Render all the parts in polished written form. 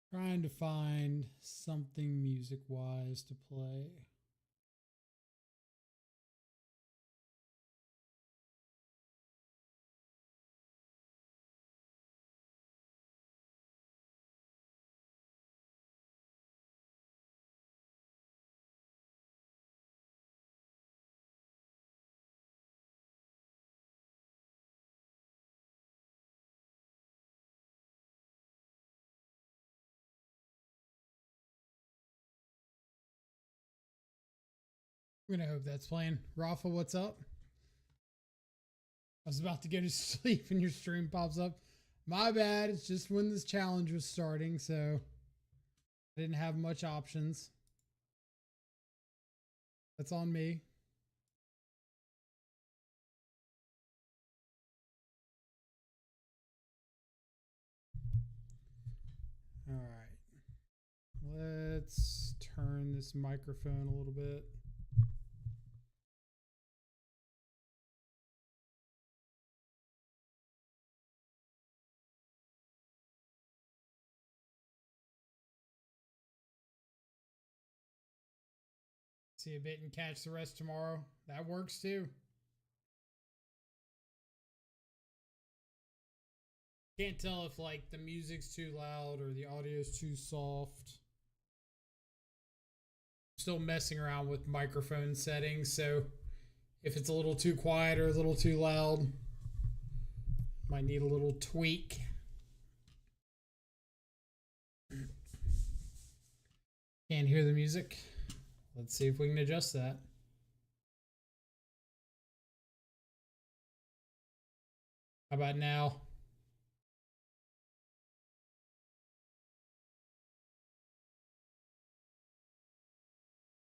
Trying to find something music-wise to play. I'm gonna hope that's playing. Rafa, what's up? I was about to go to sleep and your stream pops up. My bad. It's just when this challenge was starting, so I didn't have much options. That's on me. All right. Let's turn this microphone a little bit. See a bit and catch the rest tomorrow. That works too. Can't tell if like the music's too loud or the audio's too soft. Still messing around with microphone settings, so if it's a little too quiet or a little too loud, might need a little tweak. Can't hear the music. Let's see if we can adjust that. How about now?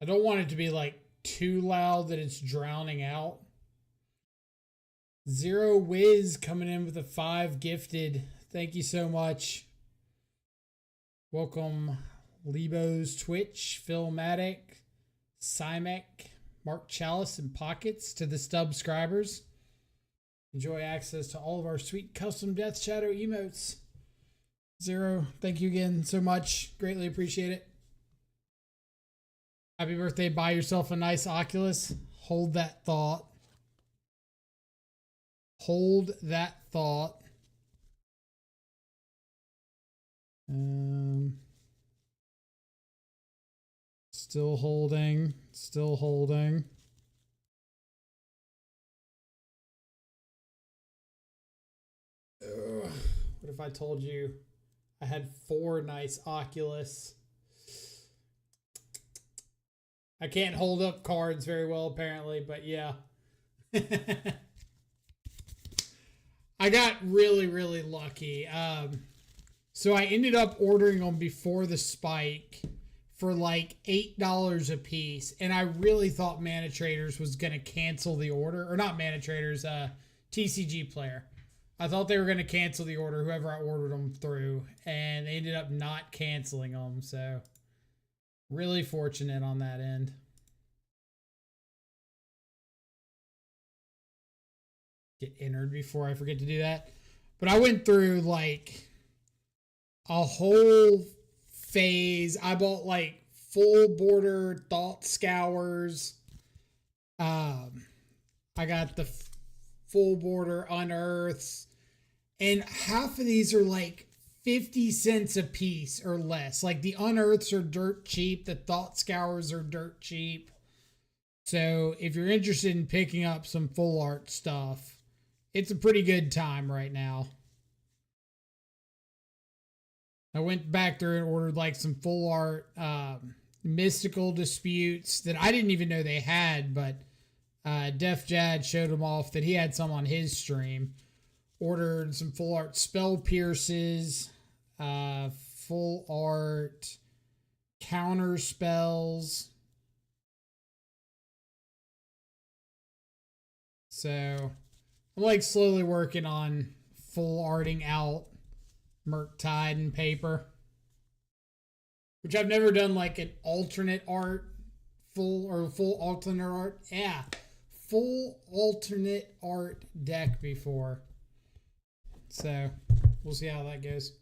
I don't want it to be like too loud that it's drowning out. Zero Wiz coming in with a 5 gifted. Thank you so much. Welcome Lebo's Twitch, Philmatic, Cymek, Mark Chalice, and Pockets to the subscribers. Enjoy access to all of our sweet custom Death Shadow emotes. Zero, thank you again so much. Greatly appreciate it. Happy birthday. Buy yourself a nice Oculus. Hold that thought. Hold that thought. Still holding. Still holding. Ugh. What if I told you I had 4 nice Oculus? I can't hold up cards very well, apparently, but yeah. I got really, really lucky. So I ended up ordering them before the spike for like $8 a piece. And I really thought Mana Traders was going to cancel the order. Or not Mana Traders, TCG Player. I thought they were going to cancel the order, whoever I ordered them through. And they ended up not canceling them, so... really fortunate on that end. Get entered before I forget to do that. But I went through like a whole phase. I bought like full border thought scours. I got the full border unearths. And half of these are like 50 cents a piece or less. Like the unearths are dirt cheap. The thought scours are dirt cheap. So if you're interested in picking up some full art stuff, it's a pretty good time right now. I went back through and ordered like some full art mystical disputes that I didn't even know they had, but Def Jad showed them off that he had some on his stream. Ordered some full art spell pierces, full art counter spells. So I'm like slowly working on full arting out Murktide and paper, which I've never done like an alternate art full alternate art. Yeah, full alternate art deck before. So we'll see how that goes.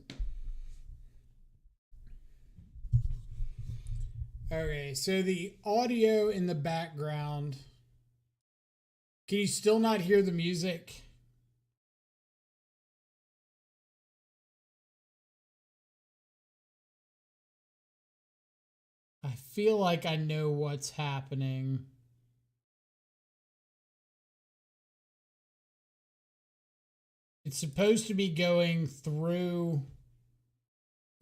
Okay, so the audio in the background. Can you still not hear the music? I feel like I know what's happening. It's supposed to be going through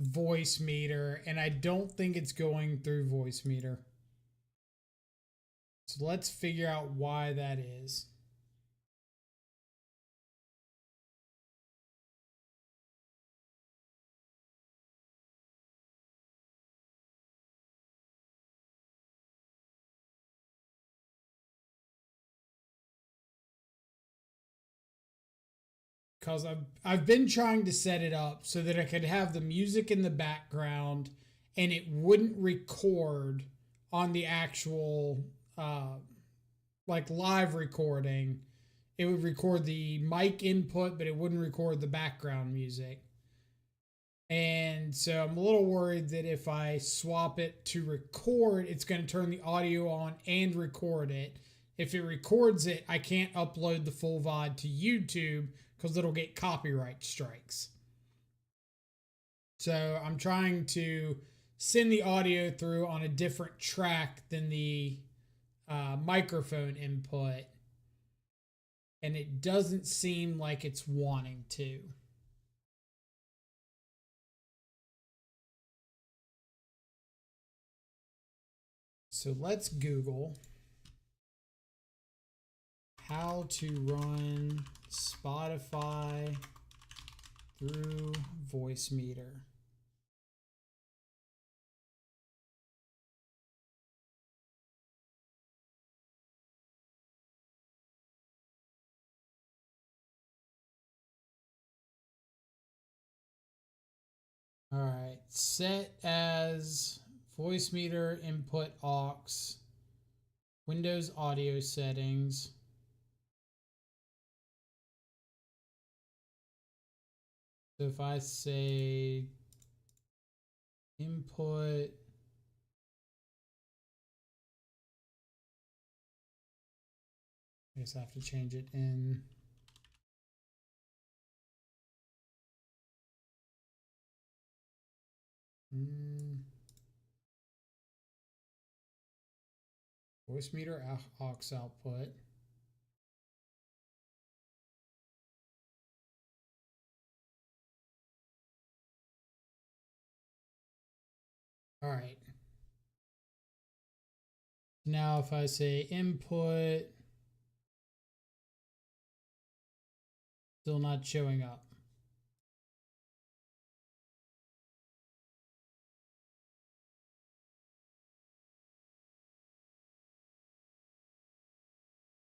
voice meter, and I don't think it's going through voice meter. So let's figure out why that is. Because I've been trying to set it up so that I could have the music in the background and it wouldn't record on the actual like live recording. It would record the mic input, but it wouldn't record the background music. And so I'm a little worried that if I swap it to record, it's going to turn the audio on and record it. If it records it, I can't upload the full VOD to YouTube because it'll get copyright strikes. So I'm trying to send the audio through on a different track than the microphone input. And it doesn't seem like it's wanting to. So let's Google how to run Spotify through voice meter. All right, set as voice meter input aux, Windows audio settings. So if I say input, I guess I have to change it in. Voice meter aux output. All right. Now if I say input, still not showing up.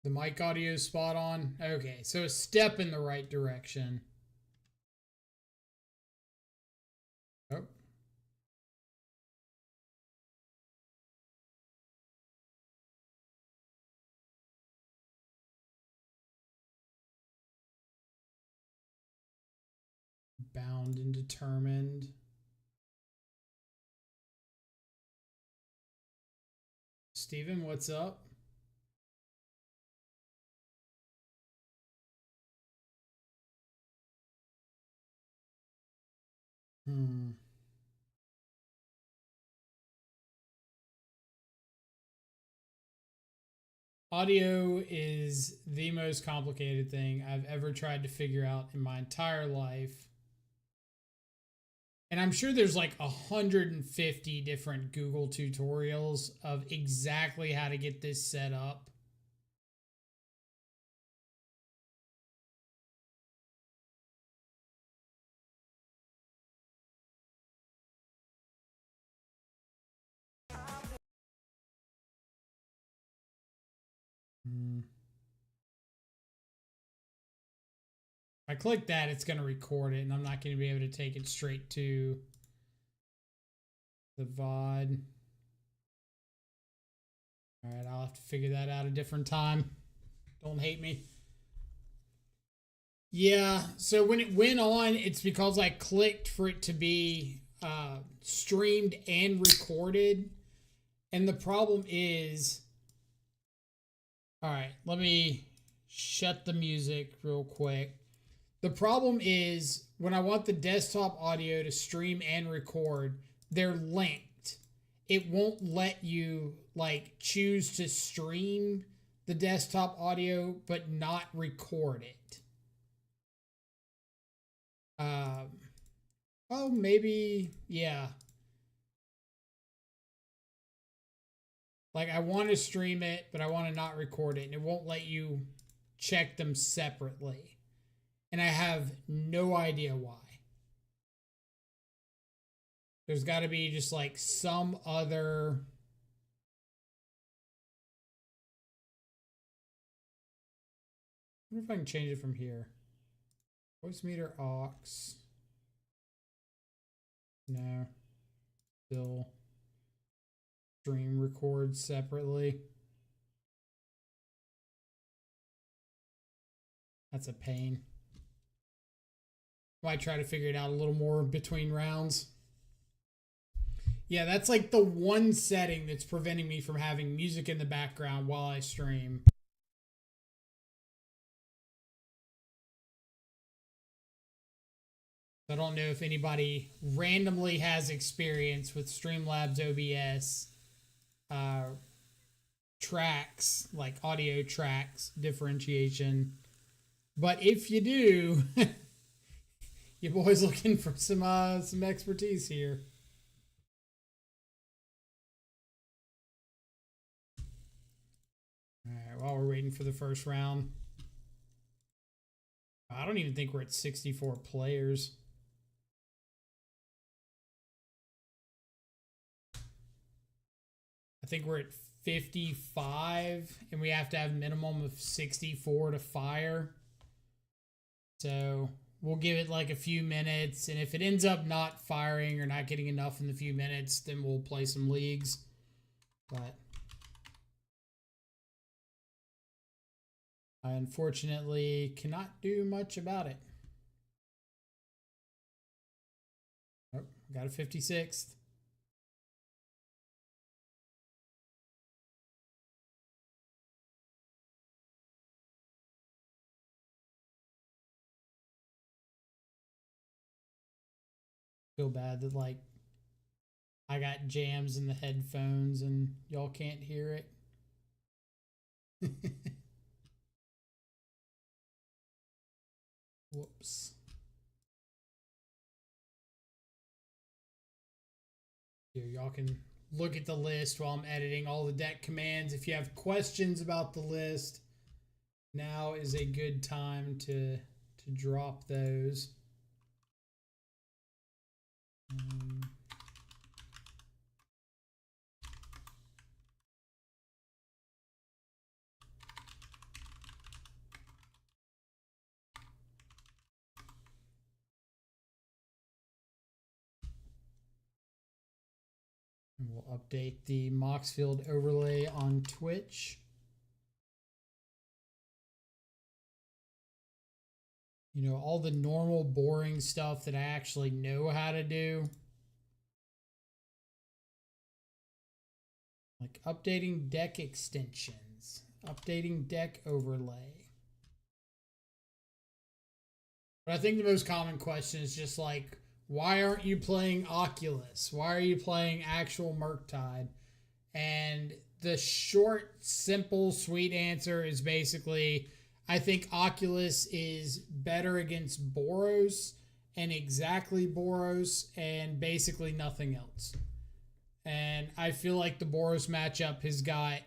The mic audio is spot on. Okay, so a step in the right direction. Oh. Bound and determined. Steven, what's up? Audio is the most complicated thing I've ever tried to figure out in my entire life. And I'm sure there's like 150 different Google tutorials of exactly how to get this set up. If I click that, it's going to record it, and I'm not going to be able to take it straight to the VOD. All right, I'll have to figure that out a different time. Don't hate me. Yeah, so when it went on, it's because I clicked for it to be streamed and recorded. And the problem is, all right, let me shut the music real quick. The problem is when I want the desktop audio to stream and record, they're linked. It won't let you like choose to stream the desktop audio but not record it. Oh, maybe, yeah. Like I want to stream it, but I want to not record it, and it won't let you check them separately. And I have no idea why. There's got to be just like some other... I wonder if I can change it from here. Voice meter aux. No. Still stream record separately. That's a pain. Might try to figure it out a little more between rounds. Yeah, that's like the one setting that's preventing me from having music in the background while I stream. I don't know if anybody randomly has experience with Streamlabs OBS tracks, like audio tracks differentiation. But if you do, your boy's looking for some expertise here. All right, while we're waiting for the first round. I don't even think we're at 64 players. I think we're at 55, and we have to have a minimum of 64 to fire. So we'll give it like a few minutes, and if it ends up not firing or not getting enough in the few minutes, then we'll play some leagues. But I unfortunately cannot do much about it. Oh, got a 56th. Feel bad that like I got jams in the headphones and y'all can't hear it. Whoops. Here, y'all can look at the list while I'm editing all the deck commands. If you have questions about the list, now is a good time to drop those. And we'll update the Moxfield overlay on Twitch. You know, all the normal boring stuff that I actually know how to do. Like updating deck extensions, updating deck overlay. But I think the most common question is just like, why aren't you playing Oculus? Why are you playing actual Murktide? And the short, simple, sweet answer is basically, I think Oculus is better against Boros and exactly Boros and basically nothing else. And I feel like the Boros matchup has got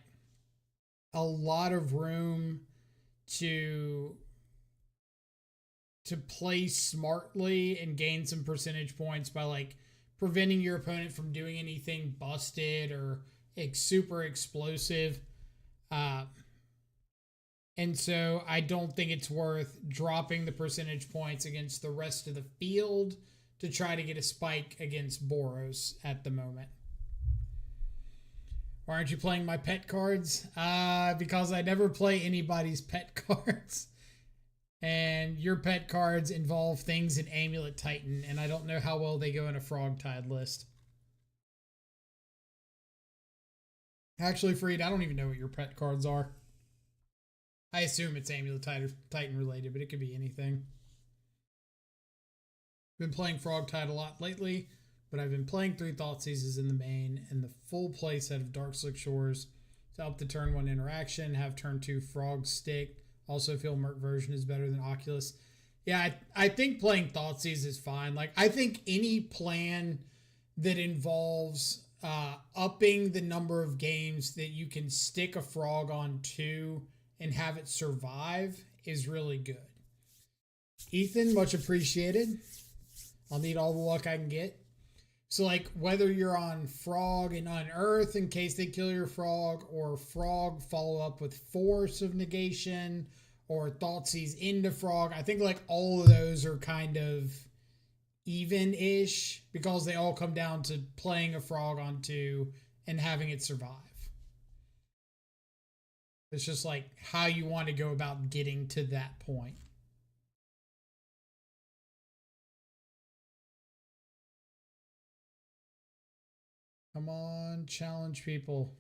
a lot of room to play smartly and gain some percentage points by like preventing your opponent from doing anything busted or super explosive. And so I don't think it's worth dropping the percentage points against the rest of the field to try to get a spike against Boros at the moment. Why aren't you playing my pet cards? Because I never play anybody's pet cards. And your pet cards involve things in Amulet Titan, and I don't know how well they go in a Frogtide list. Actually, Freed, I don't even know what your pet cards are. I assume it's Amulet Titan related, but it could be anything. Been playing Frogtide a lot lately, but I've been playing 3 Thoughtseizes in the main and the full playset of Darkslick Shores to up the turn 1 interaction, have turn 2 Frog Stick. Also feel Merc version is better than Oculus. Yeah, I think playing Thoughtseize is fine. Like, I think any plan that involves upping the number of games that you can stick a frog on to and have it survive is really good. Ethan, much appreciated. I'll need all the luck I can get. So, like, whether you're on Frog and Unearth in case they kill your Frog, or Frog follow up with Force of Negation, or Thoughtseize into Frog, I think, like, all of those are kind of even-ish because they all come down to playing a Frog on 2 and having it survive. It's just, like, how you want to go about getting to that point. Come on, challenge people.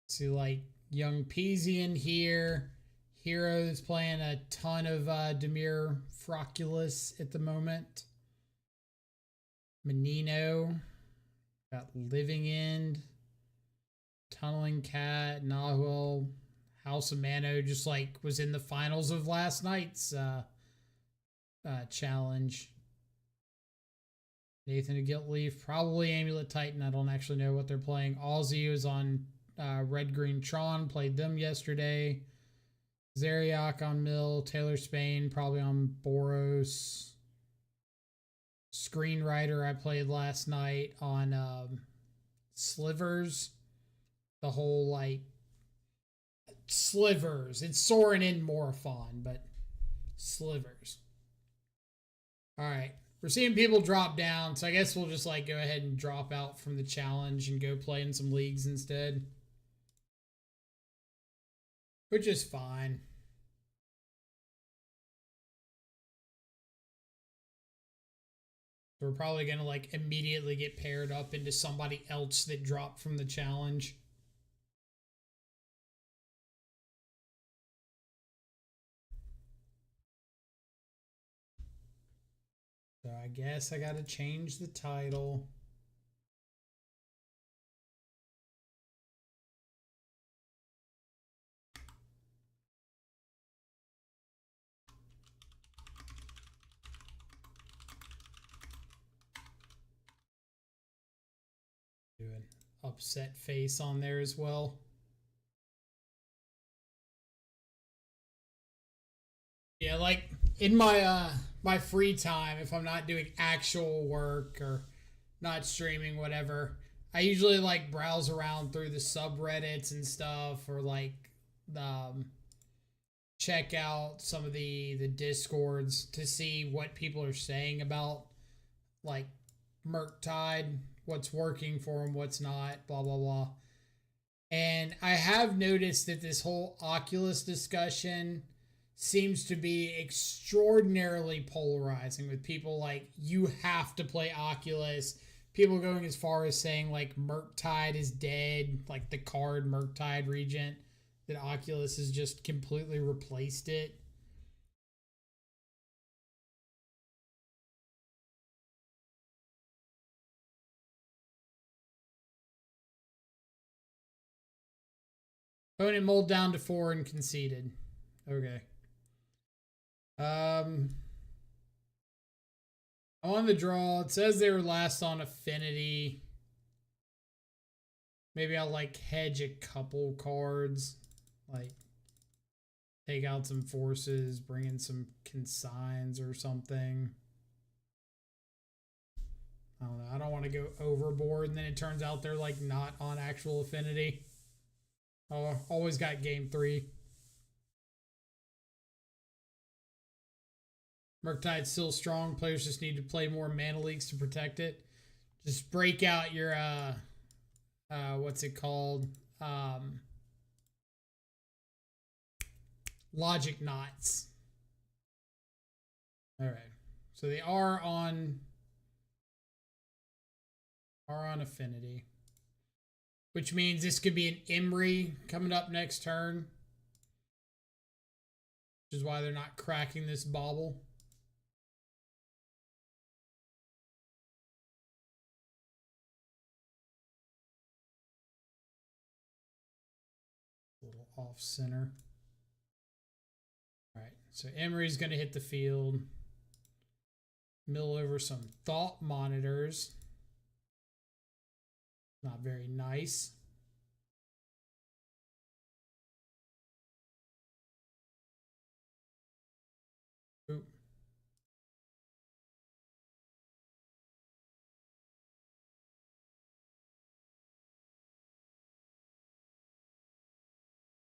See, like, Young Peasy in here. Hero's playing a ton of Demir Froculus at the moment. Menino. Got Living End. Tunneling Cat. Nahuel. House of Mano just, like, was in the finals of last night's challenge. Nathan of Guiltleaf, probably Amulet Titan. I don't actually know what they're playing. Aussie was on Red Green Tron, played them yesterday. Zeriak on Mill, Taylor Spain probably on Boros. Screenwriter I played last night on Slivers. The whole, like, Slivers. It's Soren in Morphon, but Slivers. All right. We're seeing people drop down, so I guess we'll just, like, go ahead and drop out from the challenge and go play in some leagues instead. Which is fine. We're probably going to, like, immediately get paired up into somebody else that dropped from the challenge. So I guess I got to change the title. Do an upset face on there as well. Yeah, like, in my my free time, if I'm not doing actual work or not streaming, whatever, I usually, like, browse around through the subreddits and stuff, or, like, check out some of the discords to see what people are saying about, like, Murktide, what's working for them, what's not, blah blah blah. And I have noticed that this whole Oculus discussion seems to be extraordinarily polarizing, with people like, you have to play Oculus. People going as far as saying, like, Murktide is dead, like the card Murktide Regent, that Oculus has just completely replaced it. Opponent mulled down to 4 and conceded. Okay. On the draw, it says they were last on Affinity. Maybe I'll, like, hedge a couple cards. Like, take out some forces, bring in some consigns or something. I don't know. I don't want to go overboard, and then it turns out they're, like, not on actual Affinity. Oh, always got game 3. Murktide's still strong. Players just need to play more mana leagues to protect it. Just break out your what's it called? Logic knots. All right. So they are on are on affinity. Which means this could be an Emery coming up next turn. Which is why they're not cracking this bauble. A little off center. All right, so Emery's going to hit the field. Mill over some thought monitors. Not very nice. Oop.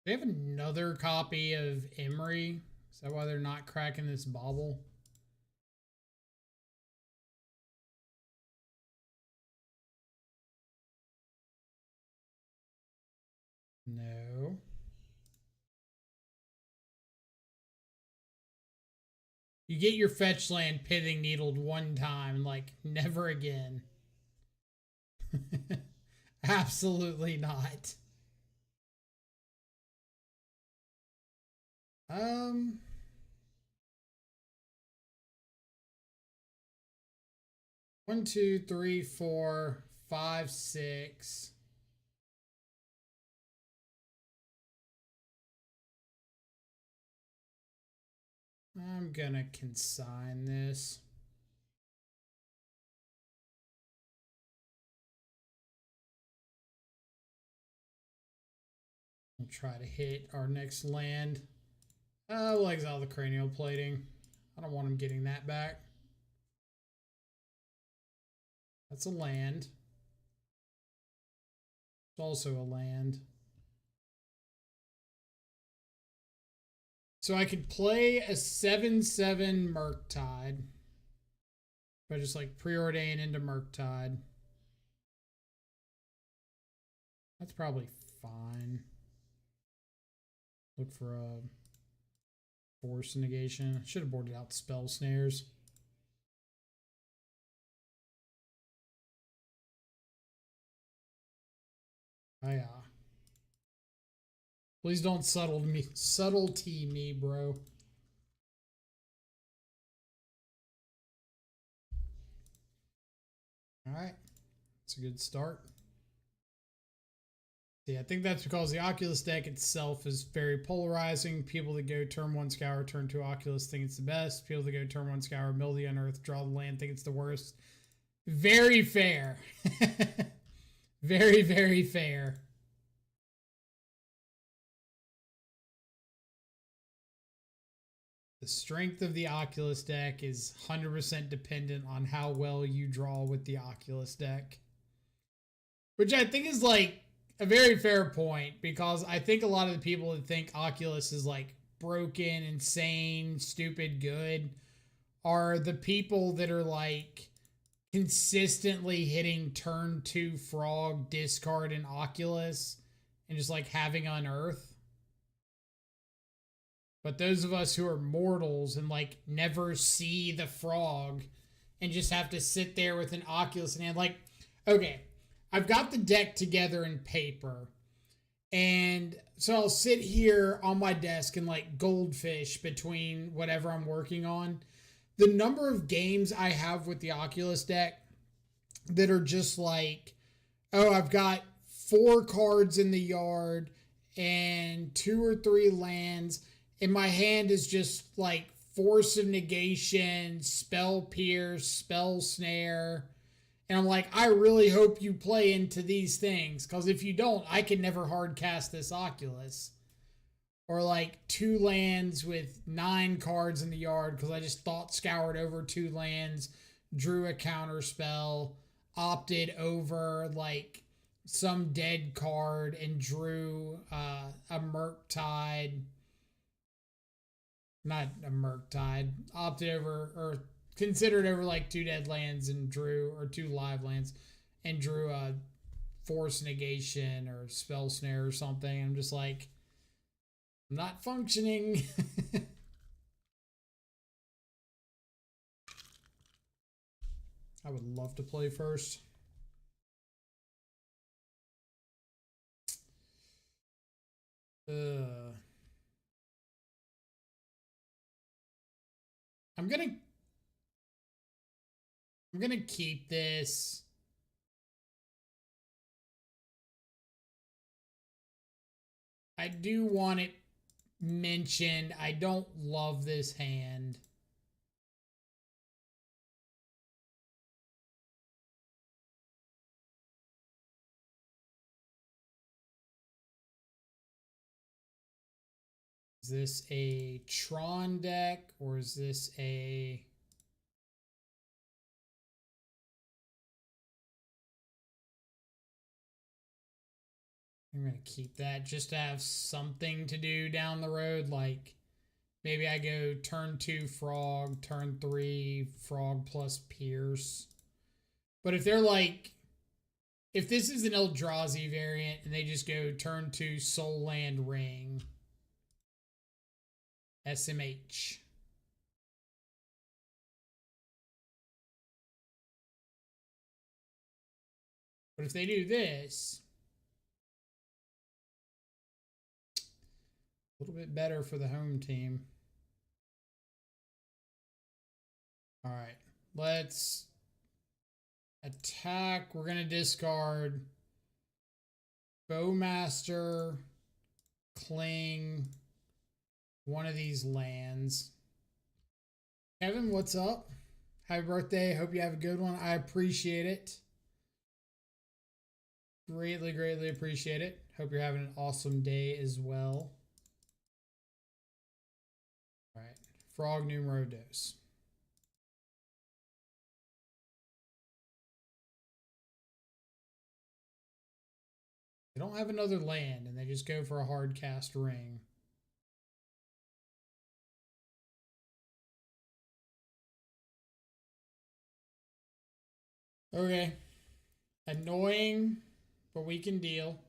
They have another copy of Emery. Is that why they're not cracking this bauble? No. You get your fetch land pithing needled one time, like never again. Absolutely not. 1, 2, 3, 4, 5, 6. I'm gonna consign this. We'll try to hit our next land. We'll exile the cranial plating. I don't want him getting that back. That's a land. It's also a land. So I could play a 7/7 Murktide. If I just like preordain into Murktide. That's probably fine. Look for a force negation. I should have boarded out spell snares. Oh yeah. Please don't subtlety me, bro. All right. It's a good start. Yeah, I think that's because the Oculus deck itself is very polarizing. People that go turn 1 Scour, turn 2 Oculus think it's the best. People that go turn 1 Scour, mill the unearth, draw the land think it's the worst. Very fair. Very, very fair. The strength of the Oculus deck is 100% dependent on how well you draw with the Oculus deck. Which I think is like a very fair point, because I think a lot of the people that think Oculus is like broken, insane, stupid, good are the people that are like consistently hitting turn 2 frog, discard, and Oculus and just like having unearth. But those of us who are mortals and like never see the frog and just have to sit there with an Oculus in hand, like, okay, I've got the deck together in paper. And so I'll sit here on my desk and like goldfish between whatever I'm working on. The number of games I have with the Oculus deck that are just like, oh, I've got 4 cards in the yard and 2 or 3 lands, and my hand is just like force of negation, spell pierce, spell snare. And I'm like, I really hope you play into these things, because if you don't, I can never hard cast this Oculus. Or like 2 lands with 9 cards in the yard because I just thought scoured over 2 lands, drew a counter spell, opted over like some dead card, and drew a Murktide. Not a Murktide. Opted over, or considered over like 2 dead lands and drew, or 2 live lands, and drew a force negation or spell snare or something. I'm just like, I'm not functioning. I would love to play first. I'm gonna keep this. I do want it mentioned. I don't love this hand. Is this a Tron deck or is this a... I'm going to keep that just to have something to do down the road. Like maybe I go turn 2 Frog, turn 3 Frog plus Pierce. But if they're like, if this is an Eldrazi variant and they just go turn 2 Soul Land Ring, SMH. But if they do this, a little bit better for the home team. All right, let's attack. We're going to discard Bowmaster, Cling, one of these lands. Kevin, what's up? Happy birthday. Hope you have a good one. I appreciate it. Greatly, greatly appreciate it. Hope you're having an awesome day as well. All right. Frog numero dos. They don't have another land, and they just go for a hard cast ring. Okay. Annoying, but we can deal.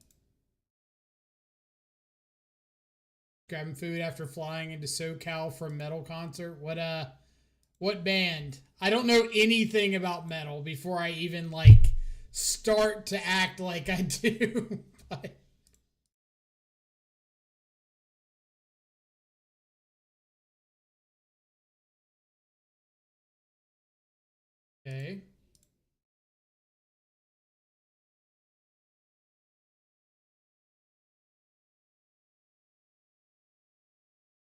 Grabbing food after flying into SoCal for a metal concert. What band? I don't know anything about metal before I even like start to act like I do. But okay.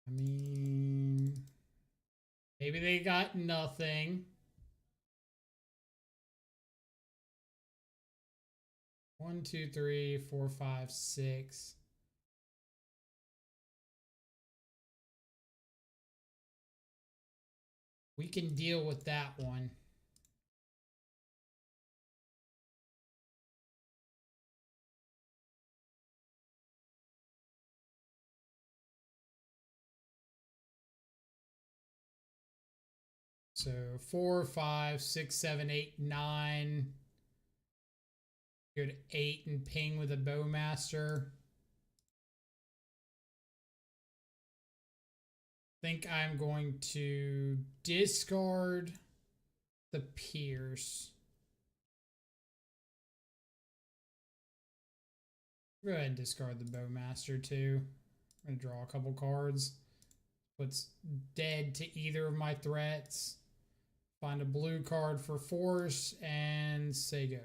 I mean, maybe they got nothing. 1, 2, 3, 4, 5, 6. We can deal with that one. So 4, 5, 6, 7, 8, 9. Go to 8 and ping with a Bowmaster. I think I'm going to discard the Pierce. Go ahead and discard the Bowmaster too. I'm going to draw a couple cards. What's dead to either of my threats. Find a blue card for force and say go.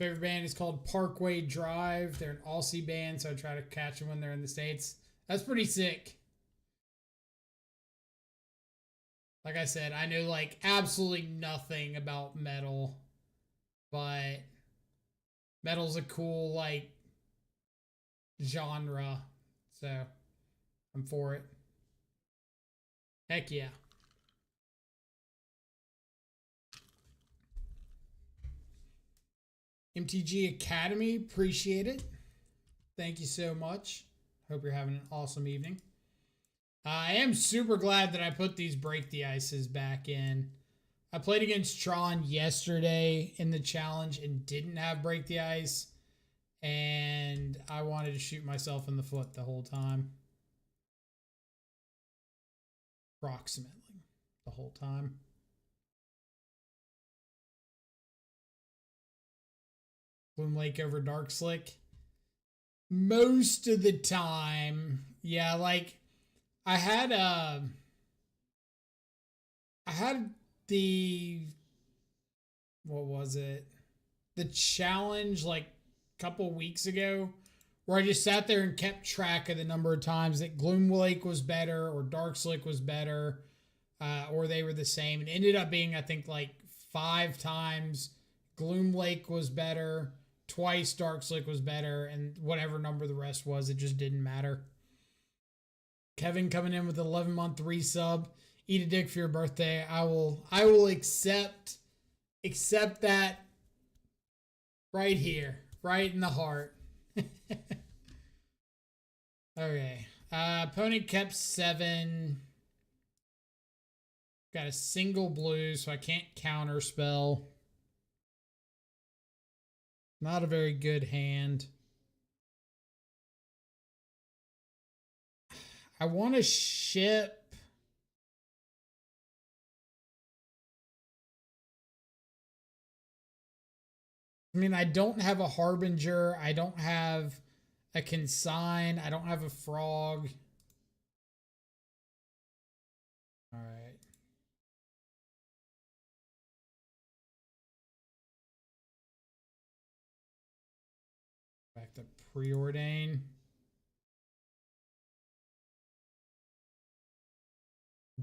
Favorite band is called Parkway Drive. They're an Aussie band, so I try to catch them when they're in the States. That's pretty sick. Like I said, I know like absolutely nothing about metal, but metal's a cool like genre, so I'm for it. Heck yeah. MTG Academy, appreciate it. Thank you so much. Hope you're having an awesome evening. I am super glad that I put these Break the Ices back in. I played against Tron yesterday in the challenge and didn't have Break the Ice. And I wanted to shoot myself in the foot the whole time. Approximately the whole time. Bloom Lake over Dark Slick. Most of the time. Yeah, like I had I had the what was it? The challenge like a couple weeks ago where I just sat there and kept track of the number of times that Gloom Lake was better or Dark Slick was better, or they were the same. It ended up being, I think, like 5 times Gloom Lake was better, twice Dark Slick was better, and whatever number the rest was, it just didn't matter. Kevin coming in with 11-month resub. Eat a dick for your birthday. I will accept that right here, right in the heart. Okay. Opponent kept 7. Got a single blue, so I can't counter spell. Not a very good hand. I want to ship. I mean, I don't have a Harbinger. I don't have a Consign. I don't have a Frog. All right. Back to Preordain.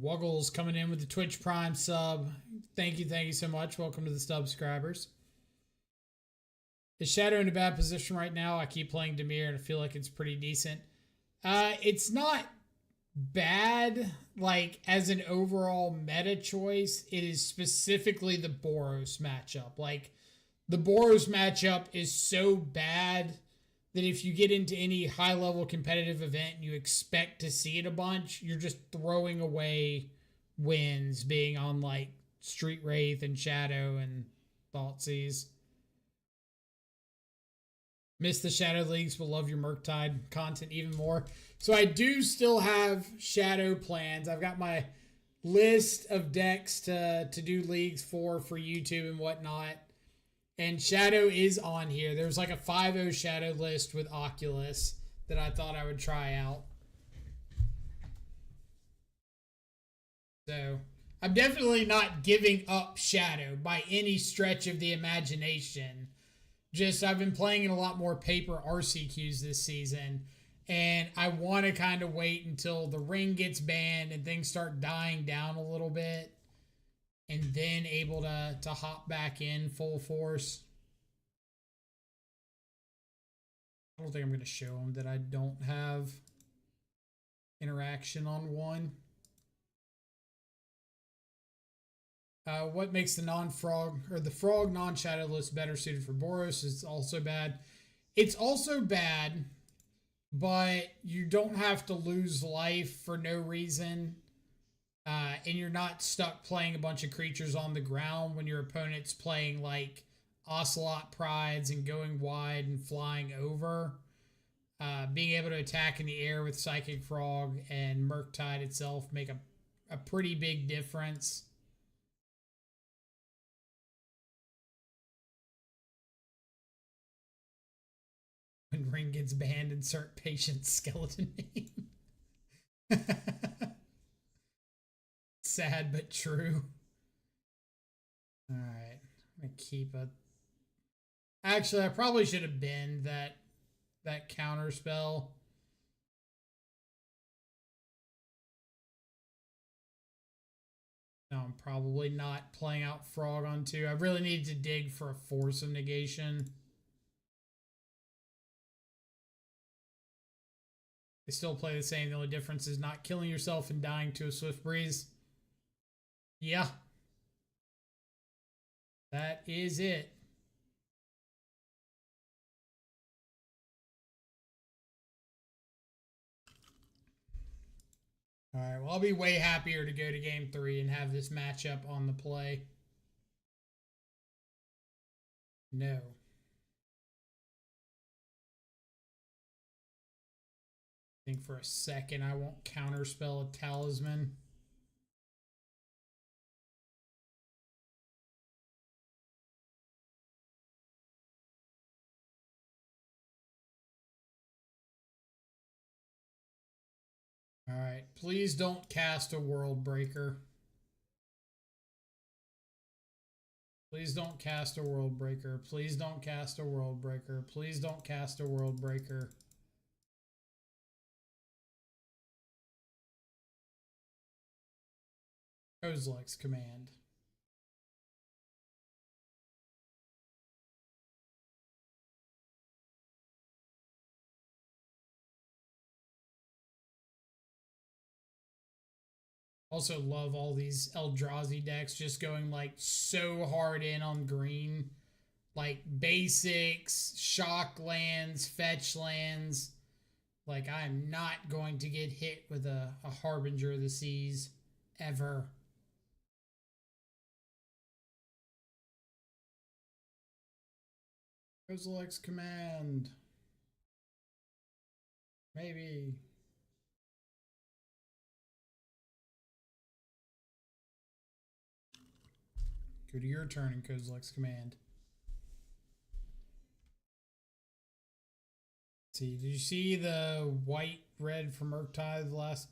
Wuggles coming in with the Twitch Prime sub. Thank you so much. Welcome to the subscribers. Is Shadow in a bad position right now? I keep playing Dimir and I feel like it's pretty decent. It's not bad, like, as an overall meta choice. It is specifically the Boros matchup. Like, the Boros matchup is so bad that if you get into any high-level competitive event and you expect to see it a bunch, you're just throwing away wins being on, like, Street Wraith and Shadow and Thoughtseize. Miss the Shadow Leagues, but love your Murktide content even more. So I do still have Shadow plans. I've got my list of decks to do leagues for YouTube and whatnot. And Shadow is on here. There's like a 5-0 Shadow list with Oculus that I thought I would try out. So I'm definitely not giving up Shadow by any stretch of the imagination. Just I've been playing in a lot more paper RCQs this season, and I want to kind of wait until the ring gets banned and things start dying down a little bit, and then able to hop back in full force. I don't think I'm going to show them that I don't have interaction on one. What makes the non-frog or the frog non-shadow list better suited for Boros is also bad. It's also bad, but you don't have to lose life for no reason. And you're not stuck playing a bunch of creatures on the ground when your opponent's playing like Ocelot Prides and going wide and flying over. Being able to attack in the air with Psychic Frog and Murktide itself make a pretty big difference. When ring gets banned, insert patient skeleton name. Sad but true. Alright. I'm gonna keep a. Actually, I probably should have banned that counter spell. No, I'm probably not playing out Frog on 2. I really need to dig for a Force of Negation. They still play the same. The only difference is not killing yourself and dying to a Swift Breeze. Yeah. That is it. All right, well, I'll be way happier to go to game 3 and have this matchup on the play. No. I think for a second I won't counterspell a Talisman. All right. Alright, please don't cast a world breaker. Please don't cast a world breaker. Please don't cast a world breaker. Please don't cast a world breaker. Kozilek's command. Also love all these Eldrazi decks just going like so hard in on green. Like basics, shock lands, fetch lands. Like I'm not going to get hit with a Harbinger of the Seas ever. Kozilek's command. Maybe. Go to your turn in Kozilek's command. Let's see, did you see the white-red from Murktide last?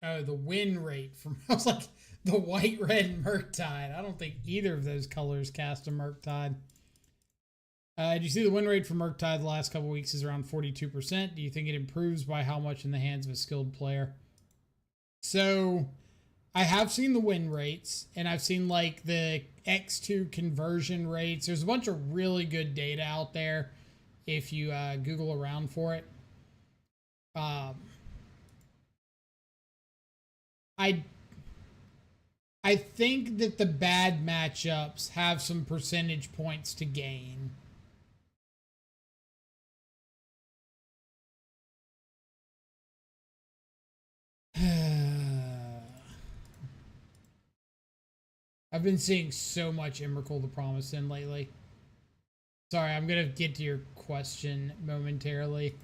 Oh, the win rate from, I was like, the white-red Murktide. I don't think either of those colors cast a Murktide. Did you see the win rate for Murktide the last couple weeks is around 42%? Do you think it improves by how much in the hands of a skilled player? So I have seen the win rates, and I've seen like the X2 conversion rates. There's a bunch of really good data out there if you Google around for it. I think that the bad matchups have some percentage points to gain. I've been seeing so much Emrakul the Promised in lately. Sorry, I'm going to get to your question momentarily.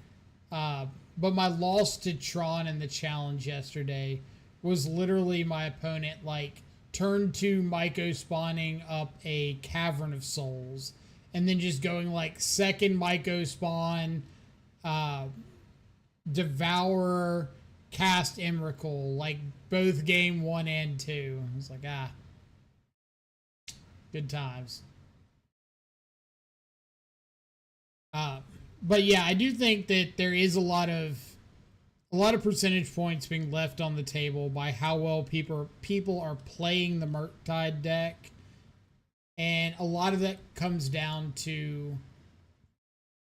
But my loss to Tron in the challenge yesterday was literally my opponent, like, turn 2 Myco spawning up a Cavern of Souls. And then just going, like, second Myco spawn, Devour, cast Emrakul. Like, both game 1 and 2. I was like, good times. But yeah, I do think that there is a lot of percentage points being left on the table by how well people are playing the Murktide deck, and a lot of that comes down to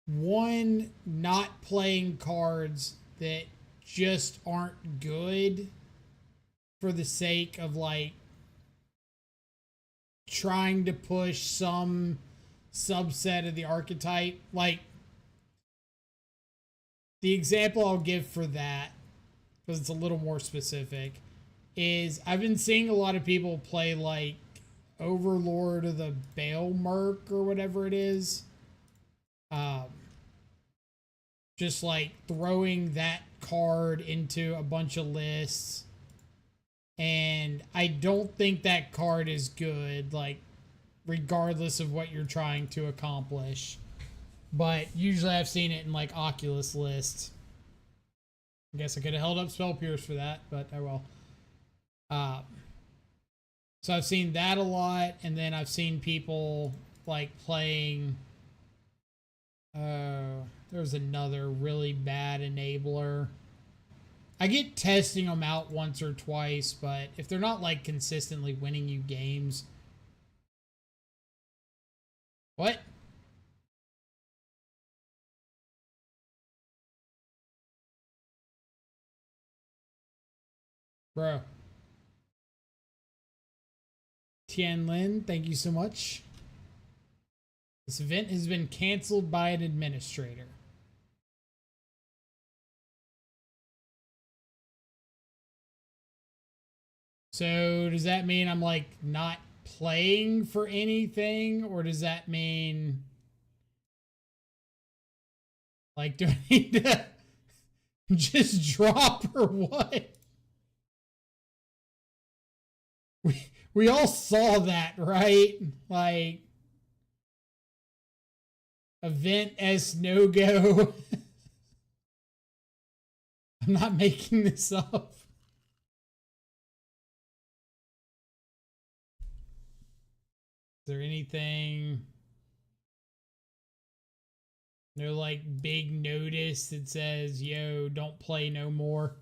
one, not playing cards that just aren't good for the sake of like trying to push some subset of the archetype. Like, the example I'll give for that, because it's a little more specific, is I've been seeing a lot of people play like Overlord of the Bale Merc or whatever it is. Just like throwing that card into a bunch of lists. And I don't think that card is good, like, regardless of what you're trying to accomplish. But usually I've seen it in like Oculus lists. I guess I could have held up Spell Pierce for that, but I will. So I've seen that a lot, and then I've seen people like playing. There's another really bad enabler. I get testing them out once or twice, but if they're not like consistently winning you games. What? Bro. Tian Lin, thank you so much. This event has been canceled by an administrator. So does that mean I'm like not playing for anything, or does that mean like do I need to just drop or what? We all saw that, right? Like, event as no go. I'm not making this up. Is there anything? No, like, big notice that says, yo, don't play no more.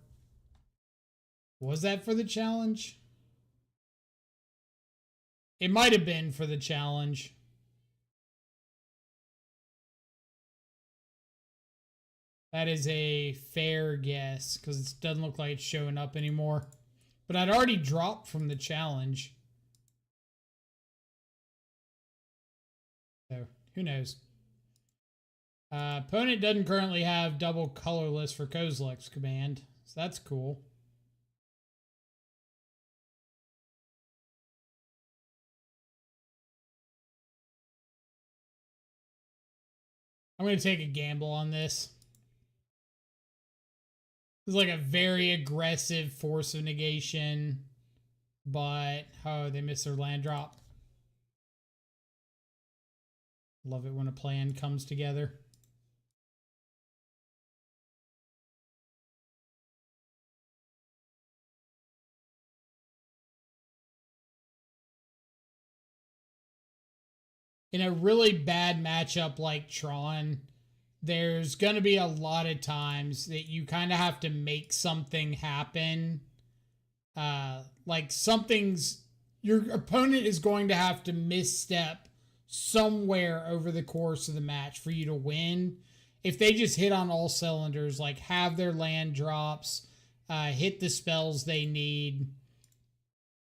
Was that for the challenge? It might have been for the challenge. That is a fair guess because it doesn't look like it's showing up anymore. But I'd already dropped from the challenge. So, who knows? Opponent doesn't currently have double colorless for Kozilek's command. So that's cool. I'm going to take a gamble on this. It's like a very aggressive force of negation. But, oh, they missed their land drop. Love it when a plan comes together. In a really bad matchup like Tron, there's going to be a lot of times that you kind of have to make something happen. Like your opponent is going to have to misstep somewhere over the course of the match for you to win. If they just hit on all cylinders, like have their land drops, hit the spells they need,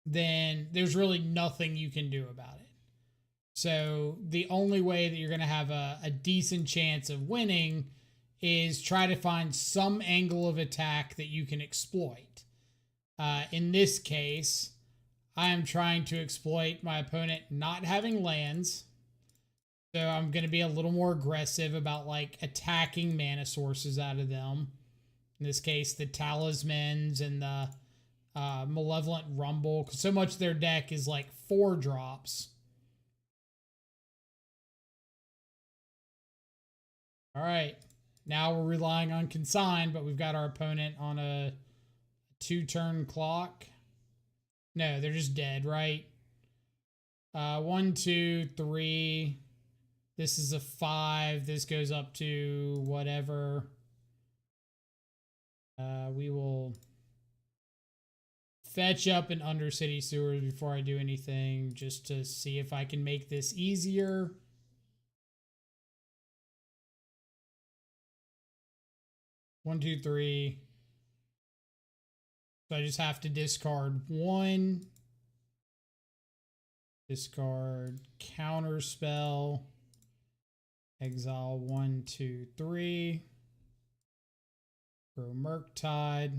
then there's really nothing you can do about it. So the only way that you're going to have a decent chance of winning is try to find some angle of attack that you can exploit. In this case, I am trying to exploit my opponent not having lands. So I'm going to be a little more aggressive about like attacking mana sources out of them. In this case, the talismans and the malevolent rumble. Because so much of their deck is like 4 drops. All right, now we're relying on consign, but we've got our opponent on a 2-turn clock. No, they're just dead, right? 1, 2, 3. This is a 5. This goes up to whatever. We will fetch up an Undercity Sewers before I do anything, just to see if I can make this easier. One, two, three. So I just have to discard 1. Discard counter spell. Exile 1, 2, 3. Throw Murktide.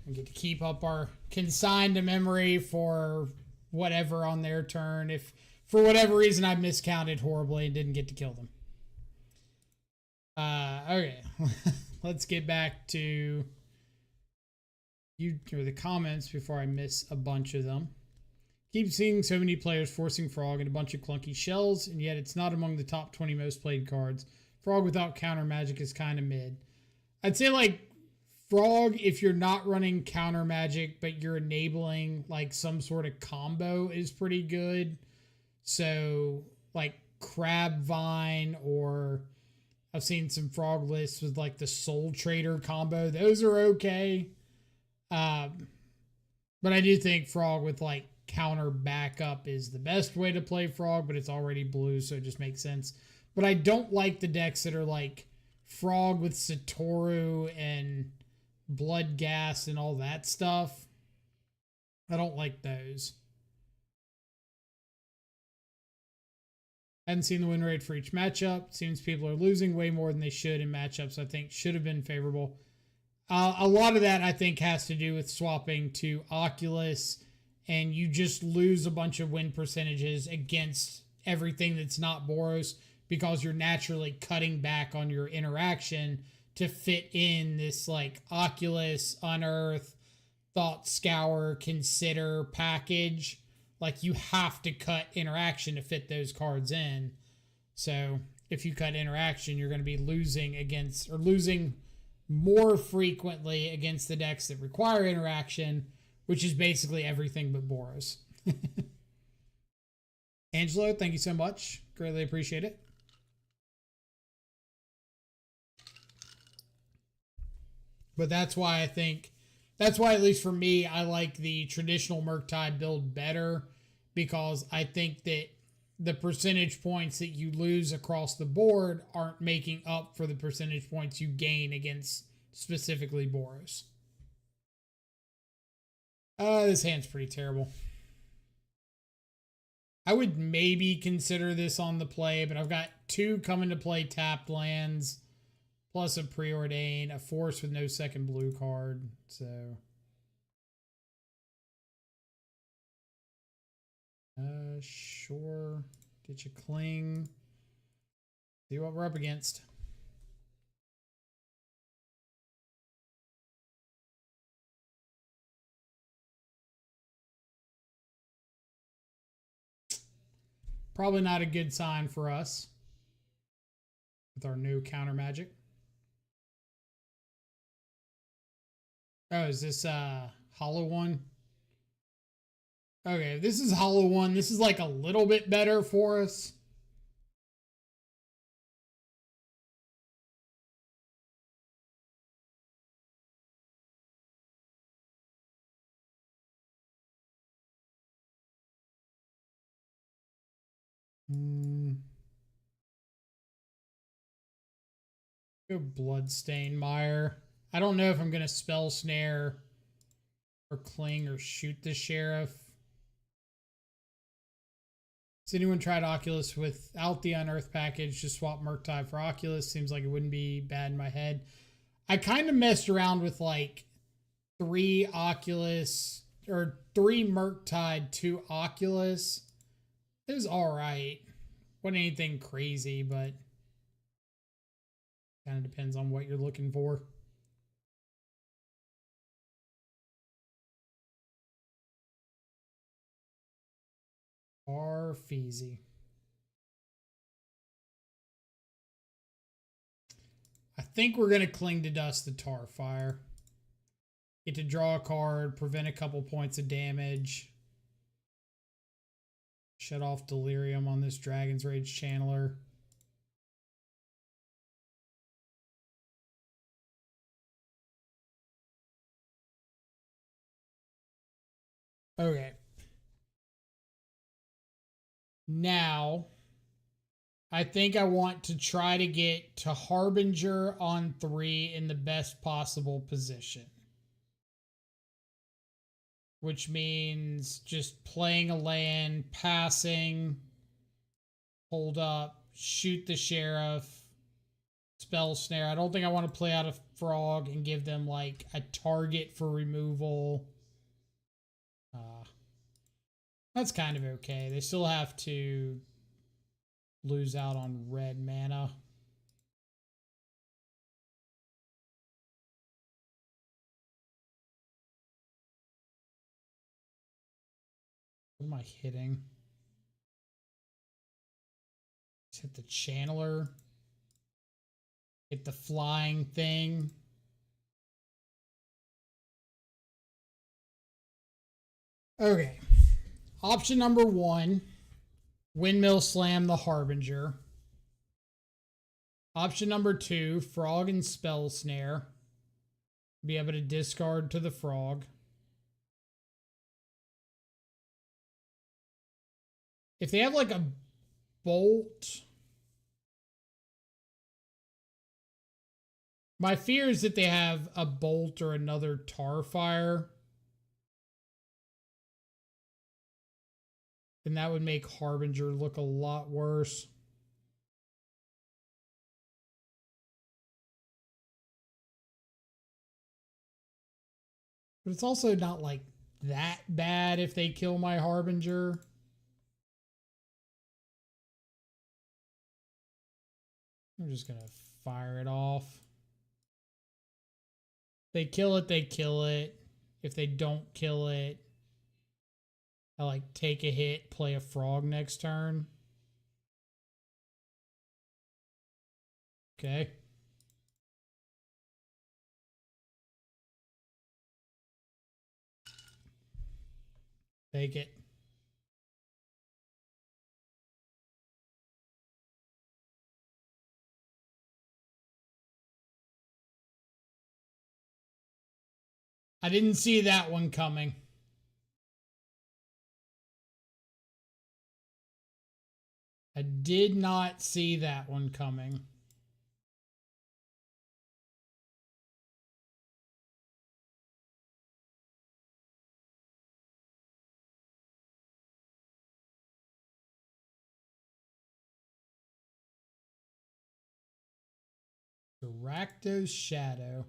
And get to keep up our consigned to memory for whatever on their turn. If for whatever reason I miscounted horribly and didn't get to kill them. Okay. Let's get back to the comments before I miss a bunch of them. Keep seeing so many players forcing Frog and a bunch of clunky shells, and yet it's not among the top 20 most played cards. Frog without counter magic is kind of mid. I'd say like Frog, if you're not running counter magic, but you're enabling like some sort of combo, is pretty good. So like Crab Vine, or I've seen some Frog lists with like the Soul Trader combo. Those are okay. But I do think Frog with like counter backup is the best way to play Frog, but it's already blue, so it just makes sense. But I don't like the decks that are like Frog with Satoru and Blood Gas and all that stuff. I don't like those. I hadn't seen the win rate for each matchup. Seems people are losing way more than they should in matchups I think should have been favorable. A lot of that I think has to do with swapping to Oculus, and you just lose a bunch of win percentages against everything that's not Boros because you're naturally cutting back on your interaction to fit in this like Oculus, Unearth, Thought Scour, Consider package like you have to cut interaction to fit those cards in. So if you cut interaction, you're going to be losing against, or losing more frequently against the decks that require interaction, which is basically everything but Boros. Angelo, thank you so much. Greatly appreciate it. But that's why I think, that's why, at least for me, I like the traditional Murktide build better, because I think that the percentage points that you lose across the board aren't making up for the percentage points you gain against specifically Boros. This hand's pretty terrible. I would maybe consider this on the play, but I've got 2 coming to play tapped lands, plus a preordain, a force with no second blue card. So, sure. Get you cling. See what we're up against. Probably not a good sign for us with our new counter magic. Oh, is this hollow one? Okay, this is hollow one. This is like a little bit better for us. Go Bloodstain Mire. I don't know if I'm going to Spell Snare or Cling or shoot the Sheriff. Has anyone tried Oculus without the Unearth package? Just swap Murktide for Oculus. Seems like it wouldn't be bad in my head. I kind of messed around with like 3 Oculus or 3 Murktide, 2 Oculus. It was alright. Wasn't anything crazy, but kind of depends on what you're looking for. Farfeezy. I think we're going to Cling to Dust the Tarfire. Get to draw a card, prevent a couple points of damage. Shut off Delirium on this Dragon's Rage Channeler. Okay. Now, I think I want to try to get to Harbinger on 3 in the best possible position. Which means just playing a land, passing, hold up, shoot the Sheriff, Spell Snare. I don't think I want to play out a Frog and give them like a target for removal. That's kind of okay. They still have to lose out on red mana. What am I hitting? Just hit the Channeler. Hit the flying thing. Okay. Option number 1, Windmill Slam the Harbinger. Option number 2, Frog and Spell Snare. Be able to discard to the Frog. If they have like a Bolt, my fear is that they have a Bolt or another Tarfire. And that would make Harbinger look a lot worse. But it's also not like that bad if they kill my Harbinger. I'm just going to fire it off. If they kill it, they kill it. If they don't kill it, I like take a hit, play a frog next turn. Okay. Take it. I didn't see that one coming. I did not see that one coming. Rakdos Shadow.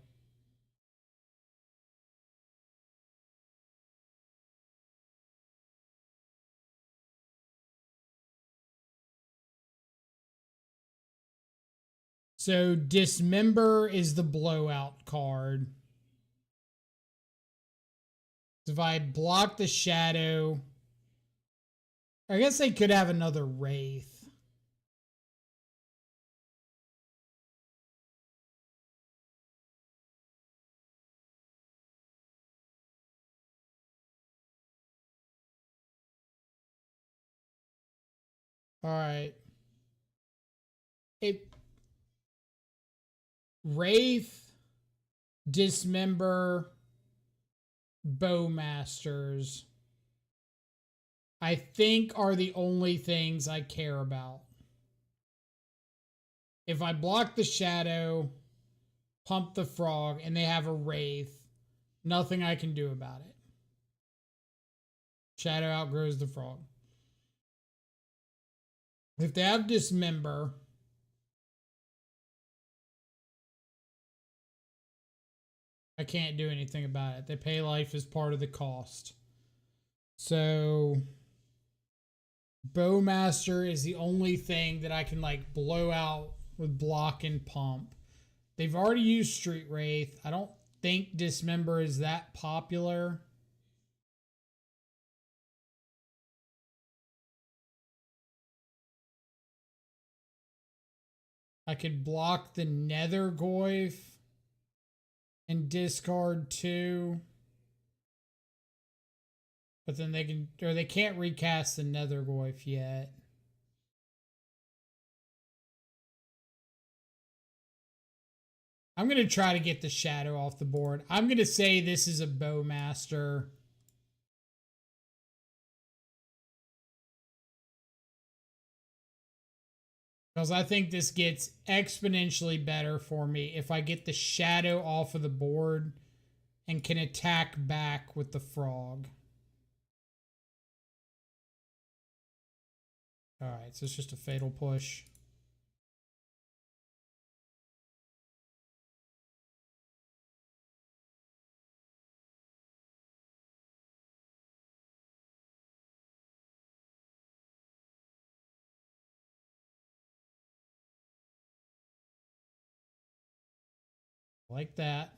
So Dismember is the blowout card. If I block the Shadow, I guess they could have another Wraith. All right. Wraith, Dismember, Bowmasters, I think are the only things I care about. If I block the Shadow, pump the Frog, and they have a Wraith, nothing I can do about it. Shadow outgrows the Frog. If they have Dismember, I can't do anything about it. They pay life as part of the cost. So Bowmaster is the only thing that I can like blow out with block and pump. They've already used Street Wraith. I don't think Dismember is that popular. I could block the Nethergoyf and discard 2. But then they can, or they can't recast the Nethergoyf yet. I'm going to try to get the Shadow off the board. I'm going to say this is a Bowmaster. Because I think this gets exponentially better for me if I get the Shadow off of the board and can attack back with the Frog. Alright, so it's just a fatal push. Like that.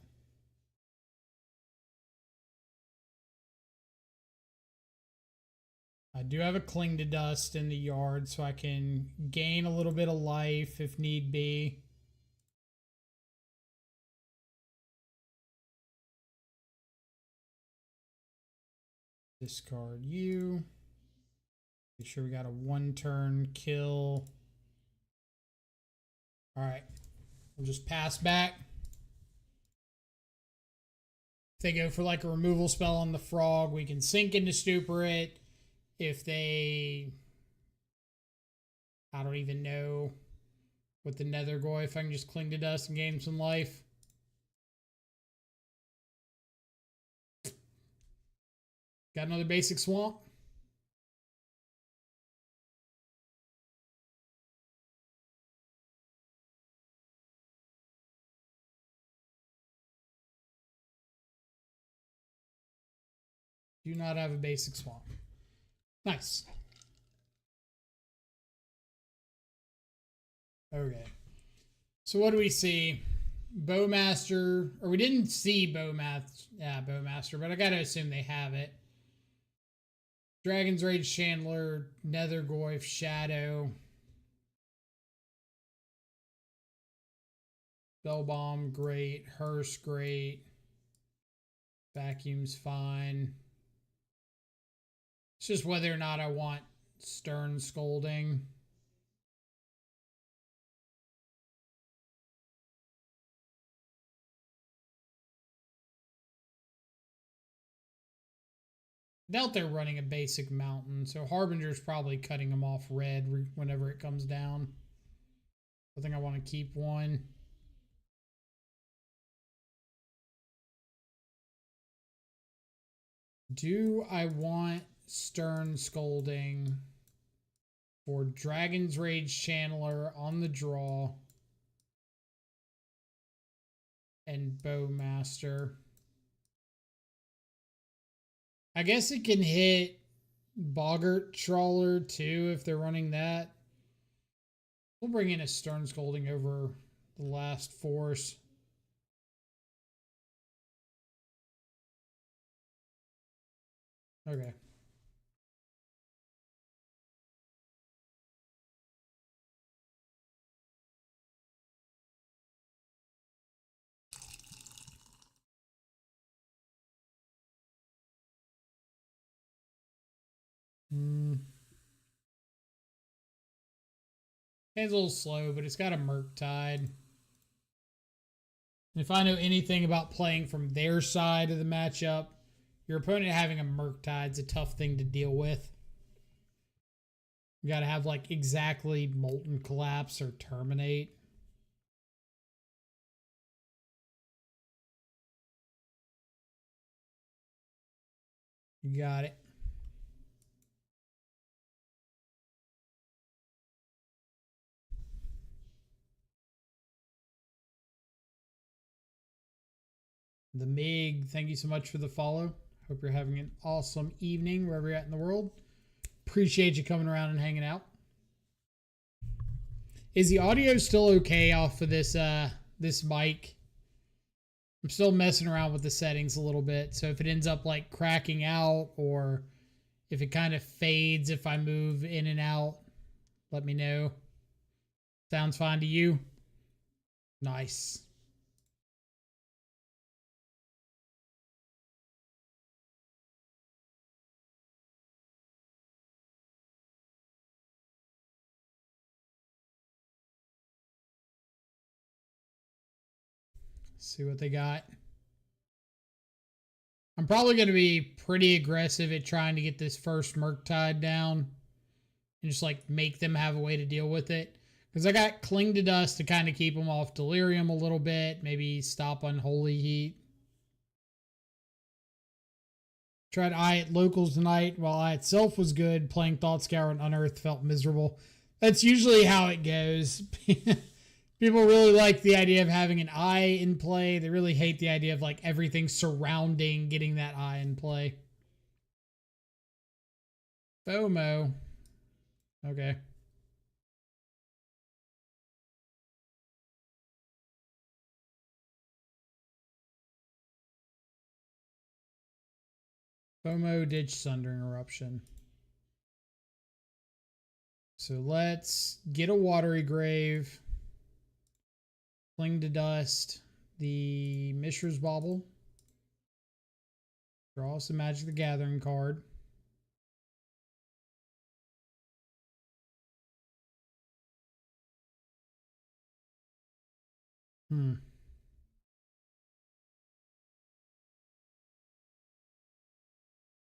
I do have a Cling to Dust in the yard, so I can gain a little bit of life if need be. Discard you. Make sure we got a 1-turn kill. Alright. We'll just pass back. If they go for like a removal spell on the Frog, we can sink into Stupor it. If they... I don't even know with the Nethergoyf, I can just Cling to Dust and gain some life. Got another basic swamp. Do not have a basic swamp. Nice. Okay. So what do we see? Bowmaster, or we didn't see Bowmaster, but I gotta assume they have it. Dragon's Rage Chandler, Nethergoyf, Shadow, Spellbomb, great. Hearse, great. Vacuum's fine. It's just whether or not I want Stern Scolding. Doubt they're running a basic mountain, so Harbinger's probably cutting them off red whenever it comes down. I think I want to keep one. Do I want Stern Scolding for Dragon's Rage Channeler on the draw and Bowmaster? I guess it can hit Boggart Trawler too if they're running that. We'll bring in a Stern Scolding over the last force. Okay. It's a little slow, but it's got a Murktide. If I know anything about playing from their side of the matchup, your opponent having a Murktide is a tough thing to deal with. You got to have like exactly Molten Collapse or Terminate. You got it. The Mig, thank you so much for the follow. Hope you're having an awesome evening wherever you're at in the world. Appreciate you coming around and hanging out. Is the audio still okay off of this this mic? I'm still messing around with the settings a little bit, so if it ends up like cracking out or if it kind of fades if I move in and out, let me know. Sounds fine to you? Nice. See what they got. I'm probably going to be pretty aggressive at trying to get this first Murktide down and just like make them have a way to deal with it. Because I got Cling to Dust to kind of keep them off Delirium a little bit. Maybe stop Unholy Heat. Tried Eye at Locals tonight. While Eye itself was good, playing Thought Scour and Unearth felt miserable. That's usually how it goes. People really like the idea of having an eye in play. They really hate the idea of like everything surrounding getting that eye in play. FOMO. Okay. FOMO Ditch Sundering Eruption. So let's get a Watery Grave. Cling to Dust. The Mishra's Bauble. Draw us a Magic the Gathering card. I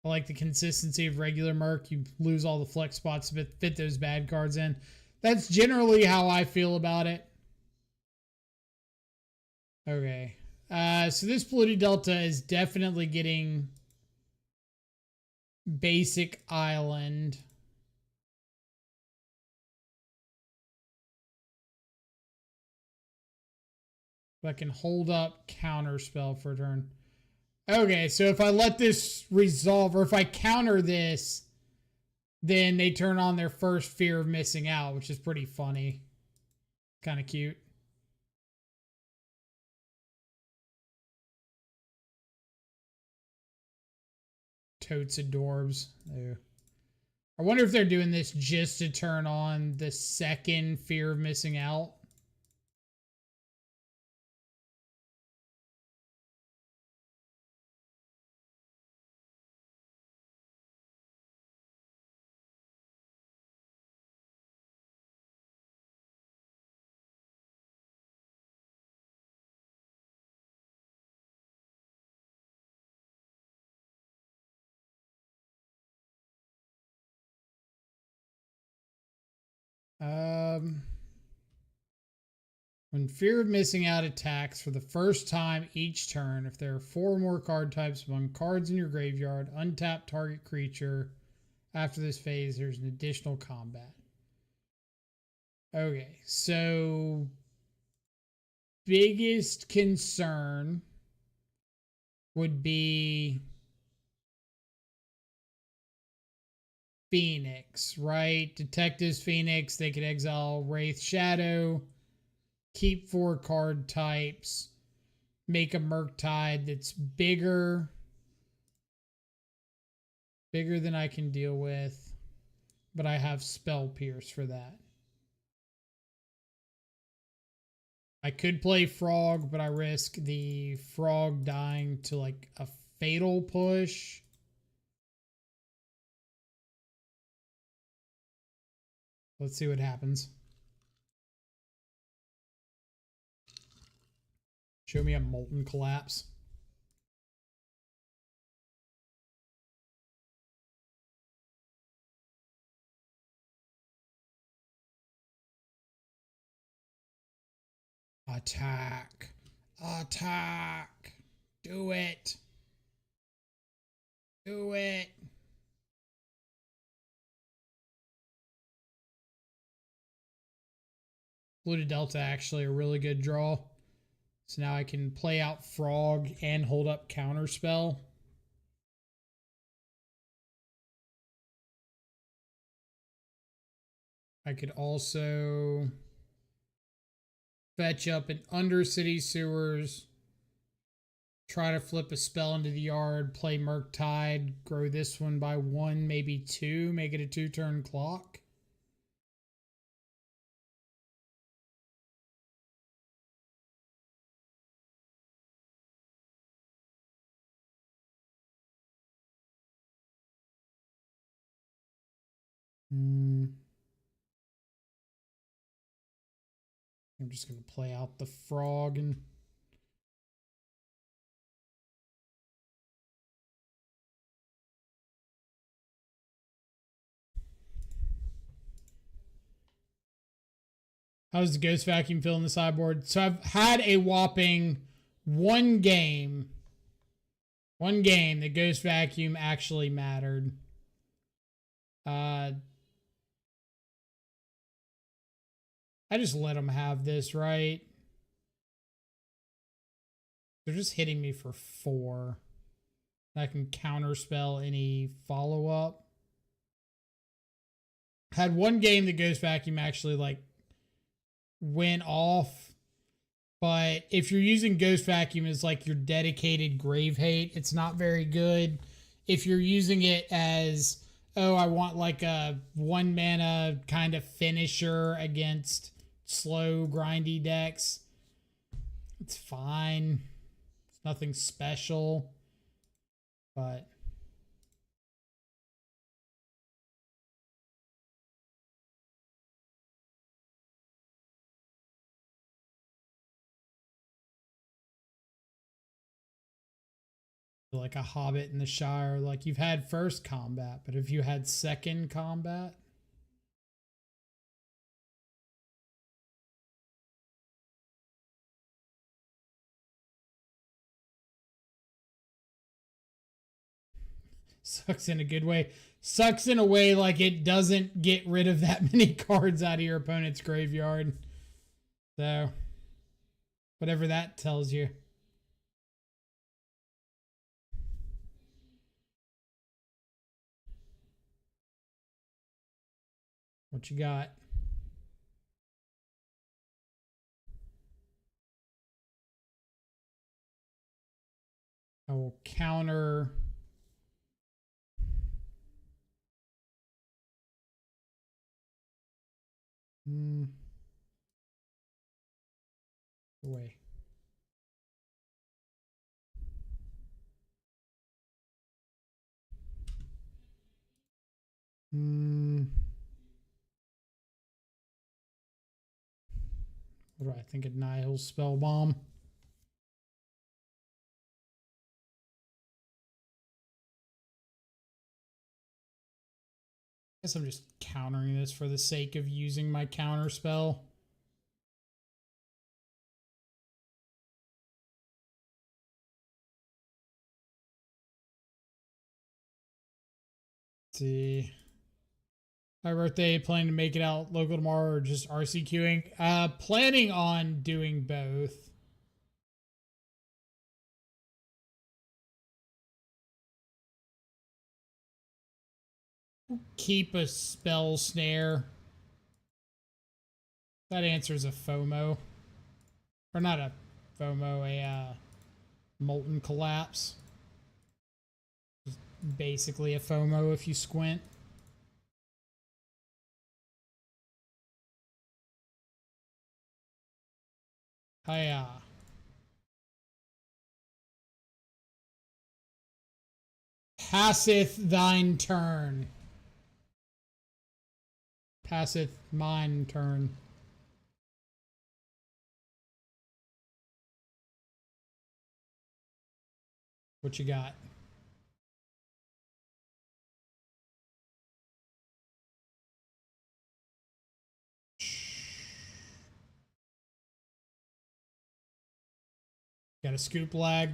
like the consistency of regular Merc. You lose all the flex spots to fit those bad cards in. That's generally how I feel about it. Okay. So this Polluted Delta is definitely getting basic island. But I can hold up Counterspell for a turn. Okay, so if I let this resolve, or if I counter this, then they turn on their first Fear of Missing Out, which is pretty funny. Kind of cute. Totes Adorbs. There. I wonder if they're doing this just to turn on the second fear of missing out. When fear of missing out attacks for the first time each turn, if there are 4 or more card types among cards in your graveyard, untap target creature. After this phase, there's an additional combat. Okay, so biggest concern would be Phoenix, right? Detectives Phoenix, they could exile Wraith Shadow, keep 4 card types, make a Murktide that's bigger than I can deal with, but I have Spell Pierce for that. I could play Frog, but I risk the Frog dying to like a Fatal Push. Let's see what happens. Show me a Molten Collapse. Attack. Attack. Do it. Do it. Blue to Delta actually a really good draw. So now I can play out Frog and hold up Counterspell. I could also fetch up an Undercity Sewers, try to flip a spell into the yard, play Murktide, grow this one by 1, maybe 2, make it a 2-turn clock. I'm just going to play out the Frog and how does the Ghost Vacuum feel in the sideboard? So I've had a whopping one game that Ghost Vacuum actually mattered. I just let them have this, right? They're just hitting me for 4. I can counterspell any follow-up. Had one game that Ghost Vacuum actually like went off, but if you're using Ghost Vacuum as like your dedicated Grave Hate, it's not very good. If you're using it as, oh, I want like a 1 mana kind of finisher against slow grindy decks, it's fine. It's nothing special, but like a Hobbit in the Shire, like you've had first combat, but if you had second combat, sucks in a good way. Sucks in a way like it doesn't get rid of that many cards out of your opponent's graveyard. So, whatever that tells you. What you got? I will counter Away. What do I think of Niall's spell bomb? I guess I'm just countering this for the sake of using my counter spell. Let's see. My birthday, planning to make it out local tomorrow or just RC queuing? Planning on doing both. Keep a spell snare. That answers a FOMO. Or not a FOMO, a molten collapse. Basically a FOMO if you squint. Hiya. Passeth thine turn. Passeth mine turn. What you got? Got a scoop lag.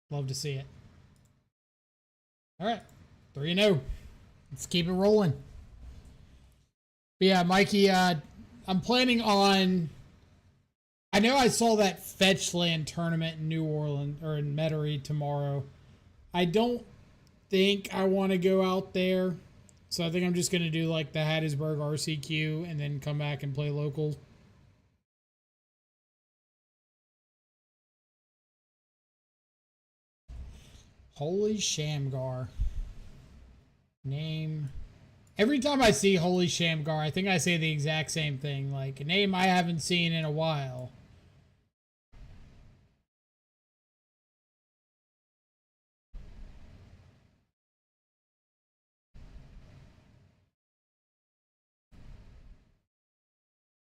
Love to see it. All right. 3-0. Let's keep it rolling. But yeah, Mikey, I'm planning on... I know I saw that fetch land tournament in New Orleans, or in Metairie tomorrow. I don't think I want to go out there. So I think I'm just going to do like the Hattiesburg RCQ and then come back and play local. Holy Shamgar. Name. Every time I see Holy Shamgar, I think I say the exact same thing. Like, a name I haven't seen in a while.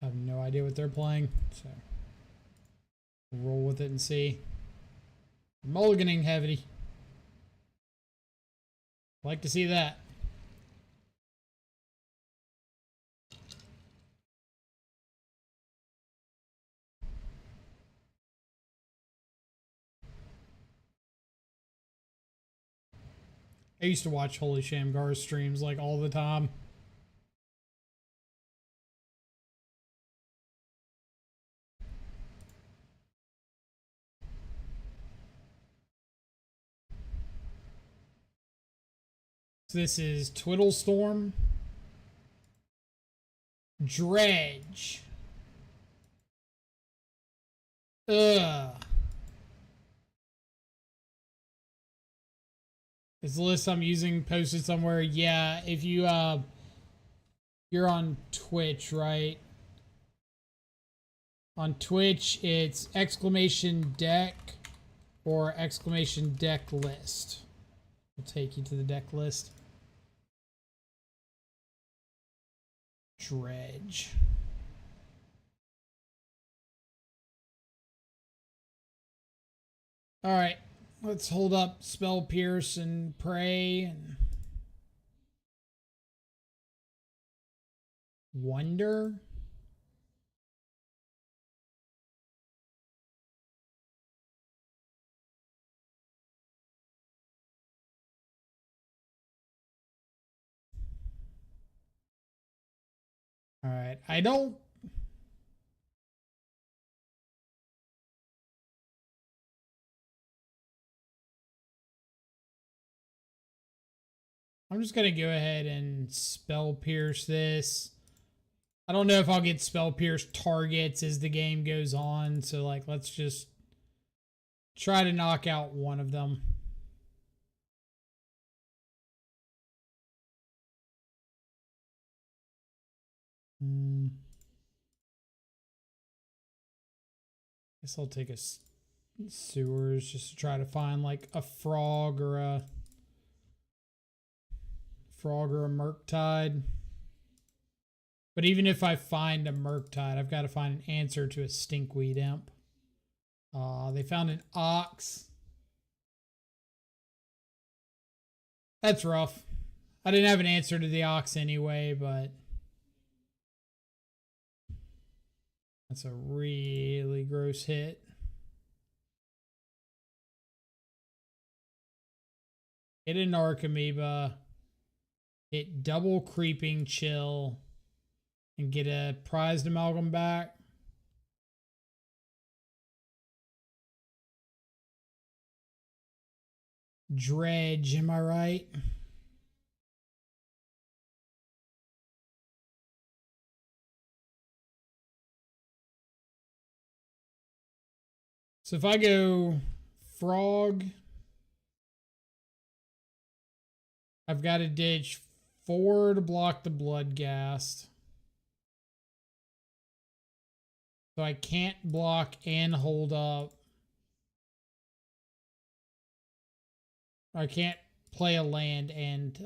I have no idea what they're playing, so we'll roll with it and see. Mulliganing heavy. Like to see that. I used to watch Holy Shamgar's streams like all the time. So this is Twiddlestorm. Dredge. Ugh. Is the list I'm using posted somewhere? Yeah, if you you're on Twitch, right? On Twitch, it's exclamation deck or exclamation deck list. We'll take you to the deck list. Dredge. All right, let's hold up Spell Pierce and Pray and Wonder. All right, I don't. I'm just going to go ahead and Spell Pierce this. I don't know if I'll get Spell Pierce targets as the game goes on. So, like, let's just try to knock out one of them. Guess I'll take a sewers just to try to find like a frog or a murktide. But even if I find a murktide, I've got to find an answer to a stinkweed imp. They found an ox. That's rough. I didn't have an answer to the ox anyway, but that's a really gross hit. Hit an Archamoeba. Hit double creeping chill. And get a prized amalgam back. Dredge, am I right? So if I go frog, I've got to ditch 4 to block the Bloodghast. So I can't block and hold up. I can't play a land and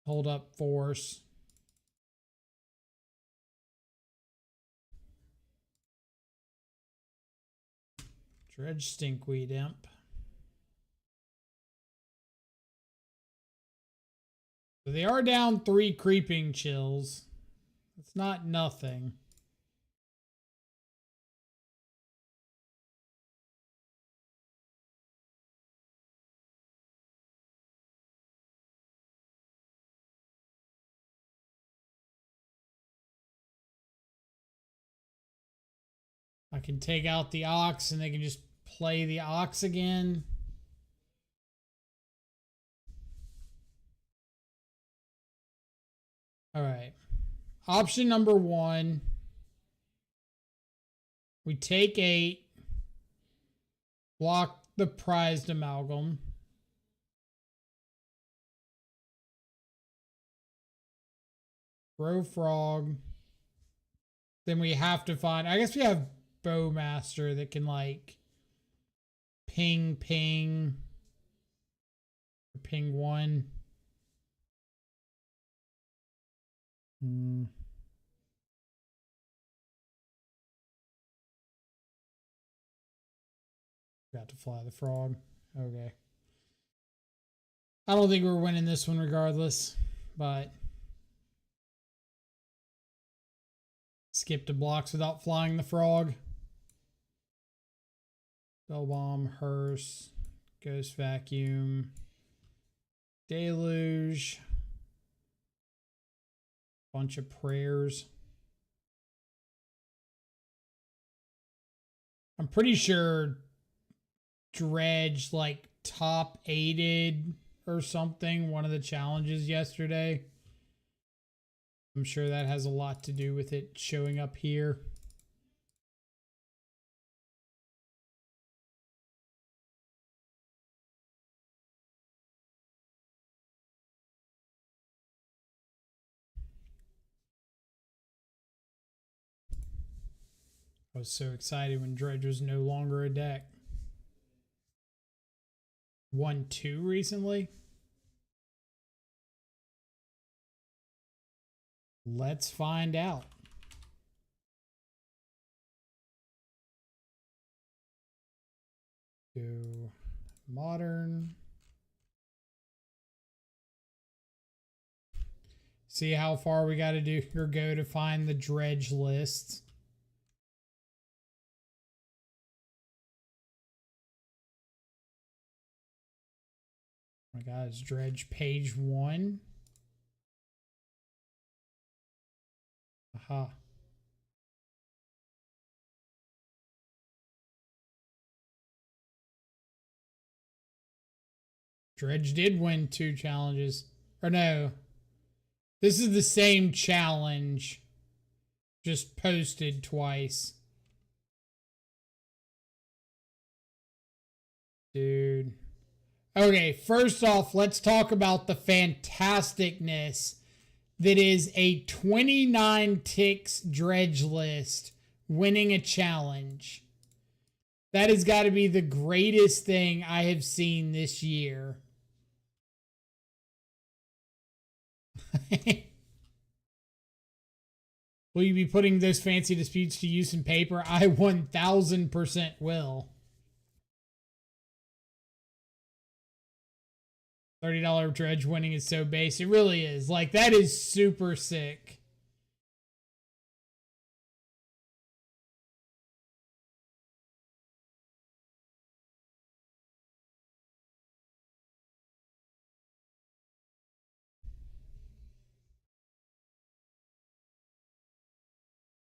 hold up force. Dredge Stinkweed Imp. So they are down 3 creeping chills. It's not nothing. I can take out the ox and they can just play the ox again. All right. Option number 1. We take 8. Block the prized amalgam. Grow frog. Then we have to find, I guess we have Bowmaster that can like ping. Or ping 1. Got to fly the frog. Okay. I don't think we're winning this one regardless, but skip to blocks without flying the frog. Bell bomb, hearse, ghost vacuum, deluge, bunch of prayers. I'm pretty sure dredge like top 8'd or something, one of the challenges yesterday. I'm sure that has a lot to do with it showing up here. I was so excited when dredge was no longer a deck. 1-2 recently. Let's find out. Go modern. See how far we got to do or go to find the dredge list. Oh my God, it's dredge page 1. Aha. Dredge did win 2 challenges. Or no. This is the same challenge. Just posted twice. Dude. Okay, first off, let's talk about the fantasticness that is a 29 ticks dredge list winning a challenge. That has got to be the greatest thing I have seen this year. Will you be putting those fancy disputes to use in paper? I 1000% will. $30 dredge winning is so base. It really is. Like, that is super sick.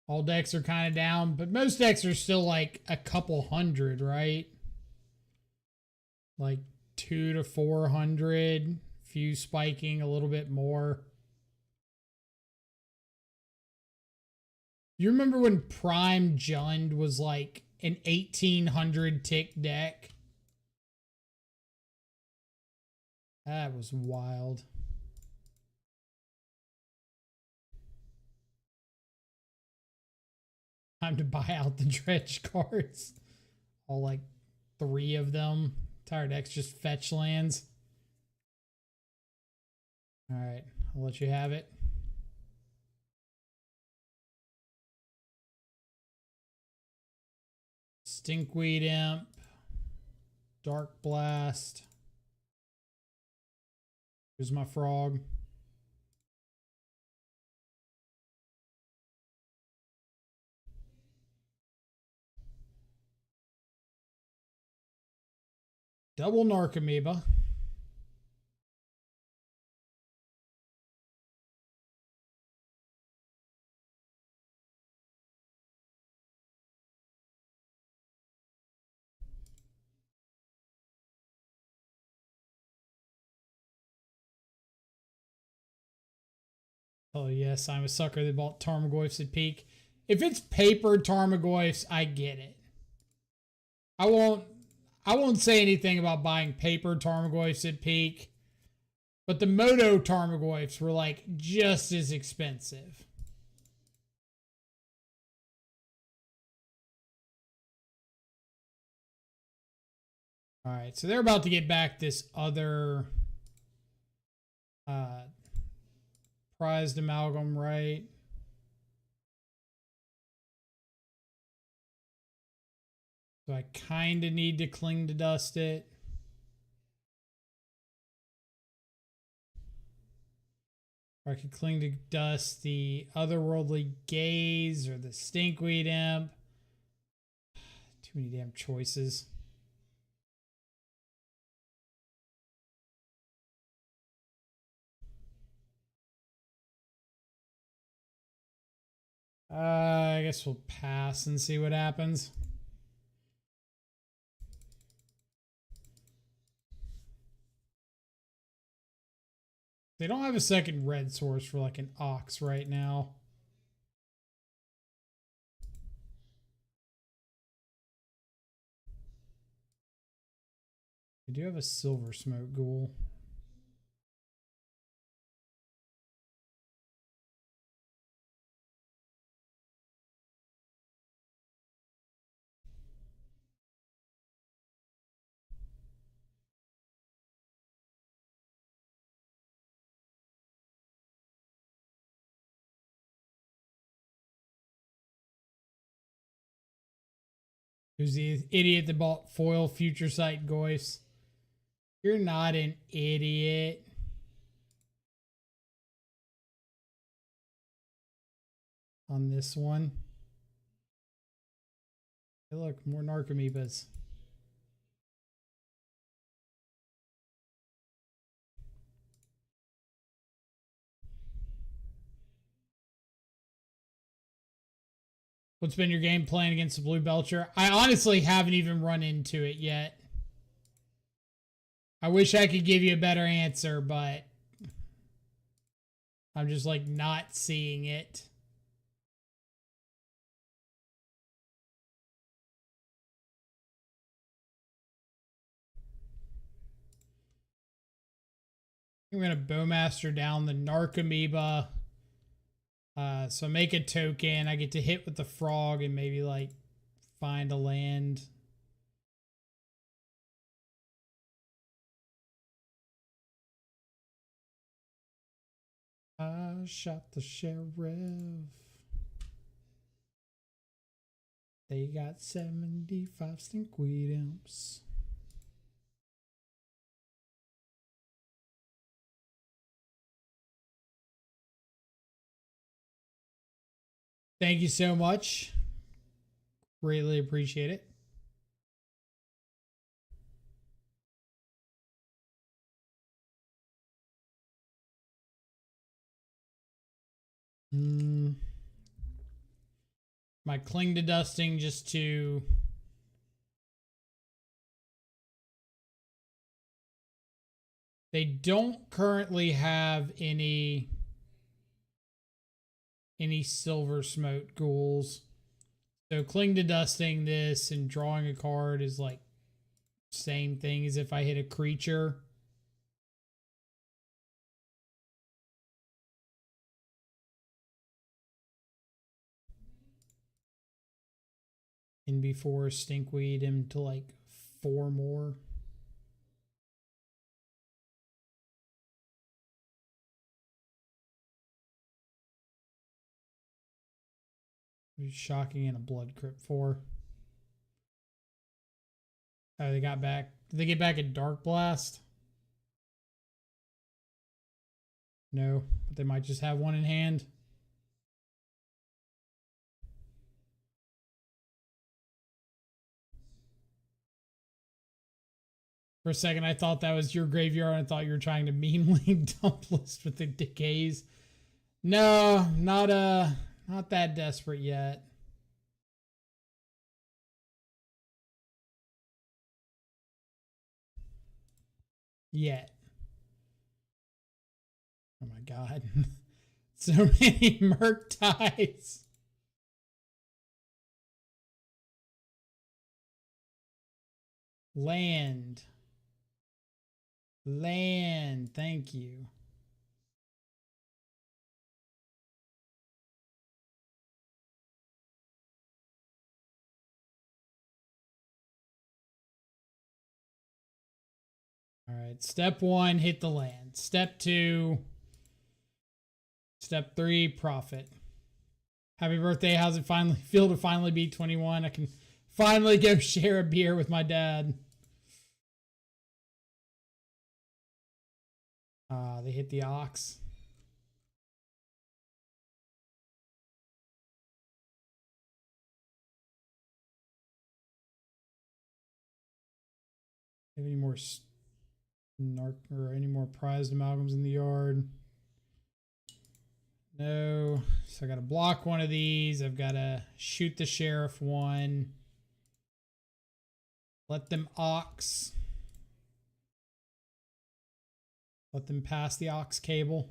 All decks are kind of down, but most decks are still like a couple hundred, right? Like 200 to 400, few spiking a little bit more. You remember when Prime Jund was like an 1800 tick deck? That was wild. Time to buy out the dredge cards. All like 3 of them. Entire deck's just fetch lands. Alright, I'll let you have it. Stinkweed Imp. Dark Blast. Here's my frog. Double Narcomoeba. Oh yes, I'm a sucker that bought Tarmogoyfs at peak. If it's paper Tarmogoyfs, I get it. I won't say anything about buying paper Tarmogoyfs at peak, but the Moto Tarmogoyfs were like just as expensive. All right, so they're about to get back this other prized amalgam, right? So I kind of need to cling to dust it. Or I could cling to dust the otherworldly gaze or the stinkweed imp. Too many damn choices. I guess we'll pass and see what happens. They don't have a second red source for like an ox right now. They do have a silver smoke ghoul. Who's the idiot that bought foil future sight Goyfs? You're not an idiot. On this one. Hey, look, more Narcomoebas. What's been your game plan against the Blue Belcher? I honestly haven't even run into it yet. I wish I could give you a better answer, but I'm just like not seeing it. I'm going to Bowmaster down the Narcomoeba. So make a token. I get to hit with the frog and maybe like find a land. I shot the sheriff. They got 75 stinkweed imps. Thank you so much. Greatly appreciate it. My cling to dusting just to they don't currently have any silver smoke ghouls. So cling to dusting this and drawing a card is like same thing as if I hit a creature. And before stinkweed him to like 4 more. Shocking in a blood crypt 4. Oh, they got back. Did they get back a Dark Blast? No, but they might just have one in hand. For a second, I thought that was your graveyard. I thought you were trying to meme link dump list with the decays. No, not that desperate yet. Yet. Oh my god. So many Murktide. Land. Land. Thank you. All right. Step 1, hit the land. Step 2. Step 3, profit. Happy birthday. How's it feel to finally be 21? I can finally go share a beer with my dad. They hit the ox. Any more any more prized amalgams in the yard? No. So I got to block one of these. I've got to shoot the sheriff one. Let them ox. Let them pass the ox cable.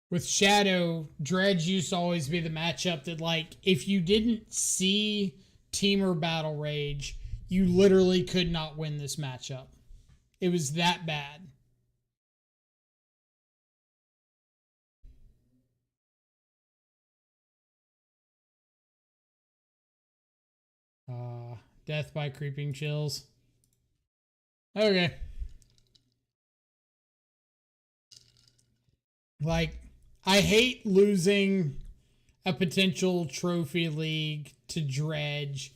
With Shadow, Dredge used to always be the matchup that, like, if you didn't see Teamer Battle Rage, you literally could not win this matchup. It was that bad. Death by creeping chills. Okay. Like, I hate losing a potential trophy league to Dredge,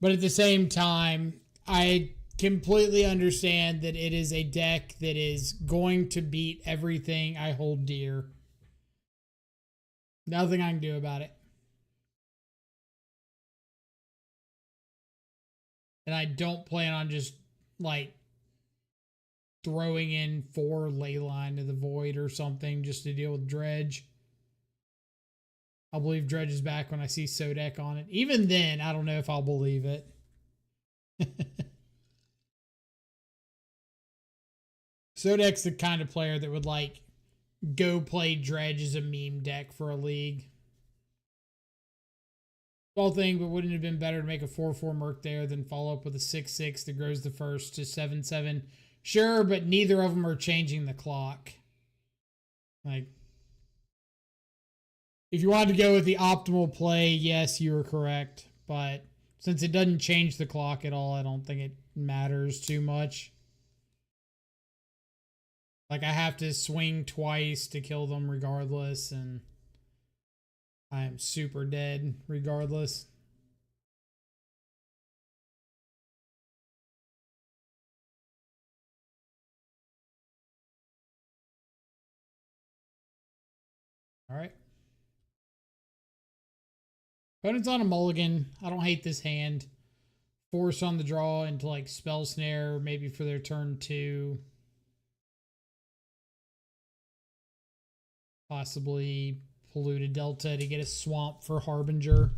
but at the same time, I completely understand that it is a deck that is going to beat everything I hold dear. Nothing I can do about it. And I don't plan on just, like, throwing in 4 Leyline to the Void or something just to deal with Dredge. I'll believe Dredge is back when I see Sodek on it. Even then, I don't know if I'll believe it. Sodek's the kind of player that would, like, go play dredge as a meme deck for a league. Small thing, but wouldn't it have been better to make a 4/4 Merc there than follow up with a 6/6 that grows the first to 7/7? Sure, but neither of them are changing the clock. Like, if you wanted to go with the optimal play, yes, you were correct. But since it doesn't change the clock at all, I don't think it matters too much. Like, I have to swing twice to kill them regardless, and I am super dead regardless. All right. Opponent's on a mulligan. I don't hate this hand. Force on the draw into like spell snare, maybe for their turn 2. Possibly polluted delta to get a swamp for Harbinger.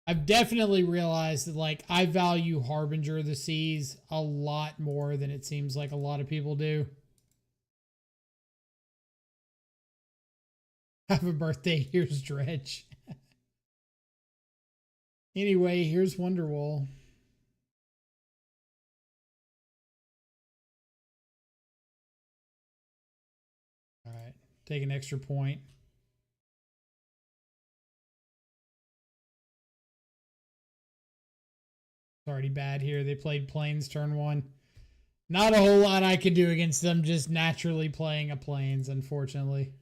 I've definitely realized that like I value Harbinger of the Seas a lot more than it seems like a lot of people do. Have a birthday, here's Dredge. Anyway, here's Wonderwall. All right, take an extra point. It's already bad here. They played Plains turn 1. Not a whole lot I could do against them just naturally playing a Plains, unfortunately.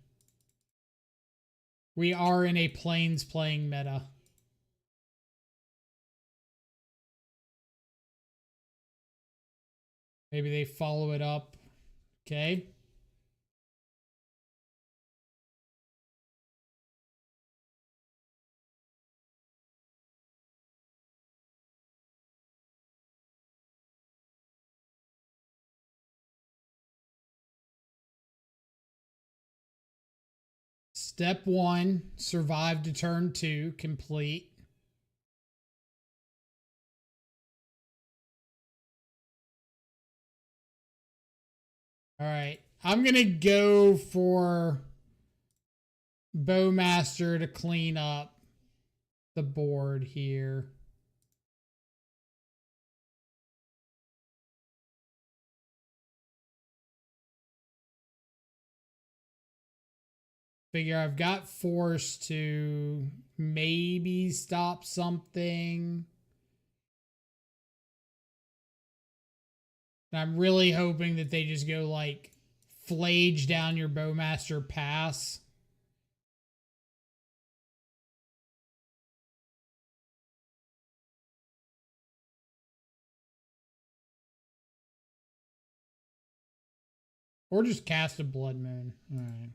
We are in a Plains playing meta. Maybe they follow it up. Okay. Step 1, survive to turn 2, complete. All right, I'm going to go for Bowmaster to clean up the board here. Figure I've got force to maybe stop something. And I'm really hoping that they just go like flage down your Bowmaster pass. Or just cast a Blood Moon. All right.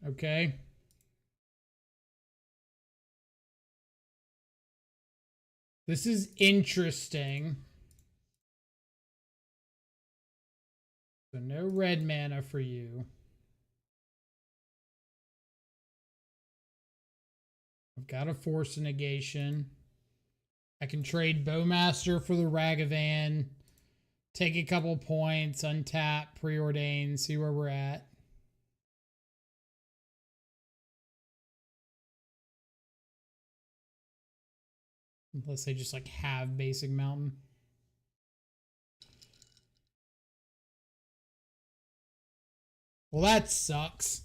Okay. This is interesting. So no red mana for you. I've got a force negation. I can trade Bowmaster for the Ragavan. Take a couple points, untap, preordain, see where we're at. Unless they just like have basic mountain. Well, that sucks.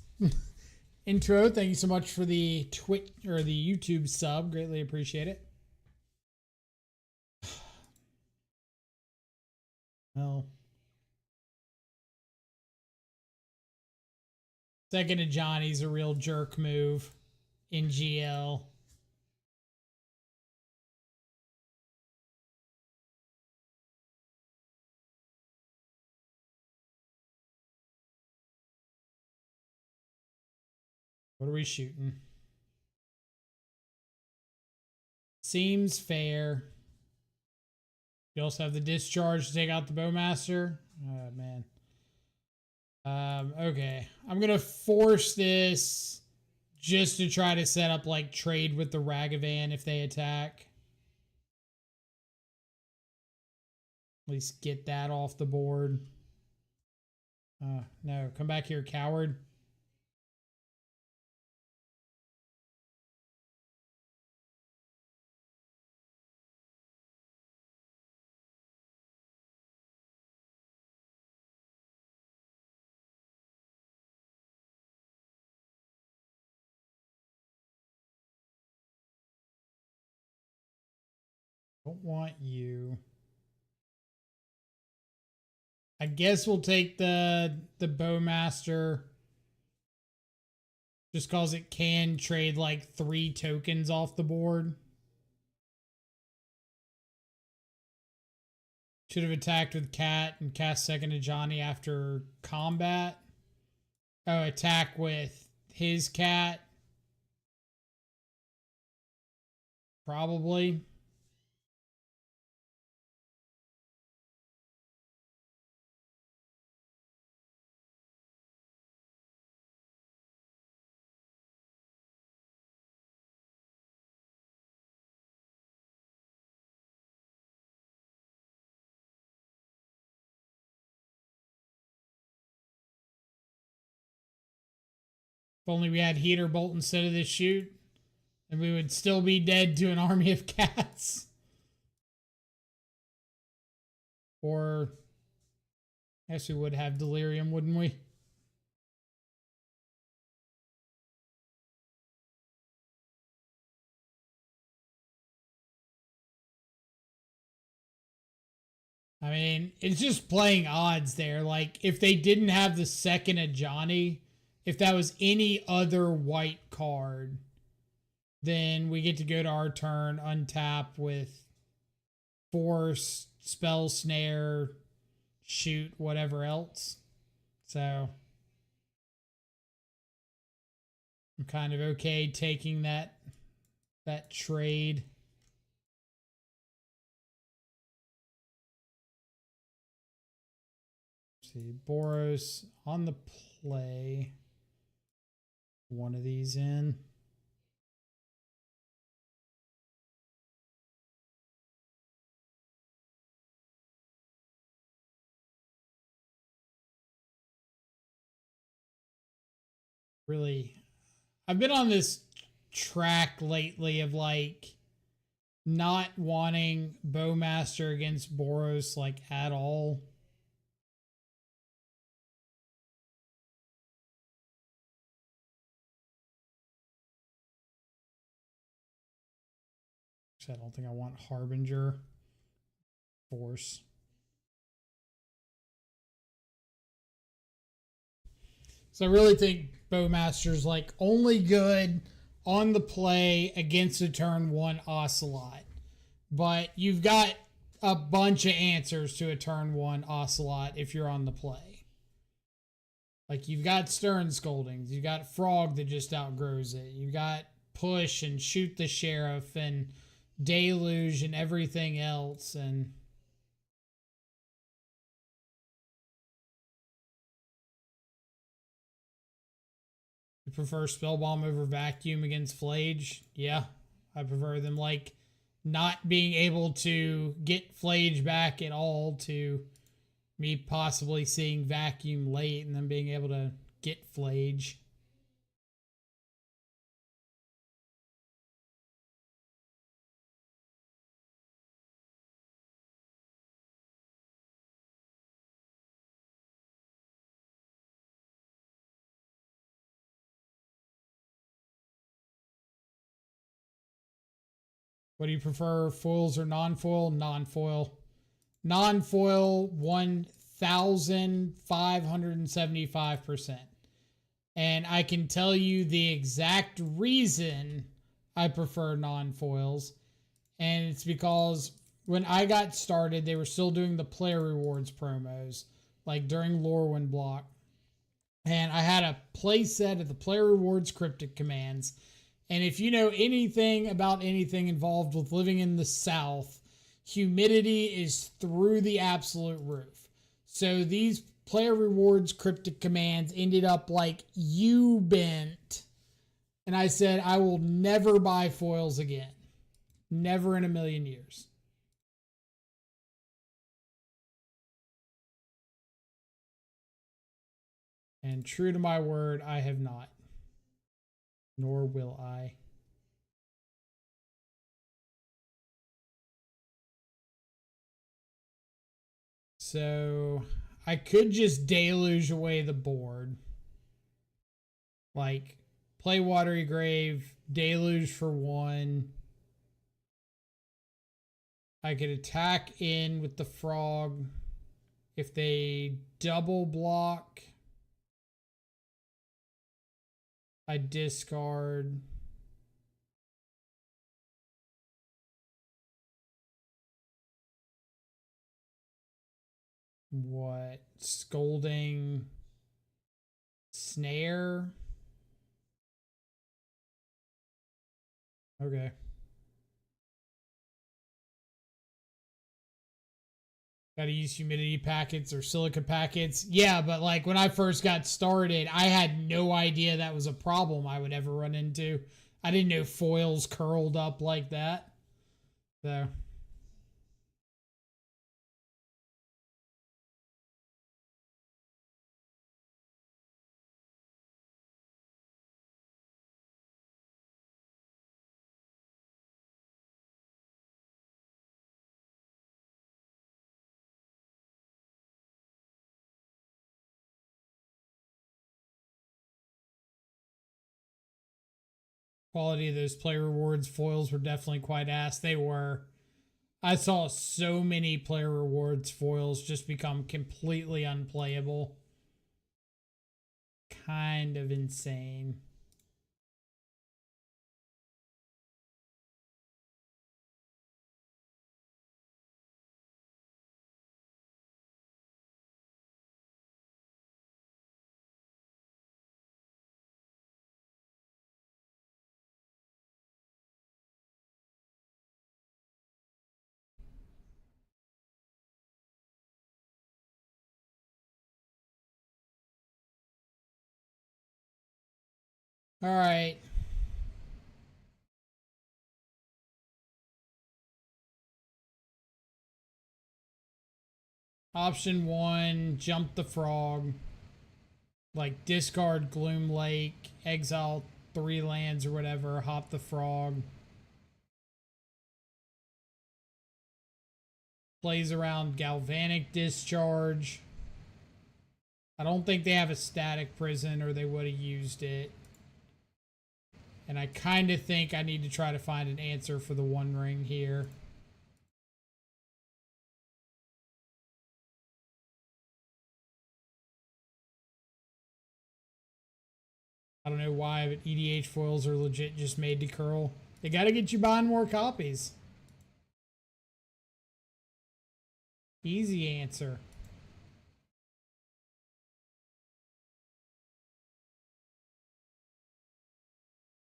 Intro, thank you so much for the Twitch or the YouTube sub. Greatly appreciate it. Well, second to Johnny's a real jerk move in GL. What are we shooting? Seems fair. You also have the discharge to take out the Bowmaster. Oh, man. Okay. I'm going to force this just to try to set up like trade with the Ragavan if they attack. At least get that off the board. No, come back here, coward. Don't want you. I guess we'll take the Bowmaster just because it can trade like 3 tokens off the board. Should have attacked with Cat and cast second to Johnny after combat. Oh, attack with his Cat. Probably. If only we had Heater Bolt instead of this shoot, and we would still be dead to an army of cats. Or, I guess we would have Delirium, wouldn't we? I mean, it's just playing odds there. Like, if they didn't have the second of Johnny, if that was any other white card, then we get to go to our turn, untap with Force, Spell Snare, Shoot, whatever else. So, I'm kind of okay taking that trade. See, Boros on the play. One of these in. Really, I've been on this track lately of like not wanting Bowmaster against Boros like at all. I don't think I want Harbinger. Force. So I really think Bowmaster's like only good on the play against a turn 1 Ocelot. But you've got a bunch of answers to a turn 1 Ocelot if you're on the play. Like you've got Stern Scoldings, you've got Frog that just outgrows it, you've got Push and Shoot the Sheriff and Deluge and everything else. And you prefer Spellbomb over Vacuum against Flage? Yeah, I prefer them like not being able to get Flage back at all to me possibly seeing Vacuum late and then being able to get Flage. What do you prefer, foils or non-foil? Non-foil. Non-foil 1,575%. And I can tell you the exact reason I prefer non-foils. And it's because when I got started, they were still doing the player rewards promos, like during Lorwyn block. And I had a play set of the player rewards cryptic commands. And if you know anything about anything involved with living in the South, humidity is through the absolute roof. So these player rewards cryptic commands ended up like you bent. And I said, I will never buy foils again. Never in a million years. And true to my word, I have not. Nor will I. So I could just deluge away the board. Like, play Watery Grave, deluge for 1. I could attack in with the frog. If they double block, I discard. What? Scolding. Snare. Okay. Gotta use humidity packets or silica packets. Yeah, but like when I first got started, I had no idea that was a problem I would ever run into. I didn't know foils curled up like that. So. Quality of those player rewards foils were definitely quite ass. They were. I saw so many player rewards foils just become completely unplayable. Kind of insane. All right. Option 1, jump the frog. Like discard Gloom Lake, exile 3 lands or whatever, hop the frog. Plays around Galvanic Discharge. I don't think they have a static prison or they would have used it. And I kind of think I need to try to find an answer for the One Ring here. I don't know why, but EDH foils are legit just made to curl. They got to get you buying more copies. Easy answer.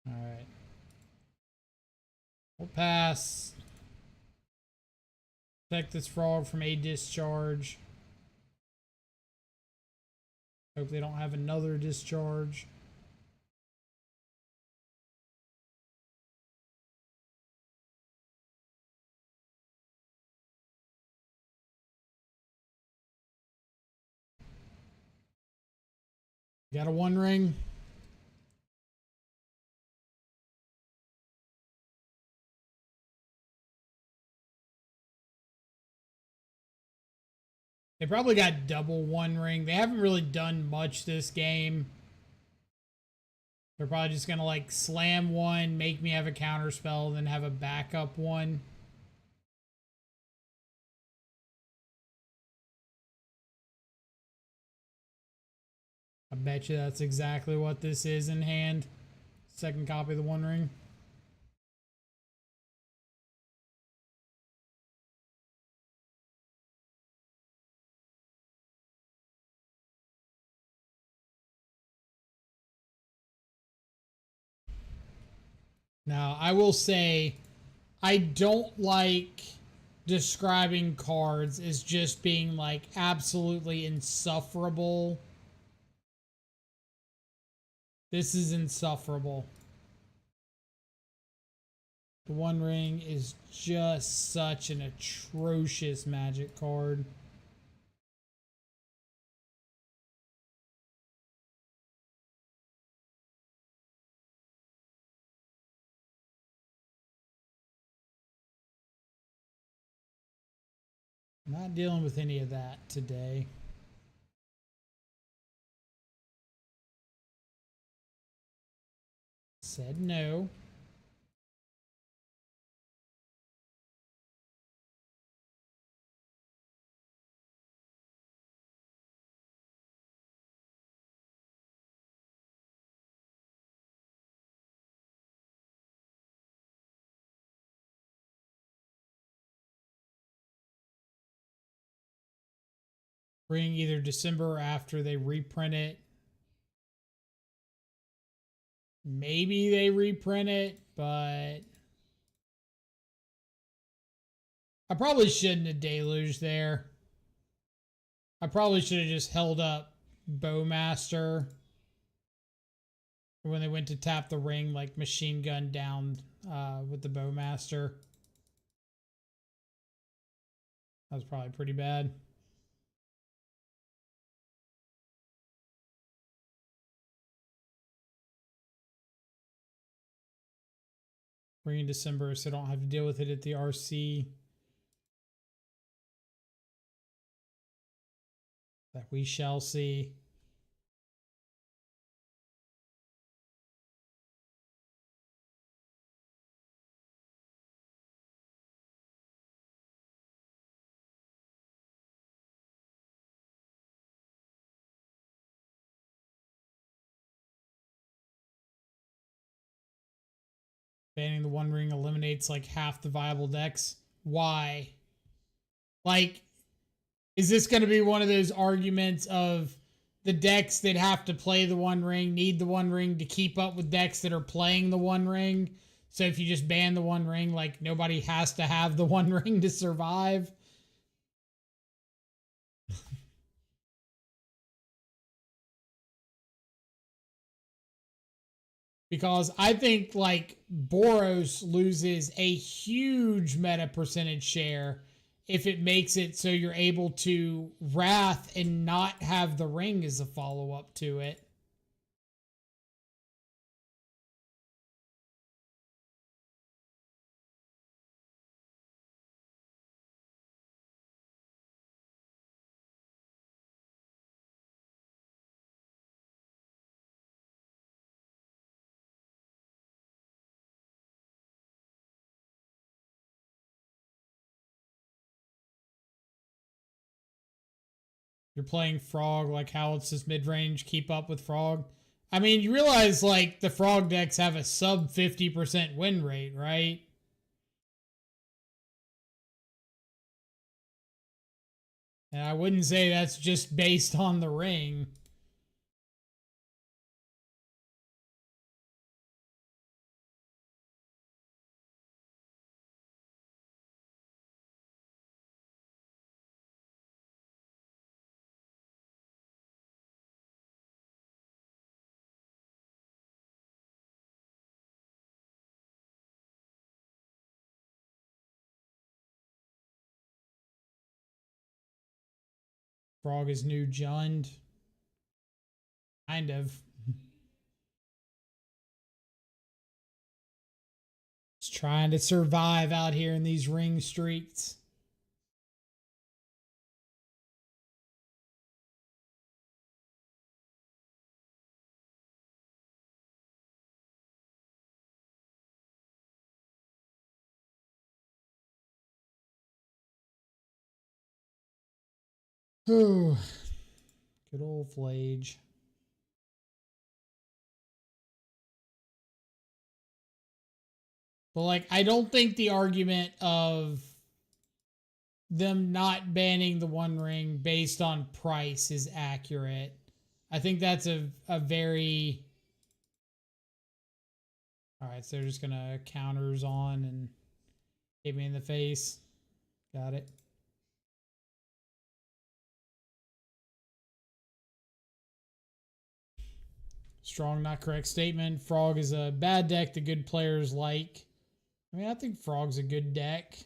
All right. We'll pass. Protect this frog from a discharge. Hope they don't have another discharge. Got a One Ring. They probably got double One Ring. They haven't really done much this game. They're probably just going to like slam one, make me have a counter spell, and then have a backup one. I bet you that's exactly what this is in hand. Second copy of the One Ring. Now, I will say, I don't like describing cards as just being like absolutely insufferable. This is insufferable. The One Ring is just such an atrocious Magic card. I'm not dealing with any of that today. Said no. Bring either December or after they reprint it. Maybe they reprint it, but I probably shouldn't have deluged there. I probably should have just held up Bowmaster when they went to tap the ring, like machine gun down with the Bowmaster. That was probably pretty bad. Bring in December so I don't have to deal with it at the RC. That we shall see. Banning the One Ring eliminates like half the viable decks. Why? Like, is this going to be one of those arguments of the decks that have to play the One Ring need the One Ring to keep up with decks that are playing the One Ring? So if you just ban the One Ring, like nobody has to have the One Ring to survive? Because I think like Boros loses a huge meta percentage share if it makes it so you're able to Wrath and not have the ring as a follow-up to it. You're playing Frog, like how it's this mid-range keep up with Frog. I mean, you realize like the Frog decks have a sub 50% win rate, right? And I wouldn't say that's just based on the ring. Frog is new Jund. Kind of. Just trying to survive out here in these ring streets. Good old Flage. But like, I don't think the argument of them not banning the One Ring based on price is accurate. I think that's a very... Alright, so they're just gonna counters on and hit me in the face. Got it. Strong, not correct statement. Frog is a bad deck that good players like. I mean, I think Frog's a good deck.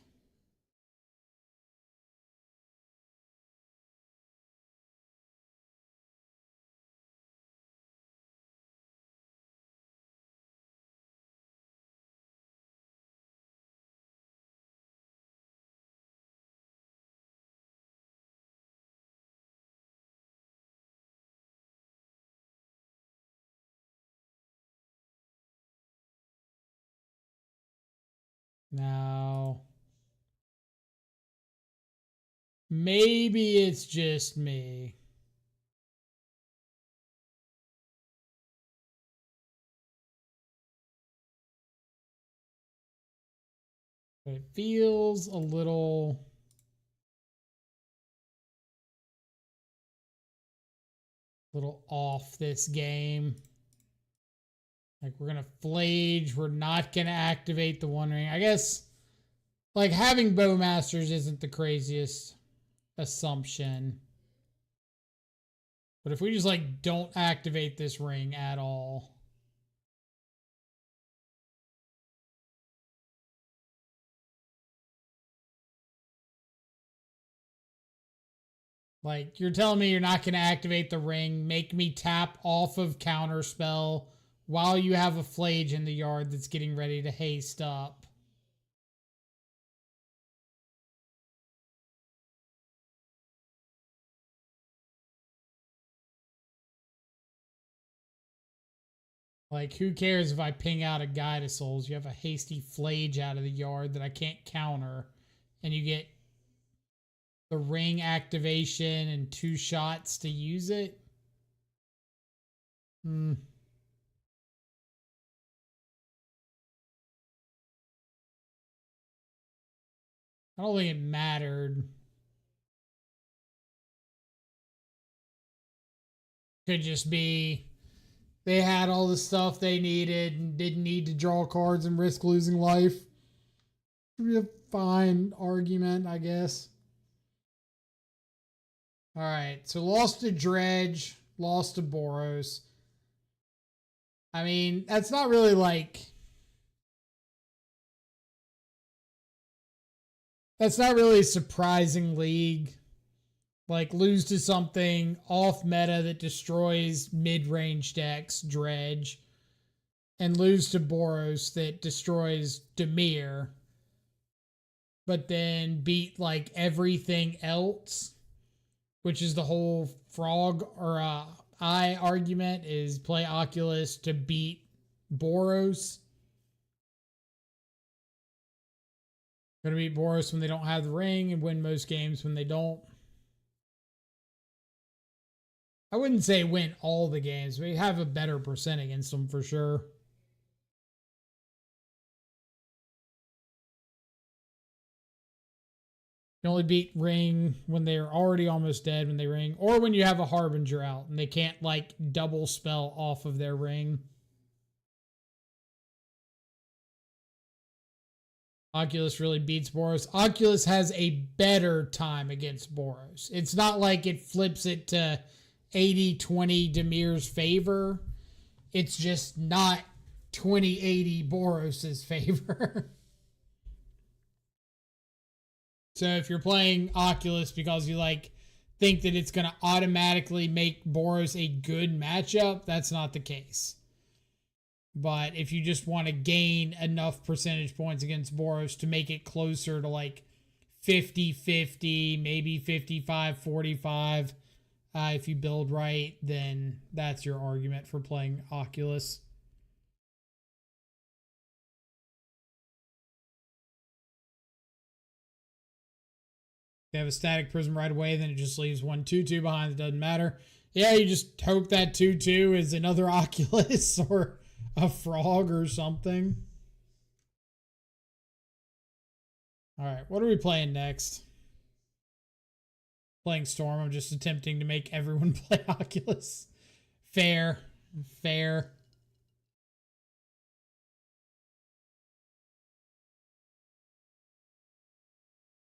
Now, maybe it's just me. But it feels a little off this game. Like, we're going to Flage. We're not going to activate the One Ring. I guess, like, having Bowmasters isn't the craziest assumption. But if we just, like, don't activate this ring at all. Like, you're telling me you're not going to activate the ring, make me tap off of Counterspell while you have a Flage in the yard that's getting ready to haste up. Like, who cares if I ping out a Guide of Souls? You have a hasty Flage out of the yard that I can't counter, and you get the ring activation and 2 shots to use it. I don't think it mattered. Could just be they had all the stuff they needed and didn't need to draw cards and risk losing life. Would be a fine argument, I guess. All right, so lost to Dredge, lost to Boros. I mean, that's not really like... That's not really a surprising league. Like, lose to something off meta that destroys mid-range decks, Dredge, and lose to Boros that destroys Dimir, but then beat, like, everything else, which is the whole frog or eye argument, is play Oculus to beat Boros. Gonna beat Boros when they don't have the ring and win most games when they don't. I wouldn't say win all the games. We have a better percent against them for sure. You only beat ring when they're already almost dead when they ring, or when you have a Harbinger out and they can't, like, double spell off of their ring. Oculus really beats Boros. Oculus has a better time against Boros. It's not like it flips it to 80-20 Dimir's favor. It's just not 20-80 Boros' favor. So if you're playing Oculus because you, like, think that it's going to automatically make Boros a good matchup, that's not the case. But if you just want to gain enough percentage points against Boros to make it closer to, like, 50-50, maybe 55-45, if you build right, then that's your argument for playing Oculus. They have a static prism right away, then it just leaves 1/2/2 behind. It doesn't matter. Yeah, you just hope that 2/2 is another Oculus or a frog or something. All right, what are we playing next? Playing Storm. I'm just attempting to make everyone play Oculus. Fair. Fair.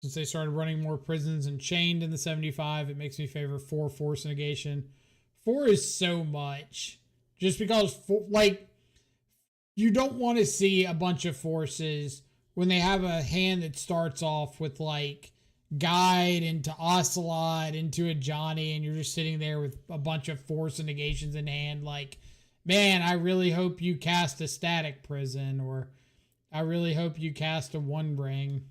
Since they started running more prisons and chained in the 75, it makes me favor 4 force negation. 4 is so much. Just because, like, you don't want to see a bunch of forces when they have a hand that starts off with, like, Guide into Ocelot into a Johnny, and you're just sitting there with a bunch of force and negations in hand, like, man, I really hope you cast a static prison, or I really hope you cast a one ring.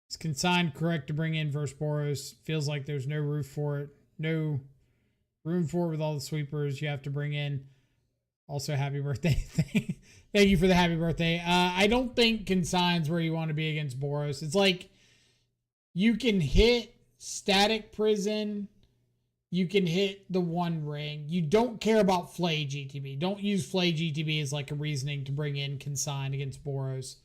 Is consigned correct to bring in versus Boros? Feels like there's no room for it. No room for it with all the sweepers you have to bring in. Also, happy birthday. Thank you for the happy birthday. I don't think consign's where you want to be against Boros. It's like you can hit static prison. You can hit the one ring. You don't care about Flay GTB. Don't use Flay GTB as like a reasoning to bring in consign against Boros.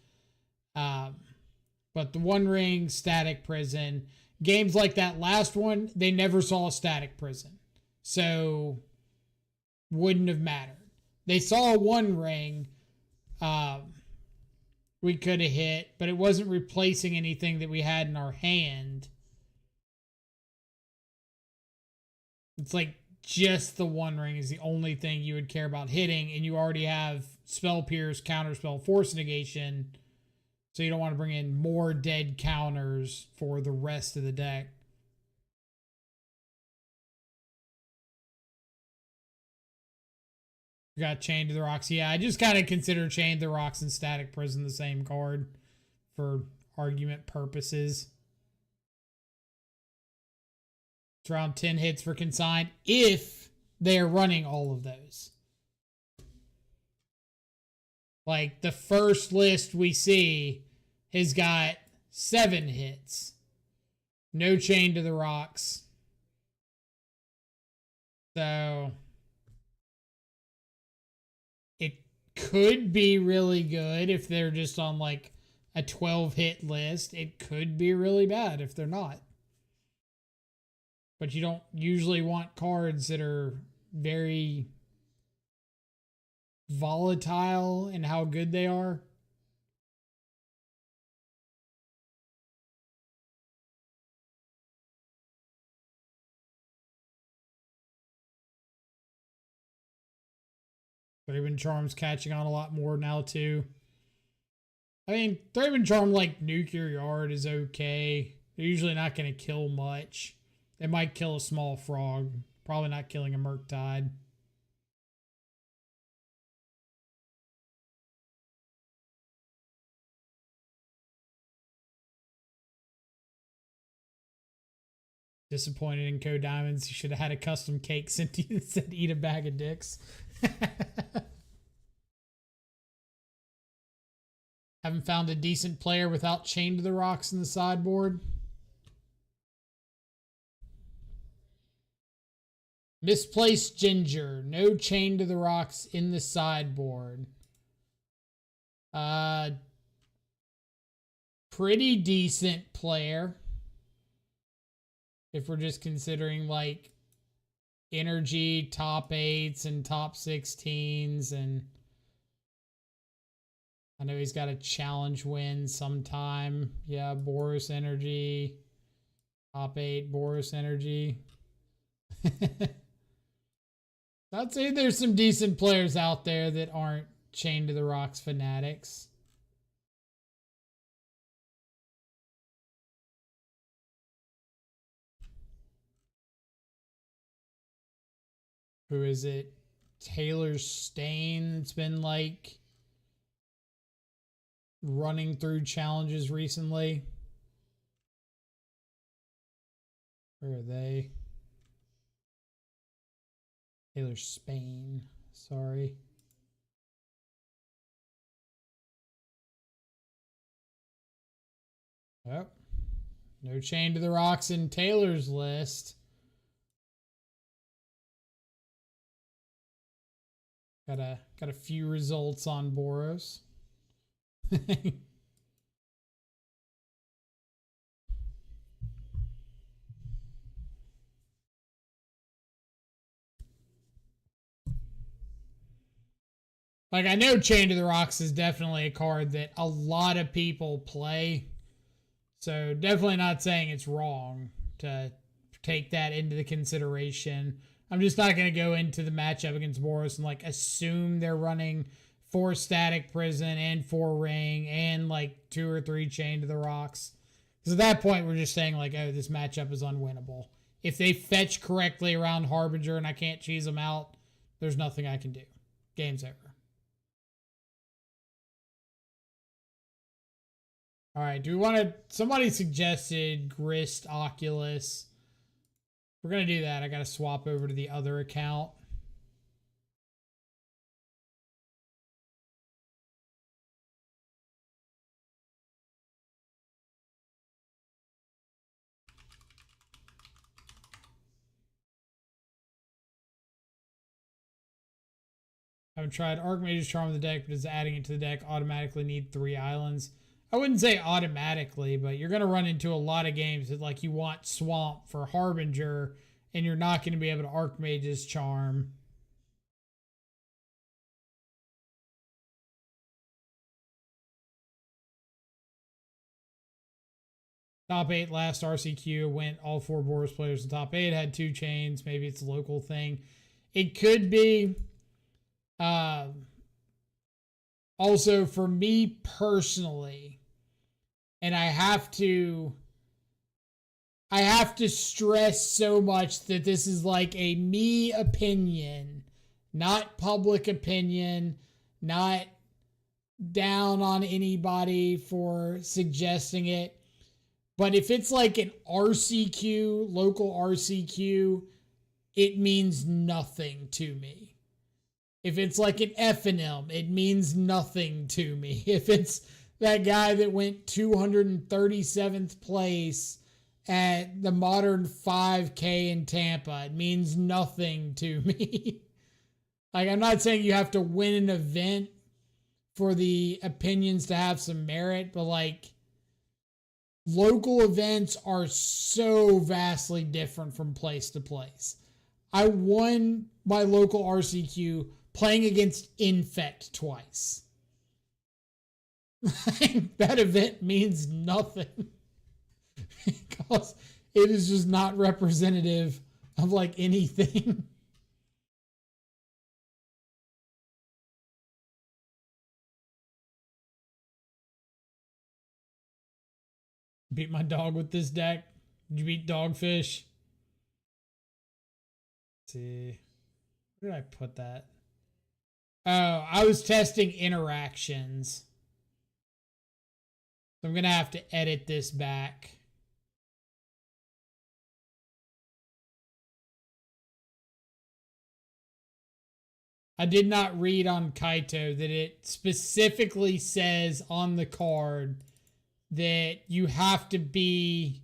But the one ring, static prison, games like that last one, they never saw a static prison. So wouldn't have mattered. They saw a one ring we could have hit, but it wasn't replacing anything that we had in our hand. It's like just the one ring is the only thing you would care about hitting, and you already have spell pierce, counter spell, force negation, so you don't want to bring in more dead counters for the rest of the deck. We got Chained to the Rocks. Yeah, I just kind of consider Chained to the Rocks and Static Prison the same card for argument purposes. It's around 10 hits for consigned if they're running all of those. Like the first list we see has got 7 hits. No Chain to the Rocks. So it could be really good if they're just on like a 12 hit list. It could be really bad if they're not. But you don't usually want cards that are very volatile in how good they are. Thraben Charm's catching on a lot more now too. I mean, Thraben Charm like Nuclear Yard is okay. They're usually not going to kill much. They might kill a small frog. Probably not killing a Murktide. Disappointed in Code Diamonds. You should have had a custom cake sent to you that said eat a bag of dicks. Haven't found a decent player without Chained to the Rocks in the sideboard. Misplaced Ginger. No Chained to the Rocks in the sideboard. Pretty decent player. If we're just considering like energy, top 8s and top 16s, and I know he's got a challenge win sometime. Yeah, Boros Energy. Top 8 Boros Energy. I'd say there's some decent players out there that aren't Chained to the Rocks fanatics. Who is it? Taylor Stain's been like running through challenges recently. Where are they? Taylor Spain. Sorry. Oh, no Chained to the Rocks in Taylor's list. Got a few results on Boros. Like, I know Chain to the Rocks is definitely a card that a lot of people play. So, definitely not saying it's wrong to take that into the consideration. I'm just not going to go into the matchup against Boros and, like, assume they're running 4 Static Prison and 4 Ring and, like, 2 or 3 Chain to the Rocks. Because at that point, we're just saying, like, oh, this matchup is unwinnable. If they fetch correctly around Harbinger and I can't cheese them out, there's nothing I can do. Game's over. All right, do we want to... Somebody suggested Grist Oculus. We're going to do that. I got to swap over to the other account. I haven't tried Archmage's Charm in the deck, but does adding it to the deck automatically need 3 islands? I wouldn't say automatically, but you're going to run into a lot of games that, like, you want Swamp for Harbinger, and you're not going to be able to Archmage's Charm. Top 8 last RCQ went all 4 Boros players in top 8, had 2 chains. Maybe it's a local thing. It could be. Also, for me personally, and I have to stress so much that this is like a me opinion, not public opinion, not down on anybody for suggesting it. But if it's like an RCQ, local RCQ, it means nothing to me. If it's like an FNM, it means nothing to me. If it's that guy that went 237th place at the Modern 5K in Tampa, it means nothing to me. Like, I'm not saying you have to win an event for the opinions to have some merit, but like, local events are so vastly different from place to place. I won my local RCQ playing against Infect twice. That event means nothing because it is just not representative of like anything. Beat my dog with this deck. Did you beat Dogfish? Let's see. Where did I put that? Oh, I was testing interactions. So I'm going to have to edit this back. I did not read on Kaito that it specifically says on the card that you have to be,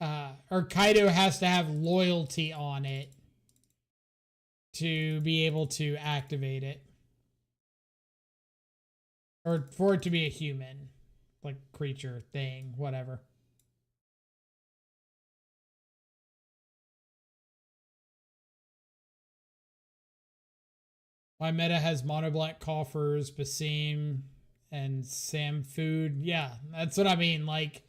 or Kaito has to have loyalty on it to be able to activate it. Or for it to be a human, like creature, thing, whatever. My meta has mono black coffers, Basim, and Sam Food. Yeah, that's what I mean. Like,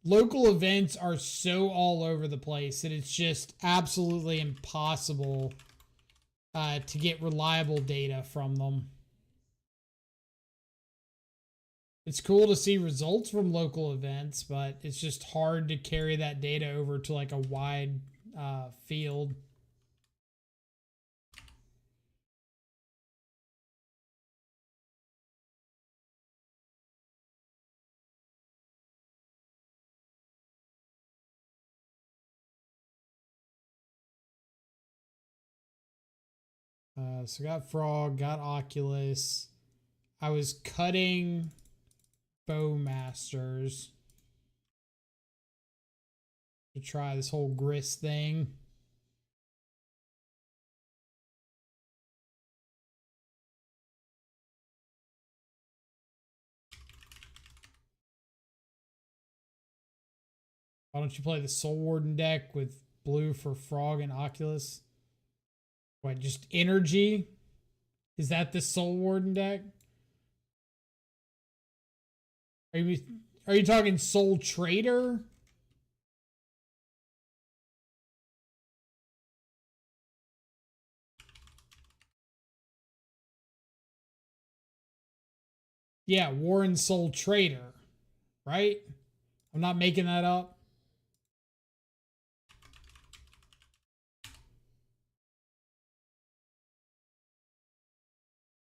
local events are so all over the place that it's just absolutely impossible to get reliable data from them. It's cool to see results from local events, but it's just hard to carry that data over to like a wide field. So got Frog, got Oculus. I was cutting Bowmasters to try this whole Grist thing. Why don't you play the Soul Warden deck with blue for Frog and Oculus? What, just energy? Is that the Soul Warden deck? Are you talking Soul Trader? Yeah, Warren Soul Trader, right? I'm not making that up.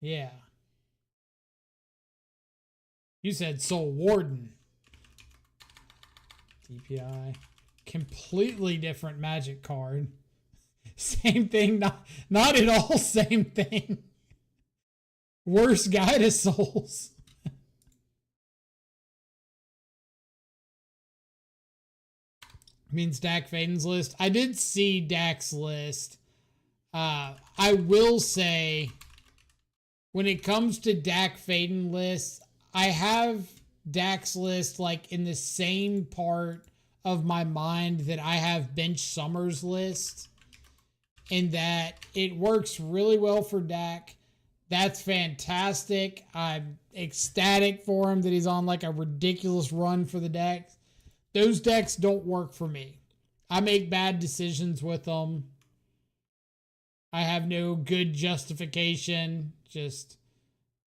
Yeah. You said Soul Warden. DPI. Completely different Magic card. Same thing, not at all same thing. Worse Guide of Souls. Means Dak Faden's list. I did see Dak's list. I will say, when it comes to Dak Faden lists, I have Dak's list like in the same part of my mind that I have Bench Summers list, in that it works really well for Dak. That's fantastic. I'm ecstatic for him that he's on like a ridiculous run for the decks. Those decks don't work for me. I make bad decisions with them. I have no good justification. Just,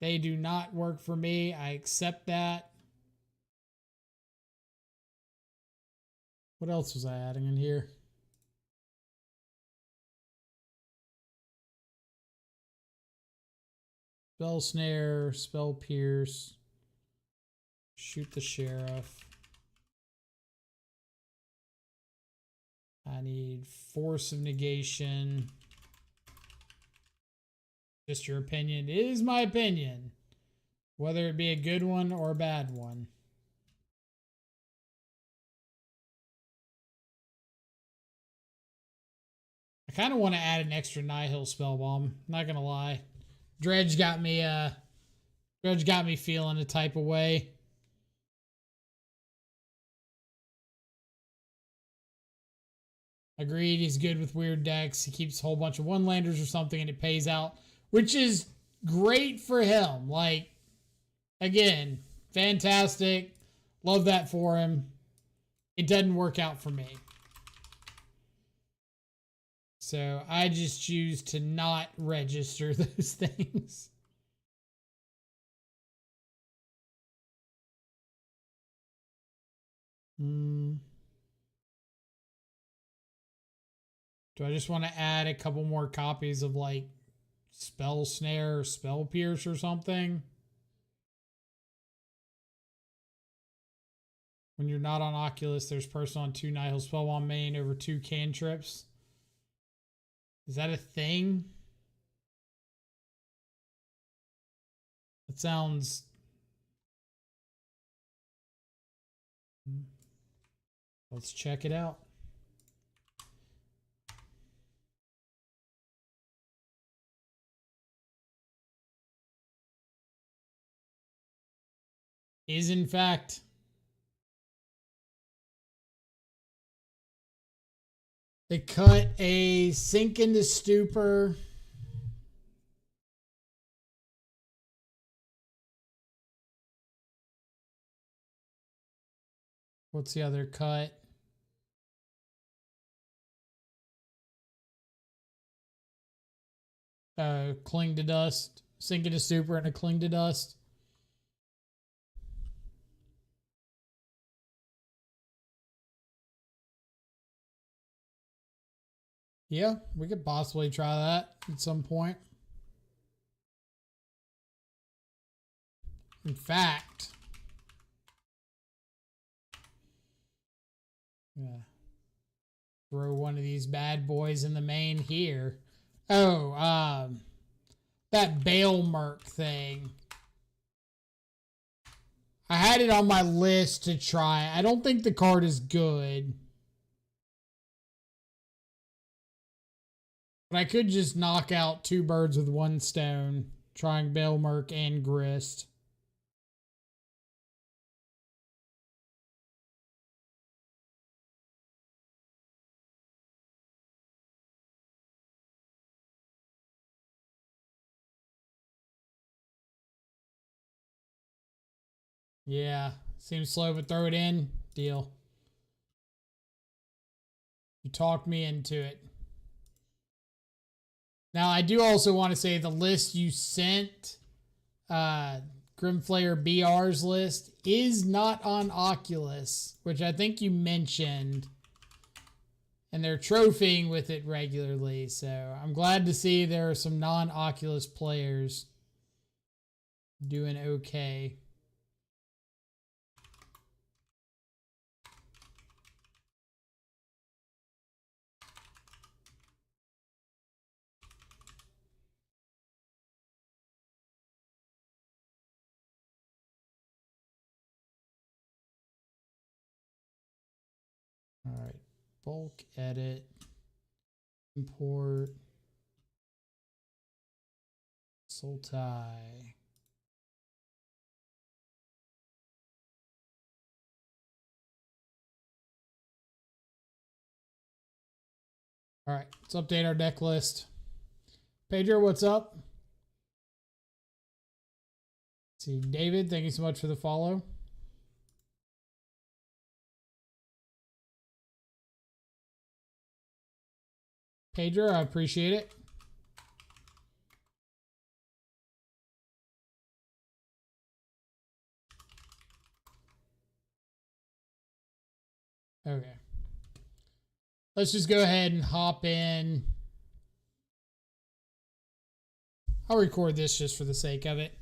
they do not work for me. I accept that. What else was I adding in here? Spell Snare, Spell Pierce, Shoot the Sheriff. I need Force of Negation. Just your opinion. It is my opinion, whether it be a good one or a bad one. I kind of want to add an extra Nihil spell bomb. Not gonna lie, Dredge got me feeling a type of way. Agreed, he's good with weird decks. He keeps a whole bunch of one-landers or something and it pays out, which is great for him. Like, again, fantastic. Love that for him. It doesn't work out for me. So I just choose to not register those things. Do I just want to add a couple more copies of like Spell Snare or Spell Pierce or something? When you're not on Oculus, there's person on 2 Nihil Spellbomb main over 2 cantrips. Is that a thing? That sounds... Let's check it out. Is in fact. They cut a Sink into Stupor. What's the other cut? Cling to Dust. Sink into Stupor and a Cling to Dust. Yeah, we could possibly try that at some point. In fact, yeah, throw one of these bad boys in the main here. Oh, that Bale Merc thing. I had it on my list to try. I don't think the card is good. But I could just knock out 2 birds with 1 stone, trying Bale Merc and Grist. Yeah, seems slow, but throw it in. Deal. You talked me into it. Now, I do also want to say the list you sent, Grimflayer BR's list, is not on Oculus, which I think you mentioned. And they're trophying with it regularly, so I'm glad to see there are some non-Oculus players doing okay. All right, bulk edit, import, Sultai. All right, let's update our deck list. Pedro, what's up? Let's see, David, thank you so much for the follow. Pedro, I appreciate it. Okay. Let's just go ahead and hop in. I'll record this just for the sake of it.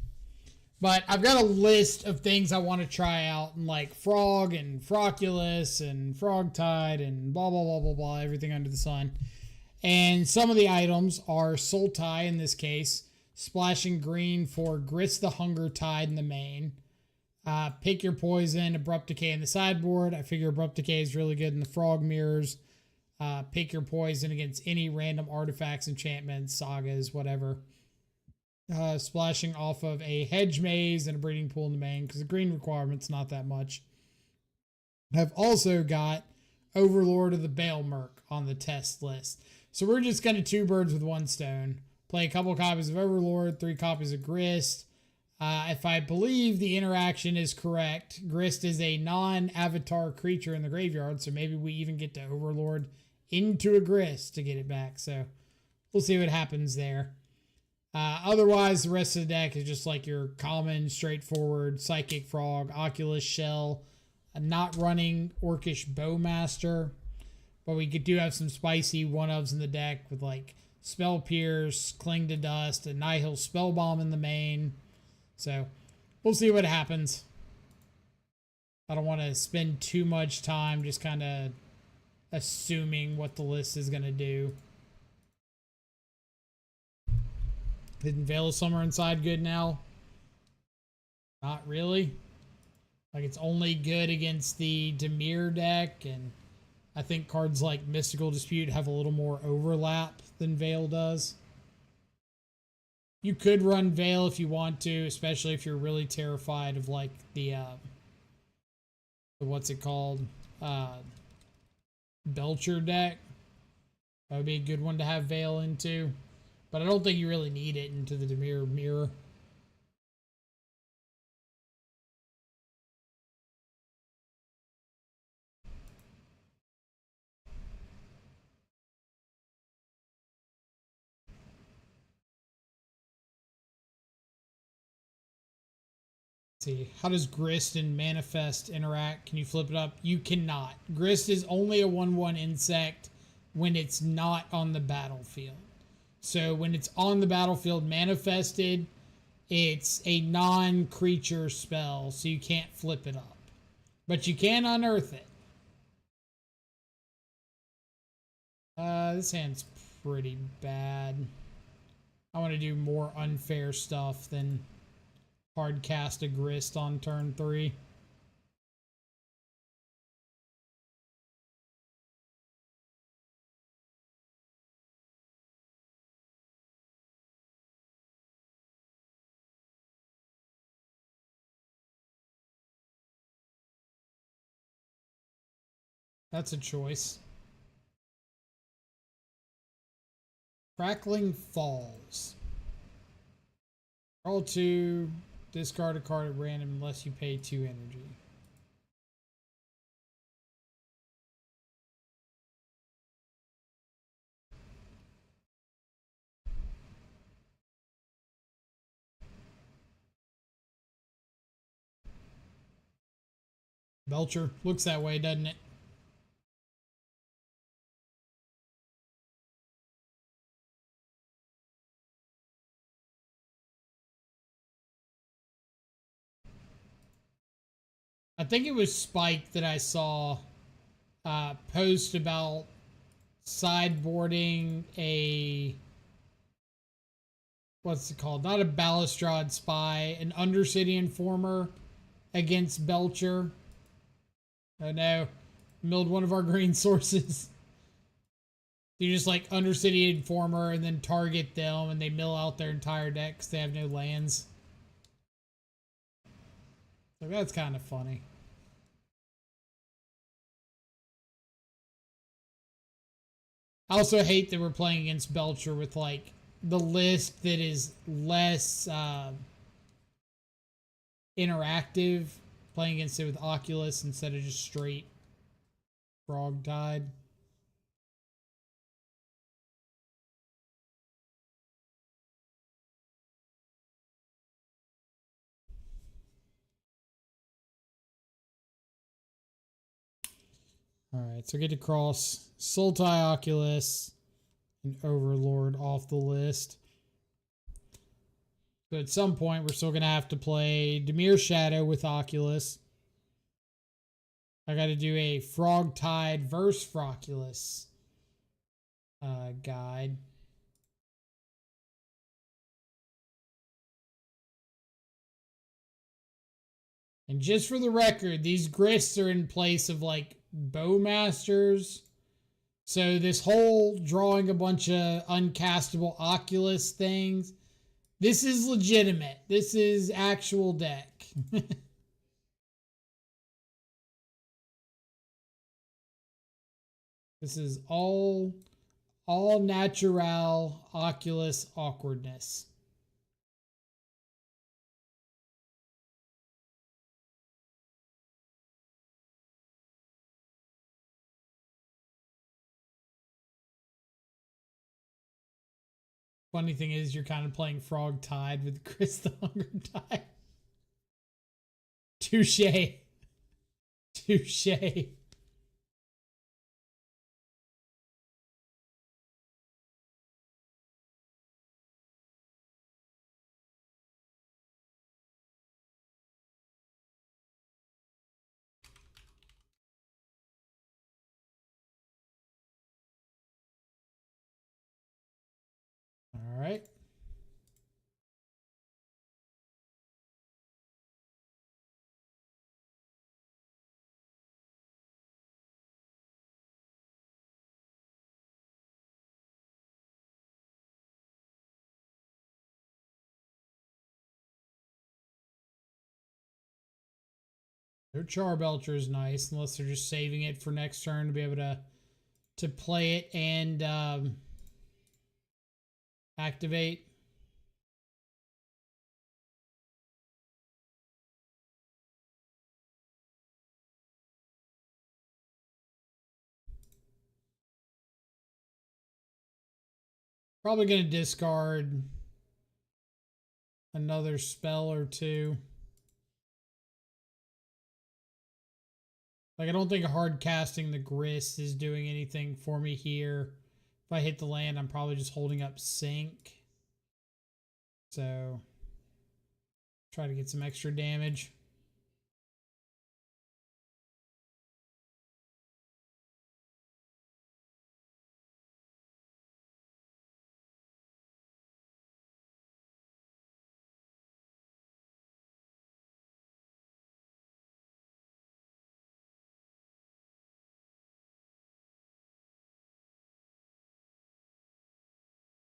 But I've got a list of things I want to try out, and like Frog and Froculus and Frogtide and blah, blah, blah, blah, blah, everything under the sun. And some of the items are Sultai in this case, splashing green for Grist the Hunger Tide in the main. Pick your poison, Abrupt Decay in the sideboard. I figure Abrupt Decay is really good in the Frog mirrors. Pick your poison against any random artifacts, enchantments, sagas, whatever. Splashing off of a hedge maze and a breeding pool in the main because the green requirement's not that much. I've also got Overlord of the Bale Merc on the test list. So we're just going to two birds with one stone. Play a couple copies of Overlord, 3 copies of Grist. If I believe the interaction is correct, Grist is a non-avatar creature in the graveyard, so maybe we even get to Overlord into a Grist to get it back. So we'll see what happens there. Otherwise, the rest of the deck is just like your common, straightforward Psychic Frog, Oculus Shell, not running Orcish Bowmaster, but we do have some spicy one-ofs in the deck with like Spell Pierce, Cling to Dust, and Nihil Spellbomb in the main. So we'll see what happens. I don't want to spend too much time just kind of assuming what the list is going to do. Isn't Veil of Summer Inside good now? Not really. Like, it's only good against the Dimir deck, and I think cards like Mystical Dispute have a little more overlap than Veil does. You could run Veil if you want to, especially if you're really terrified of, like, the what's it called? Belcher deck. That would be a good one to have Veil into. But I don't think you really need it into the Dimir mirror. Let's see, how does Grist and Manifest interact? Can you flip it up? You cannot. Grist is only a 1/1 insect when it's not on the battlefield. So when it's on the battlefield manifested, it's a non-creature spell, so you can't flip it up. But you can unearth it. This hand's pretty bad. I want to do more unfair stuff than hard cast a Grist on turn 3. That's a choice. Crackling Falls. Draw 2, Discard a card at random unless you pay 2 energy. Belcher. Looks that way, doesn't it? I think it was Spike that I saw post about sideboarding a, what's it called? Not a Balustrade Spy, an Undercity Informer against Belcher. Oh no, milled one of our green sources. You just like Undercity Informer and then target them and they mill out their entire deck because they have no lands. So that's kind of funny. I also hate that we're playing against Belcher with like the list that is less interactive, playing against it with Oculus instead of just straight Frog Tide. Alright, so get to cross Sultai, Oculus, and Overlord off the list. So at some point, we're still going to have to play Dimir Shadow with Oculus. I got to do a Frog Tide versus Froculus guide. And just for the record, these Grists are in place of like Bowmasters. So this whole drawing a bunch of uncastable Oculus things, this is legitimate. This is actual deck. This is all natural Oculus awkwardness. Funny thing is, you're kind of playing Frog Tide with Grist the Hunger Tide. Touche. Touche. All right. Their Charbelcher is nice, unless they're just saving it for next turn to be able to play it and activate. Probably going to discard another spell or two. Like, I don't think hard casting the Grist is doing anything for me here. If I hit the land, I'm probably just holding up Sync. So, try to get some extra damage.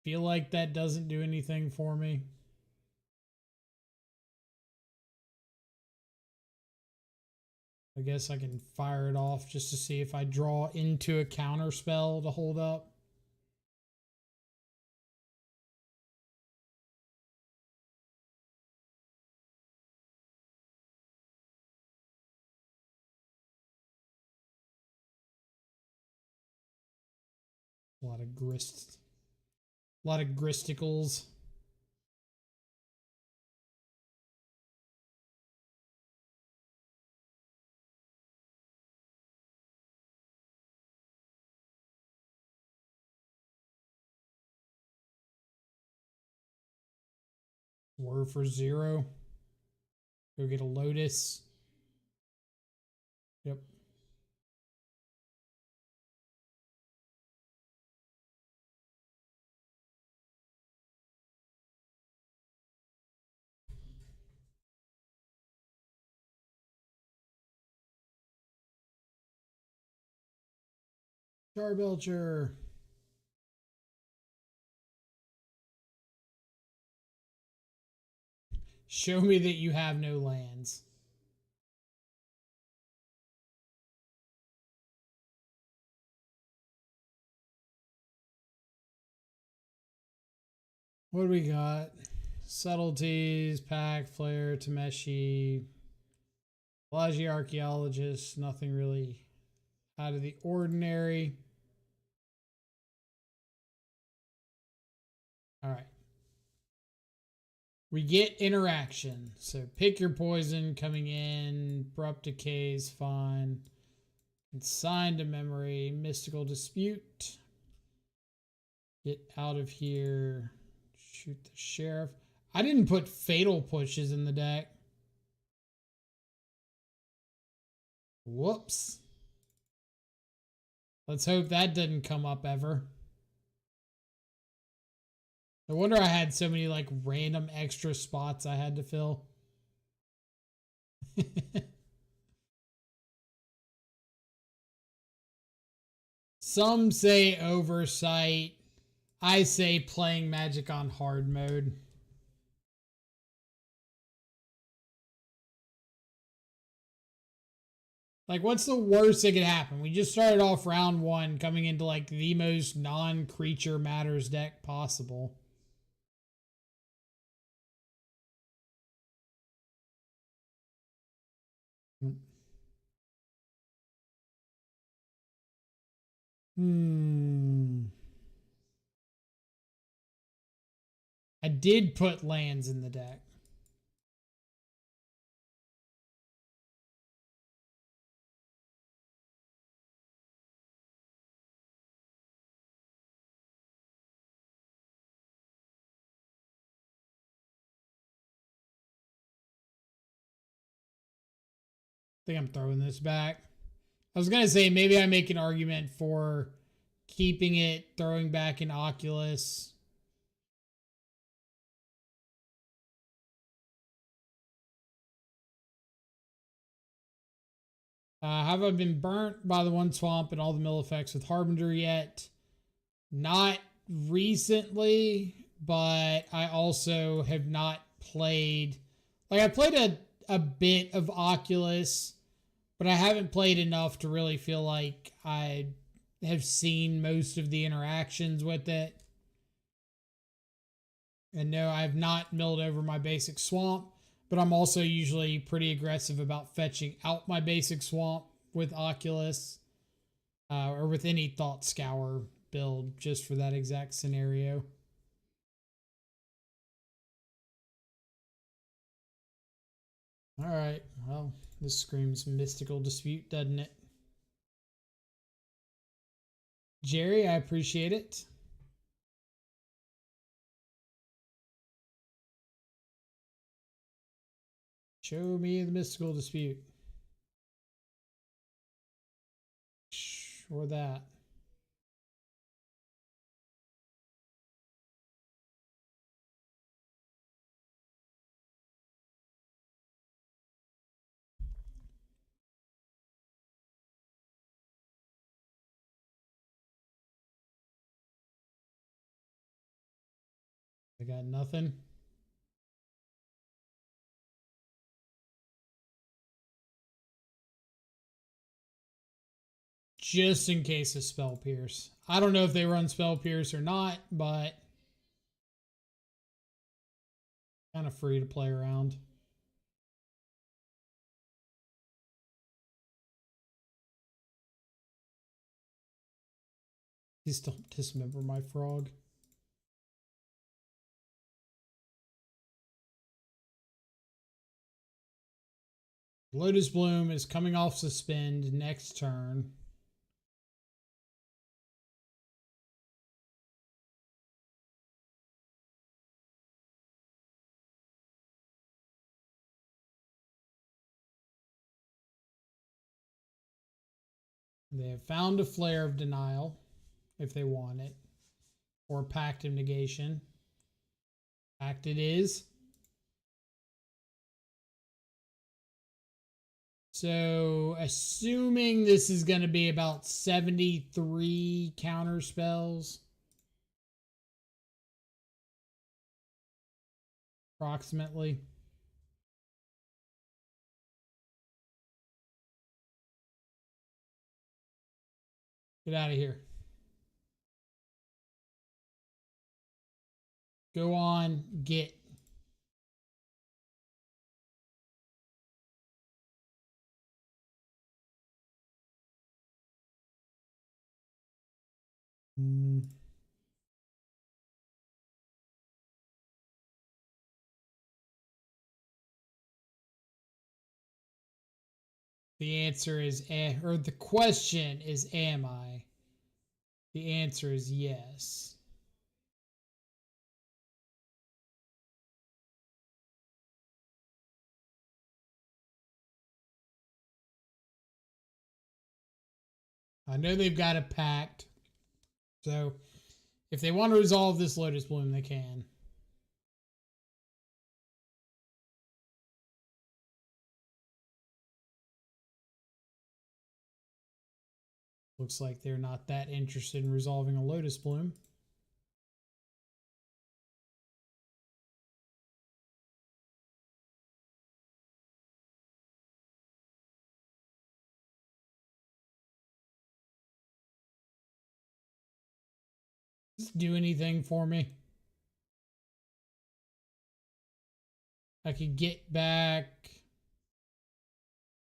Feel like that doesn't do anything for me. I guess I can fire it off just to see if I draw into a counter spell to hold up. A lot of grist. A lot of gristicles. Word for 0. Go get a Lotus. Yep. Charbelcher. Show me that you have no lands. What do we got? Subtleties, Pack, Flare, Tameshi, Pelagi Archaeologist, nothing really out of the ordinary. All right. We get interaction. So pick your poison coming in. Abrupt decay is fine. Consign to memory. Mystical dispute. Get out of here. Shoot the sheriff. I didn't put fatal pushes in the deck. Whoops. Let's hope that didn't come up ever. No wonder I had so many like random extra spots I had to fill. Some say oversight. I say playing Magic on hard mode. Like, what's the worst that could happen? We just started off round 1 coming into like the most non-creature matters deck possible. I did put lands in the deck. I think I'm throwing this back. I was going to say maybe I make an argument for keeping it, throwing back an Oculus. Have I been burnt by the one swamp and all the mill effects with Harbinger yet? Not recently, but I also have not played. Like, I played a bit of Oculus, but I haven't played enough to really feel like I have seen most of the interactions with it. And no, I have not milled over my basic swamp, but I'm also usually pretty aggressive about fetching out my basic swamp with Oculus or with any Thought Scour build just for that exact scenario. All right, well, this screams mystical dispute, doesn't it? Jerry, I appreciate it. Show me the mystical dispute. Or that. I got nothing. Just in case of Spell Pierce. I don't know if they run Spell Pierce or not, but kind of free to play around. Please don't dismember my frog. Lotus Bloom is coming off suspend next turn. They have found a Flare of Denial if they want it, or Pact of Negation. Pact it is. So, assuming this is going to be about 73 counter spells, approximately. Get out of here. Go on, get. The answer is, or the question is, am I? The answer is yes. I know they've got a pact. So if they want to resolve this Lotus Bloom, they can. Looks like they're not that interested in resolving a Lotus Bloom. Does this do anything for me? I could get back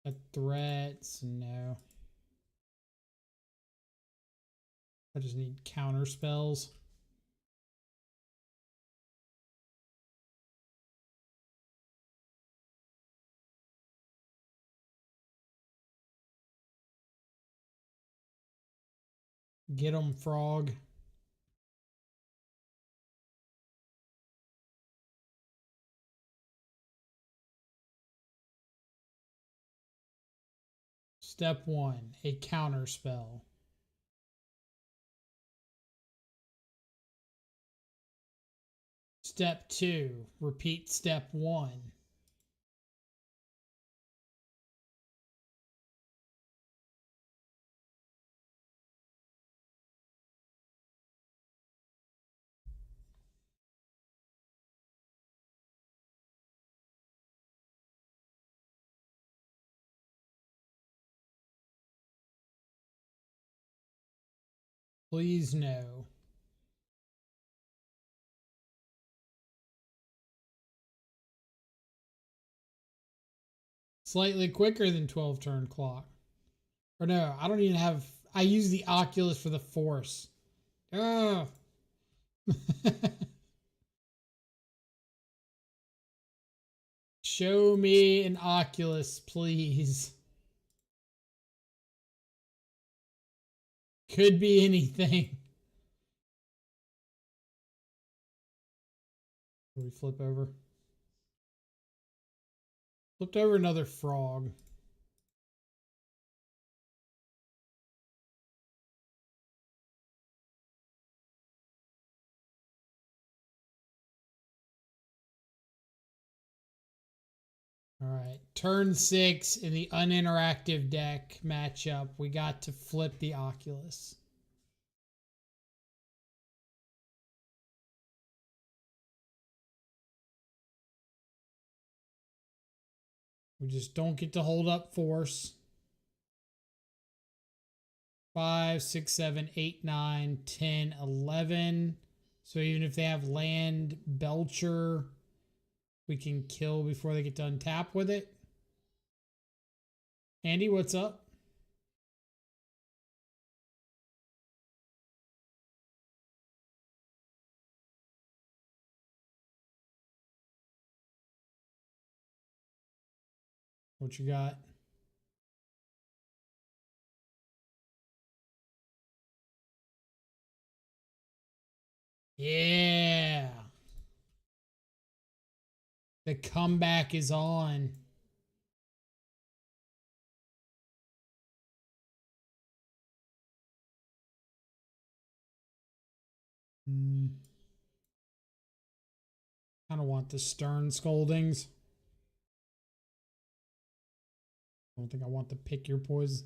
a threats. No. I just need counter spells. Get 'em, frog. Step 1, a counter spell. Step 2, repeat step 1. Please no. Slightly quicker than 12 turn clock. Or no, I don't even have. I use the Oculus for the force. Ugh. Show me an Oculus, please. Could be anything. We flip over. Flipped over another frog. All right, turn 6 in the uninteractive deck matchup. We got to flip the Oculus. We just don't get to hold up force. 5, 6, 7, 8, 9, 10, 11. So even if they have land Belcher, we can kill before they get to untap with it. Andy, what's up? What you got? Yeah. The comeback is on. Kind of want the stern scoldings. I don't think I want to pick your poison.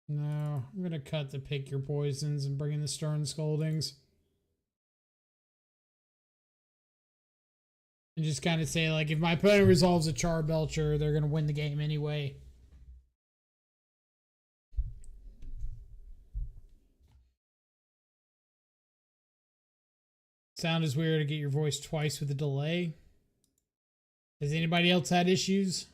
No, I'm gonna cut the pick your poisons and bring in the stern scoldings. And just kind of say, like, if my opponent resolves a Charbelcher, they're gonna win the game anyway. Sound is weird to get your voice twice with a delay. Has anybody else had issues?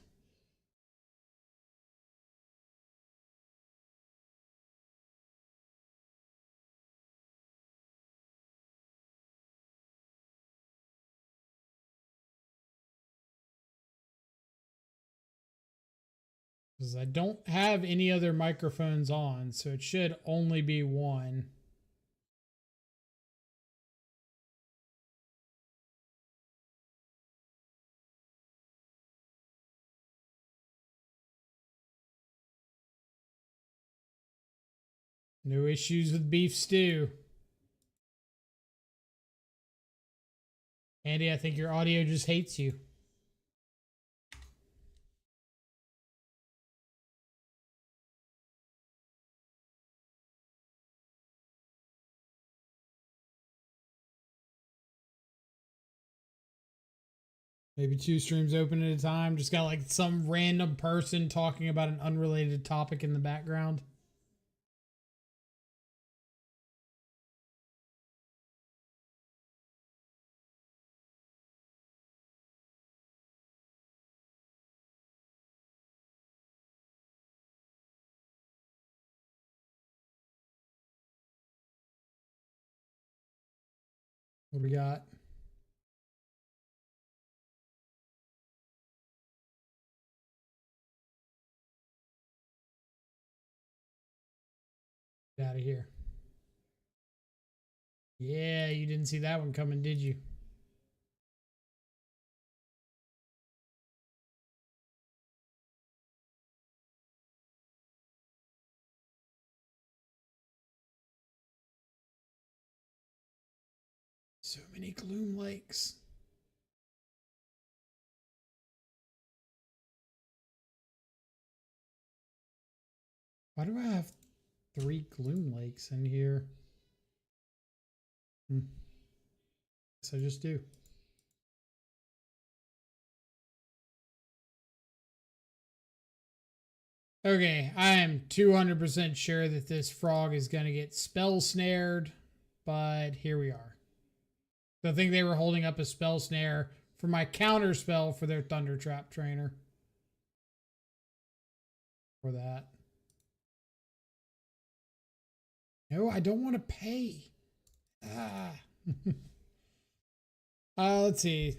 Because I don't have any other microphones on, so it should only be one. No issues with beef stew. Andy, I think your audio just hates you. Maybe 2 streams open at a time. Just got like some random person talking about an unrelated topic in the background. What do we got? Get out of here. Yeah, you didn't see that one coming, did you? So many gloom lakes. Why do I have 3 gloom lakes in here? Guess I just do. Okay, I am 200% sure that this frog is going to get spell snared, but here we are. So I think they were holding up a spell snare for my counter spell for their Thunder Trap trainer. For that. No, I don't want to pay. Let's see.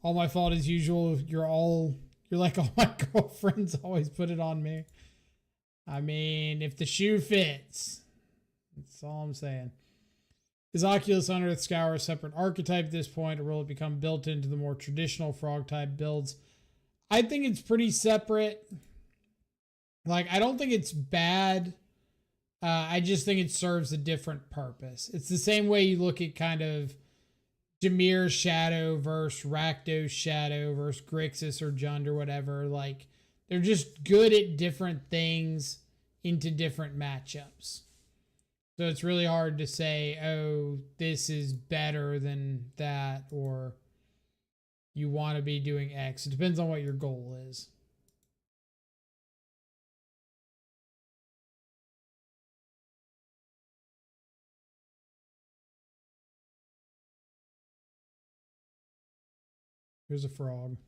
All my fault as usual. You're like all my girlfriends always put it on me. I mean, if the shoe fits, that's all I'm saying. Is Oculus Unearth Scour a separate archetype at this point, or will it become built into the more traditional frog type builds? I think it's pretty separate. Like, I don't think it's bad. I just think it serves a different purpose. It's the same way you look at kind of Jameer's Shadow versus Rakdos Shadow versus Grixis or Jund or whatever. Like, they're just good at different things into different matchups. So it's really hard to say, oh, this is better than that, or you want to be doing X. It depends on what your goal is. Here's a frog.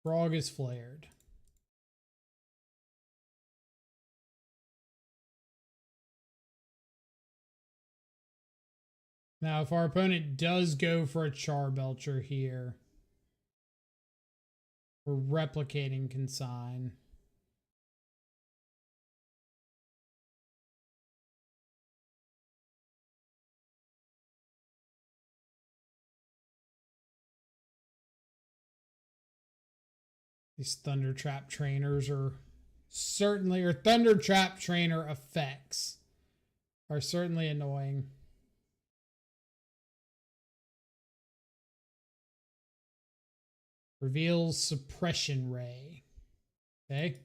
Frog is flared. Now, if our opponent does go for a Charbelcher here, we're replicating Consign. These Thunder Trap trainers are certainly, or Thunder Trap trainer effects are certainly annoying. Reveals Suppression Ray. Okay.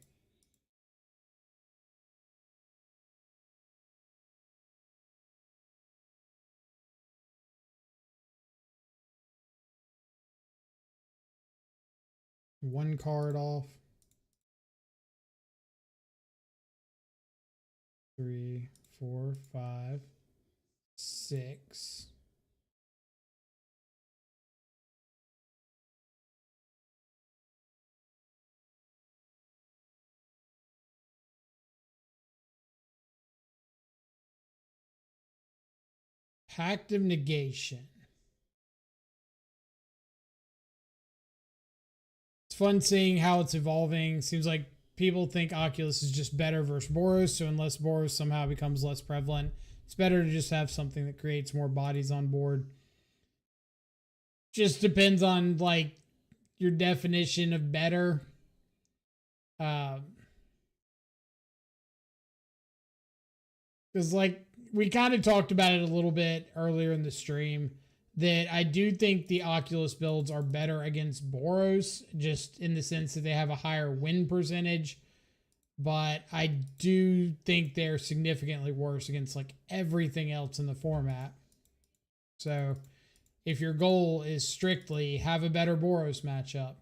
One card off. 3, 4, 5, 6. Pact of Negation. It's fun seeing how it's evolving. Seems like people think Oculus is just better versus Boros, so unless Boros somehow becomes less prevalent, it's better to just have something that creates more bodies on board. Just depends on like your definition of better. Because like we kind of talked about it a little bit earlier in the stream, that I do think the Oculus builds are better against Boros, just in the sense that they have a higher win percentage. But I do think they're significantly worse against like everything else in the format. So if your goal is strictly have a better Boros matchup,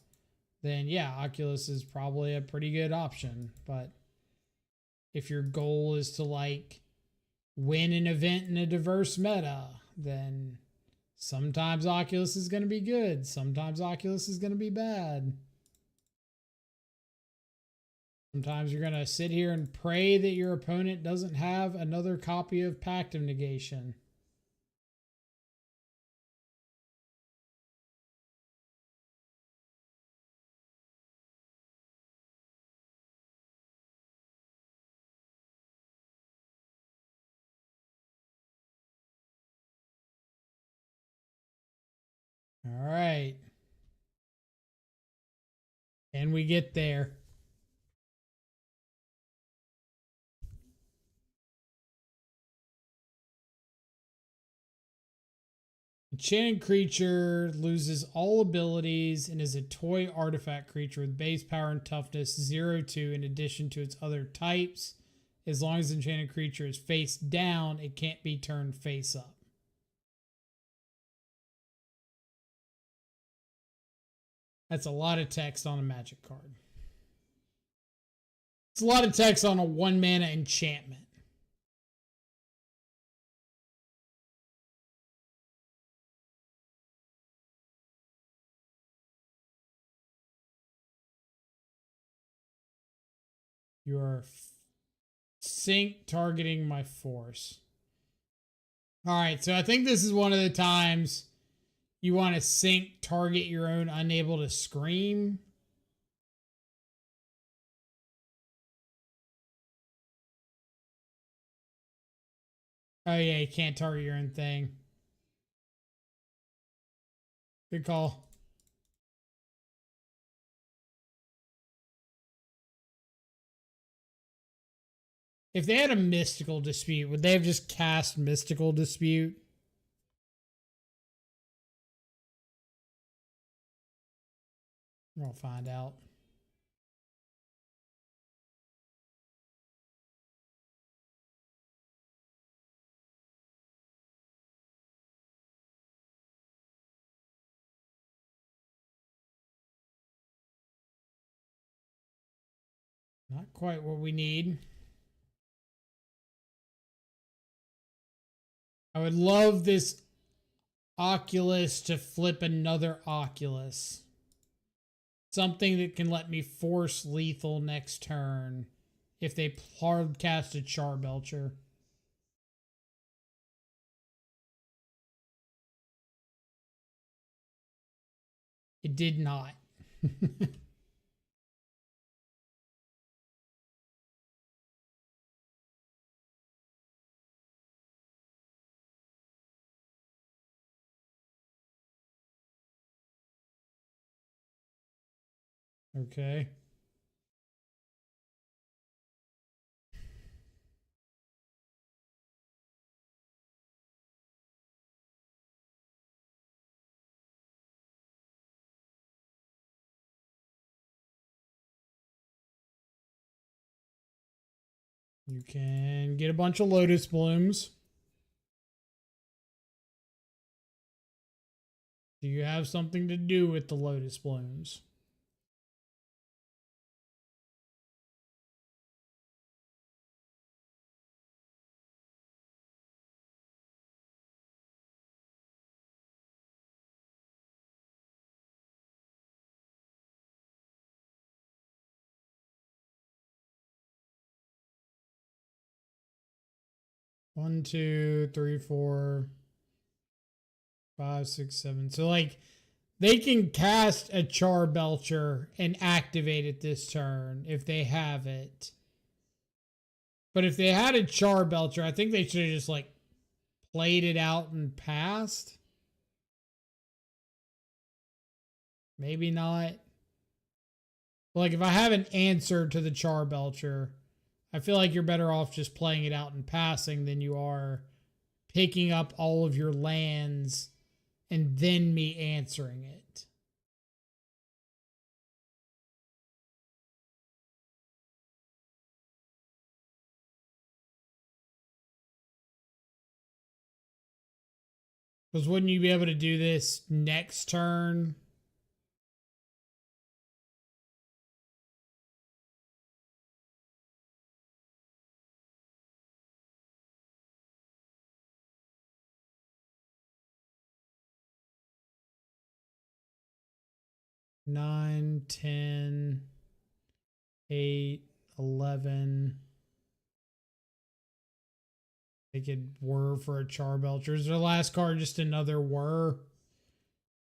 then yeah, Oculus is probably a pretty good option. But if your goal is to like win an event in a diverse meta, then sometimes Oculus is going to be good. Sometimes Oculus is going to be bad. Sometimes you're going to sit here and pray that your opponent doesn't have another copy of Pact of Negation. All right. And we get there. Enchanted creature loses all abilities and is a toy artifact creature with base power and toughness 0-2 in addition to its other types. As long as the enchanted creature is face down, it can't be turned face up. That's a lot of text on a magic card. It's a lot of text on a 1-mana enchantment. You are sync targeting my force. All right, so I think this is one of the times you want to sync target your own unable to scream. Oh yeah, you can't target your own thing. Good call. If they had a mystical dispute, would they have just cast mystical dispute? We'll find out. Not quite what we need. I would love this Oculus to flip another Oculus. It's something that can let me force lethal next turn if they hard cast a Charbelcher. It did not. Okay. You can get a bunch of Lotus Blooms. Do you have something to do with the Lotus Blooms? One, two, three, 4, 5, 6, 7. So like they can cast a Charbelcher and activate it this turn if they have it. But if they had a Charbelcher, I think they should have just like played it out and passed. Maybe not. But like if I have an answer to the Charbelcher, I feel like you're better off just playing it out and passing than you are picking up all of your lands and then me answering it. Because wouldn't you be able to do this next turn? Nine, 10, 8, 11. They could whir for a Charbelcher. Is their last card just another whir?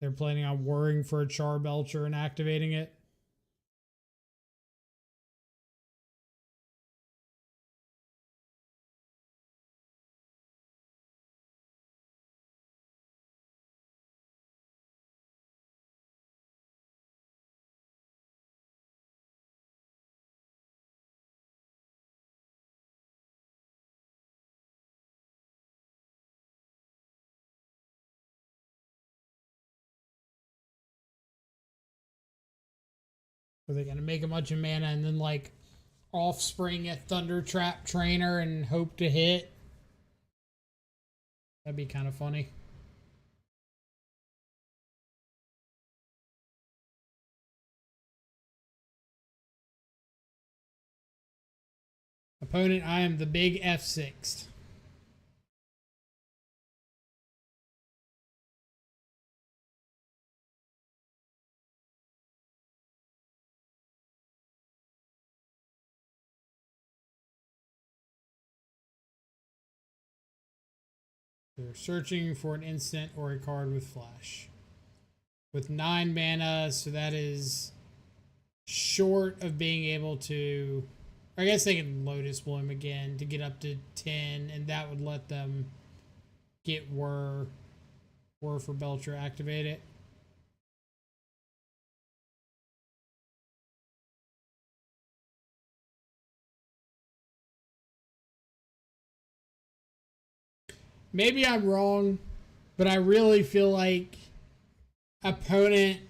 They're planning on whirring for a Charbelcher and activating it. Are they going to make a bunch of mana and then like offspring a Thunder Trap Trainer and hope to hit? That'd be kind of funny. Opponent, I am the big F6. They're searching for an instant or a card with flash. With 9 mana, so that is short of being able to... I guess they can Lotus Bloom again to get up to 10, and that would let them get Whir for Belcher, activate it. Maybe I'm wrong, but I really feel like opponent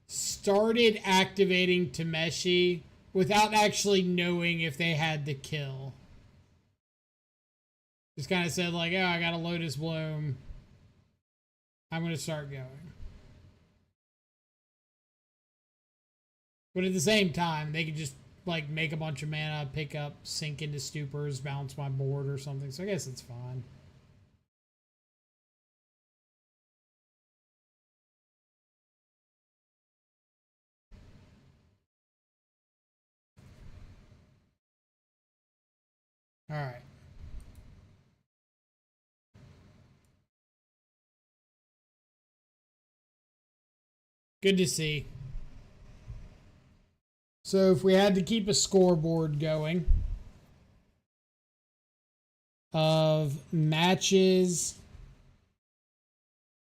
started activating Tameshi without actually knowing if they had the kill. Just kind of said like, oh, I got a Lotus Bloom. I'm going to start going. But at the same time, they could just like make a bunch of mana, pick up, sink into stupors, bounce my board or something. So I guess it's fine. All right. Good to see. So if we had to keep a scoreboard going of matches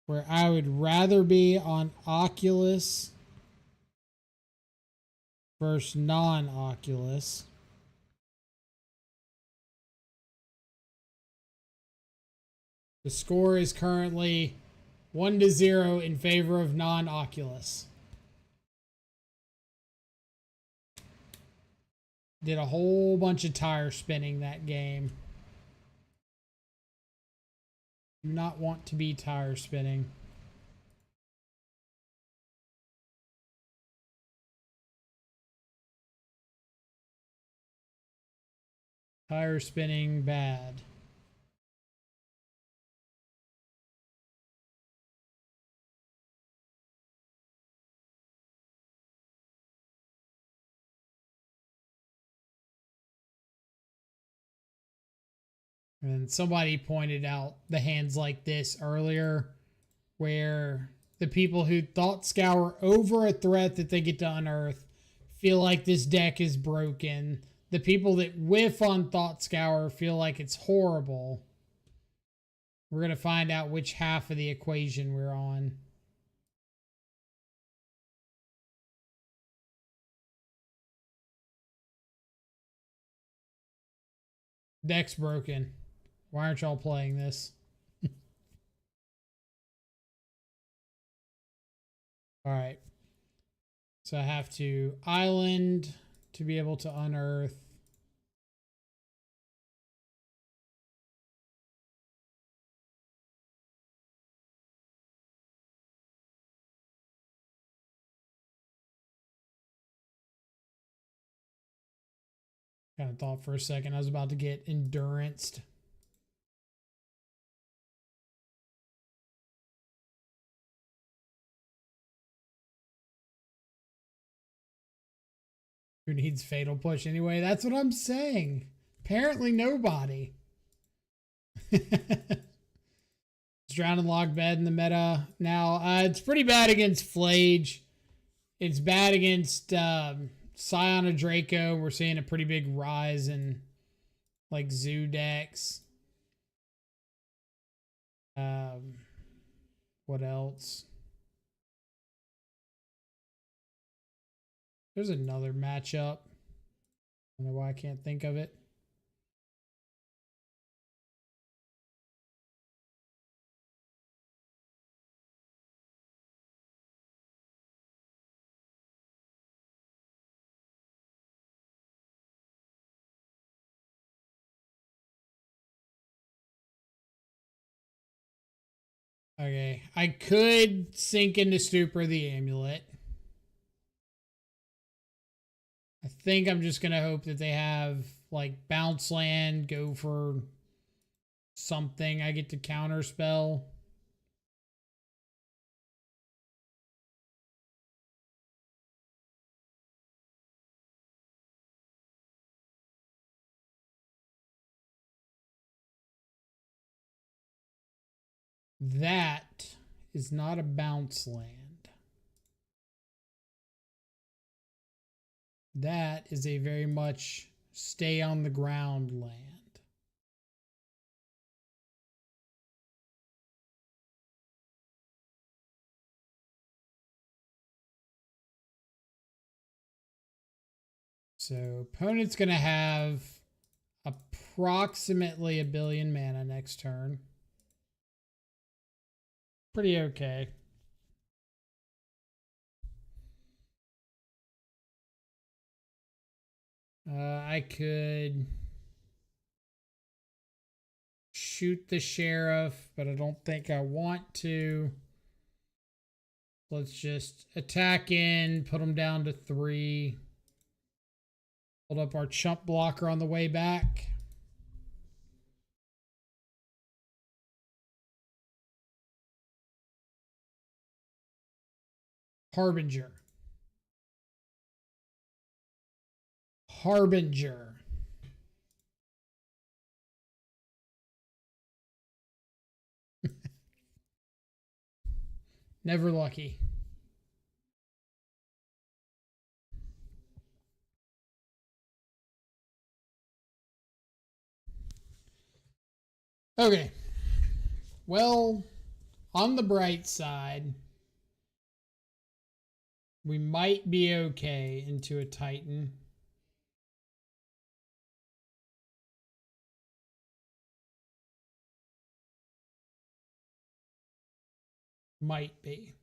where I would rather be on Oculus versus non-Oculus. The score is currently 1-0 in favor of non-Oculus. Did a whole bunch of tire spinning that game. Do not want to be tire spinning. Tire spinning bad. And somebody pointed out the hands like this earlier, where the people who thought scour over a threat that they get to unearth feel like this deck is broken. The people that whiff on thought scour feel like it's horrible. We're going to find out which half of the equation we're on. Deck's broken. Why aren't y'all playing this? All right. So I have to island to be able to unearth. Kind of thought for a second I was about to get enduranced. Who needs fatal push anyway? That's what I'm saying. Apparently nobody. It's Drowning Log Bed in the meta now. It's pretty bad against Flage. It's bad against Scion of Draco. We're seeing a pretty big rise in like zoo decks. What else? There's another matchup. I don't know why I can't think of it. Okay, I could sink into Stupor the Amulet. I think I'm just gonna hope that they have like bounce land, go for something I get to counter spell. That is not a bounce land. That is a very much stay on the ground land. So opponent's going to have approximately 1 billion mana next turn. Pretty okay. I could shoot the sheriff, but I don't think I want to. Let's just attack in, put them down to 3. Hold up our chump blocker on the way back. Harbinger. Harbinger. Never lucky. Okay. Well, on the bright side, we might be okay into a Titan. Might be.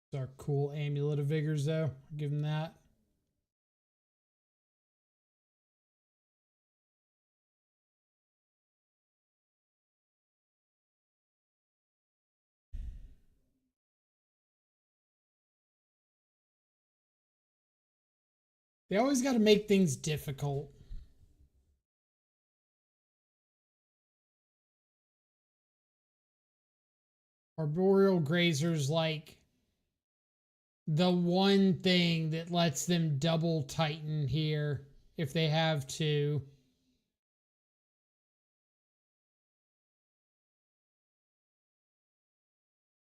It's our cool Amulet of Vigors, though. I'll give him that. They always got to make things difficult. Arboreal Grazer's like the one thing that lets them double Titan here if they have to.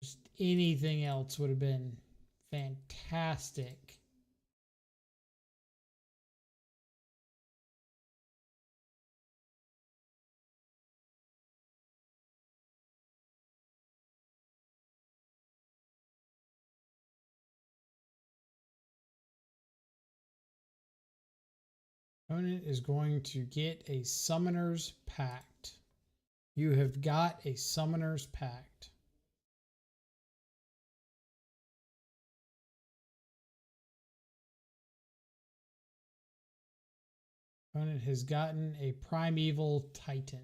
Just anything else would have been fantastic. Opponent is going to get a Summoner's Pact. You have got a Summoner's Pact. Opponent has gotten a Primeval Titan.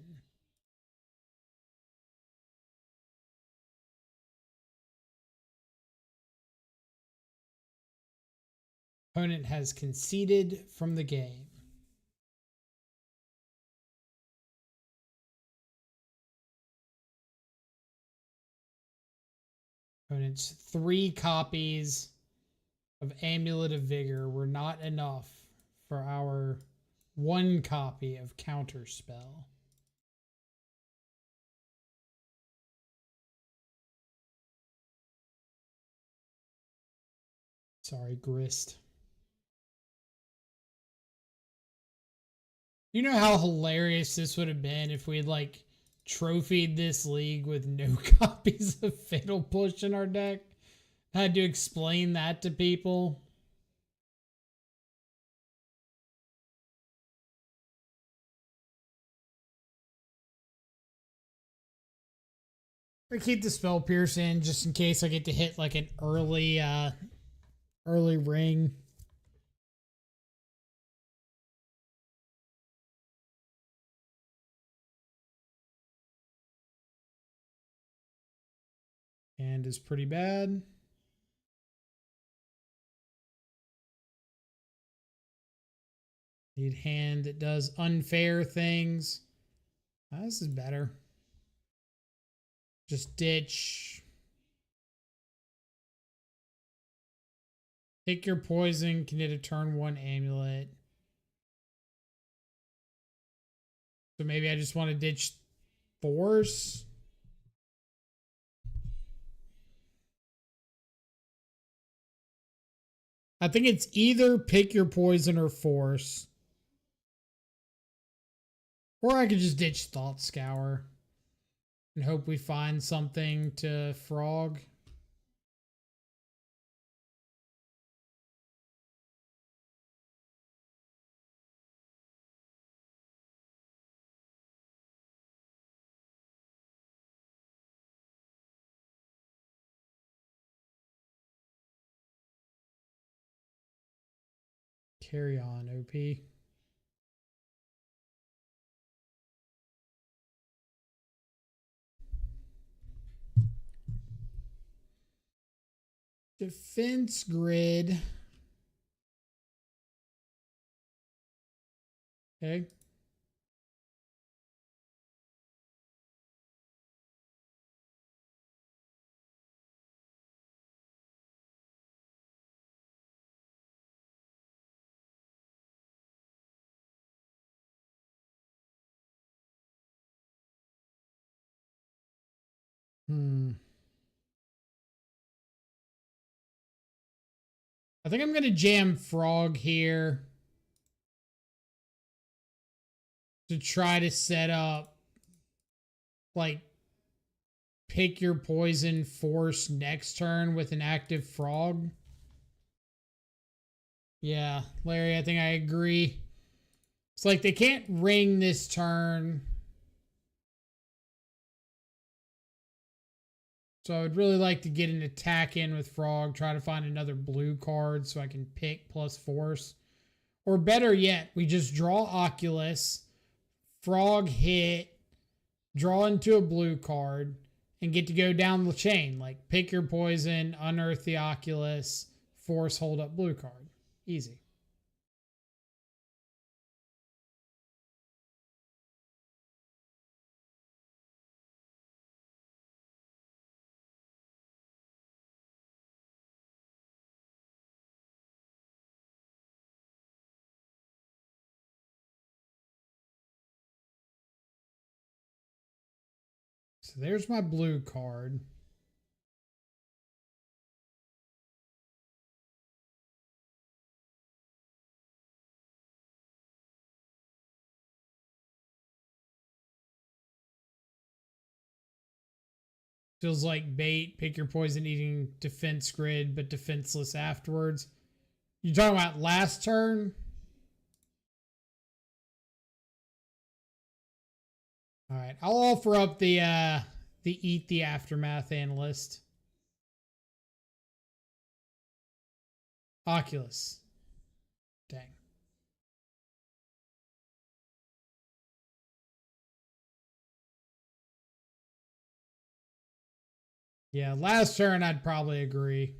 Opponent has conceded from the game. Opponent's 3 copies of Amulet of Vigor were not enough for our 1 copy of Counterspell. Sorry, Grist. You know how hilarious this would have been if we had like trophied this league with no copies of Fatal Push in our deck? Had to explain that to people. I keep the spell pierce in just in case I get to hit like an early ring. And is pretty bad. Need hand that does unfair things. This is better. Just ditch. Take your poison. Can hit a turn 1 amulet. So maybe I just want to ditch force. I think it's either pick your poison or force. Or I could just ditch Thought Scour and hope we find something to frog. Carry on, OP. Defense grid. Okay. I think I'm going to jam frog here to try to set up like pick your poison force next turn with an active frog. Yeah, Larry, I think I agree. It's like they can't ring this turn. So I would really like to get an attack in with frog, try to find another blue card so I can pick plus force. Or better yet, we just draw Oculus, frog hit, draw into a blue card, and get to go down the chain. Like pick your poison, unearth the Oculus, force hold up blue card. Easy. So there's my blue card. Feels like bait. Pick your poison eating defense grid, but defenseless afterwards. You talking about last turn? All right, I'll offer up the eat the aftermath analyst. Oculus. Dang. Yeah, last turn I'd probably agree.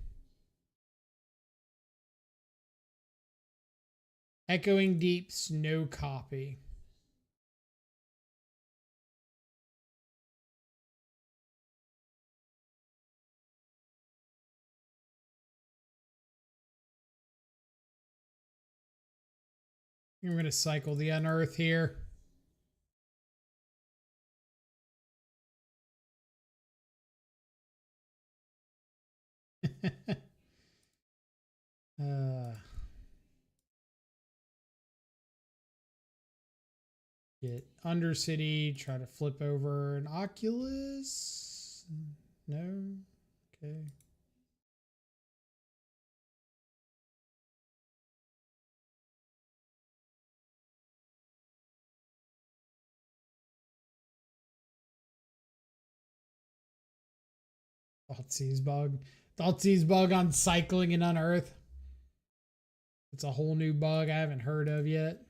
Echoing Deeps, no copy. I'm going to cycle the unearth here. Get Undercity, try to flip over an Oculus. No? Okay. Thoughtseize bug. Thoughtseize bug on cycling and unearth. It's a whole new bug I haven't heard of yet.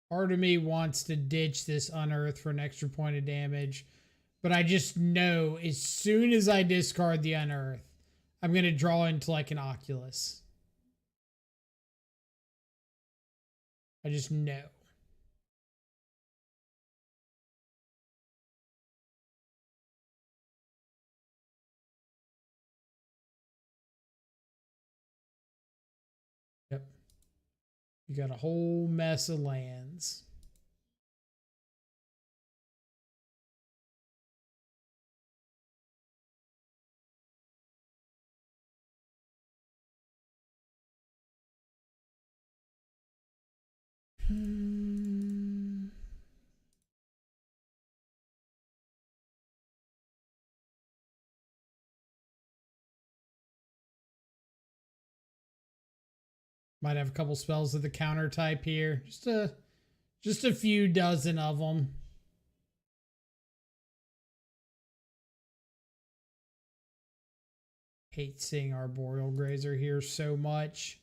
Part of me wants to ditch this unearth for an extra point of damage, but I just know as soon as I discard the unearth, I'm going to draw into like an Oculus. I just know. Yep. You got a whole mess of lands. Might have a couple spells of the counter type here. Just a few dozen of them. Hate seeing Arboreal Grazer here so much.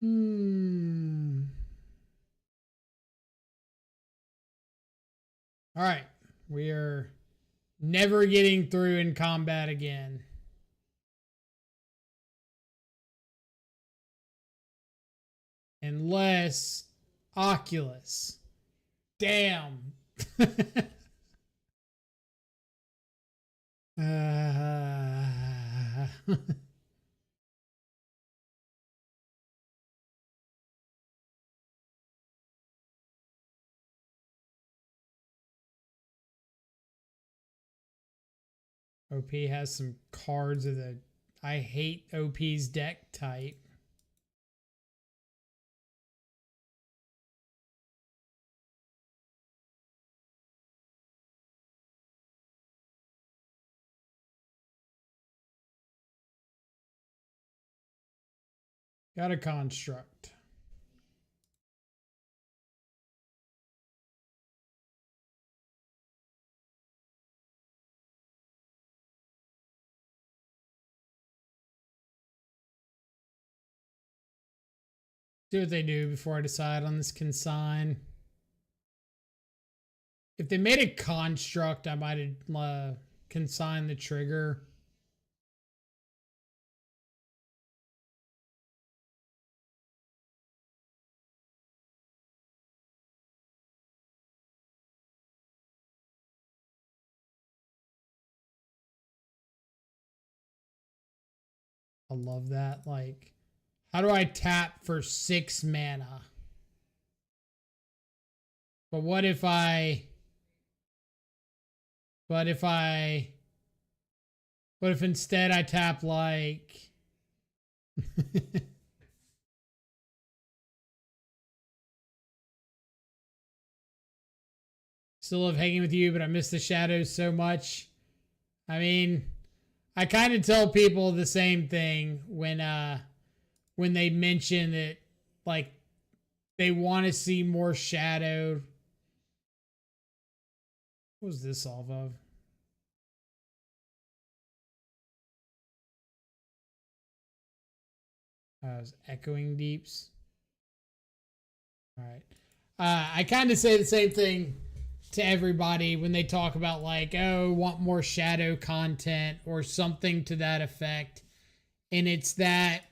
All right. We are Never getting through in combat again. Unless Oculus. Damn. OP has some cards of the... I hate OP's deck type. Got a construct. See what they do before I decide on this consign. If they made a construct, I might have consigned the trigger. I love that. Like, how do I tap for 6 mana? But what if instead I tap like still love hanging with you, but I miss the shadows so much. I mean, I kind of tell people the same thing when they mention that, like, they want to see more shadow. What was this off of? It was Echoing Deeps. All right. I kind of say the same thing to everybody when they talk about, like, oh, want more shadow content or something to that effect. And it's that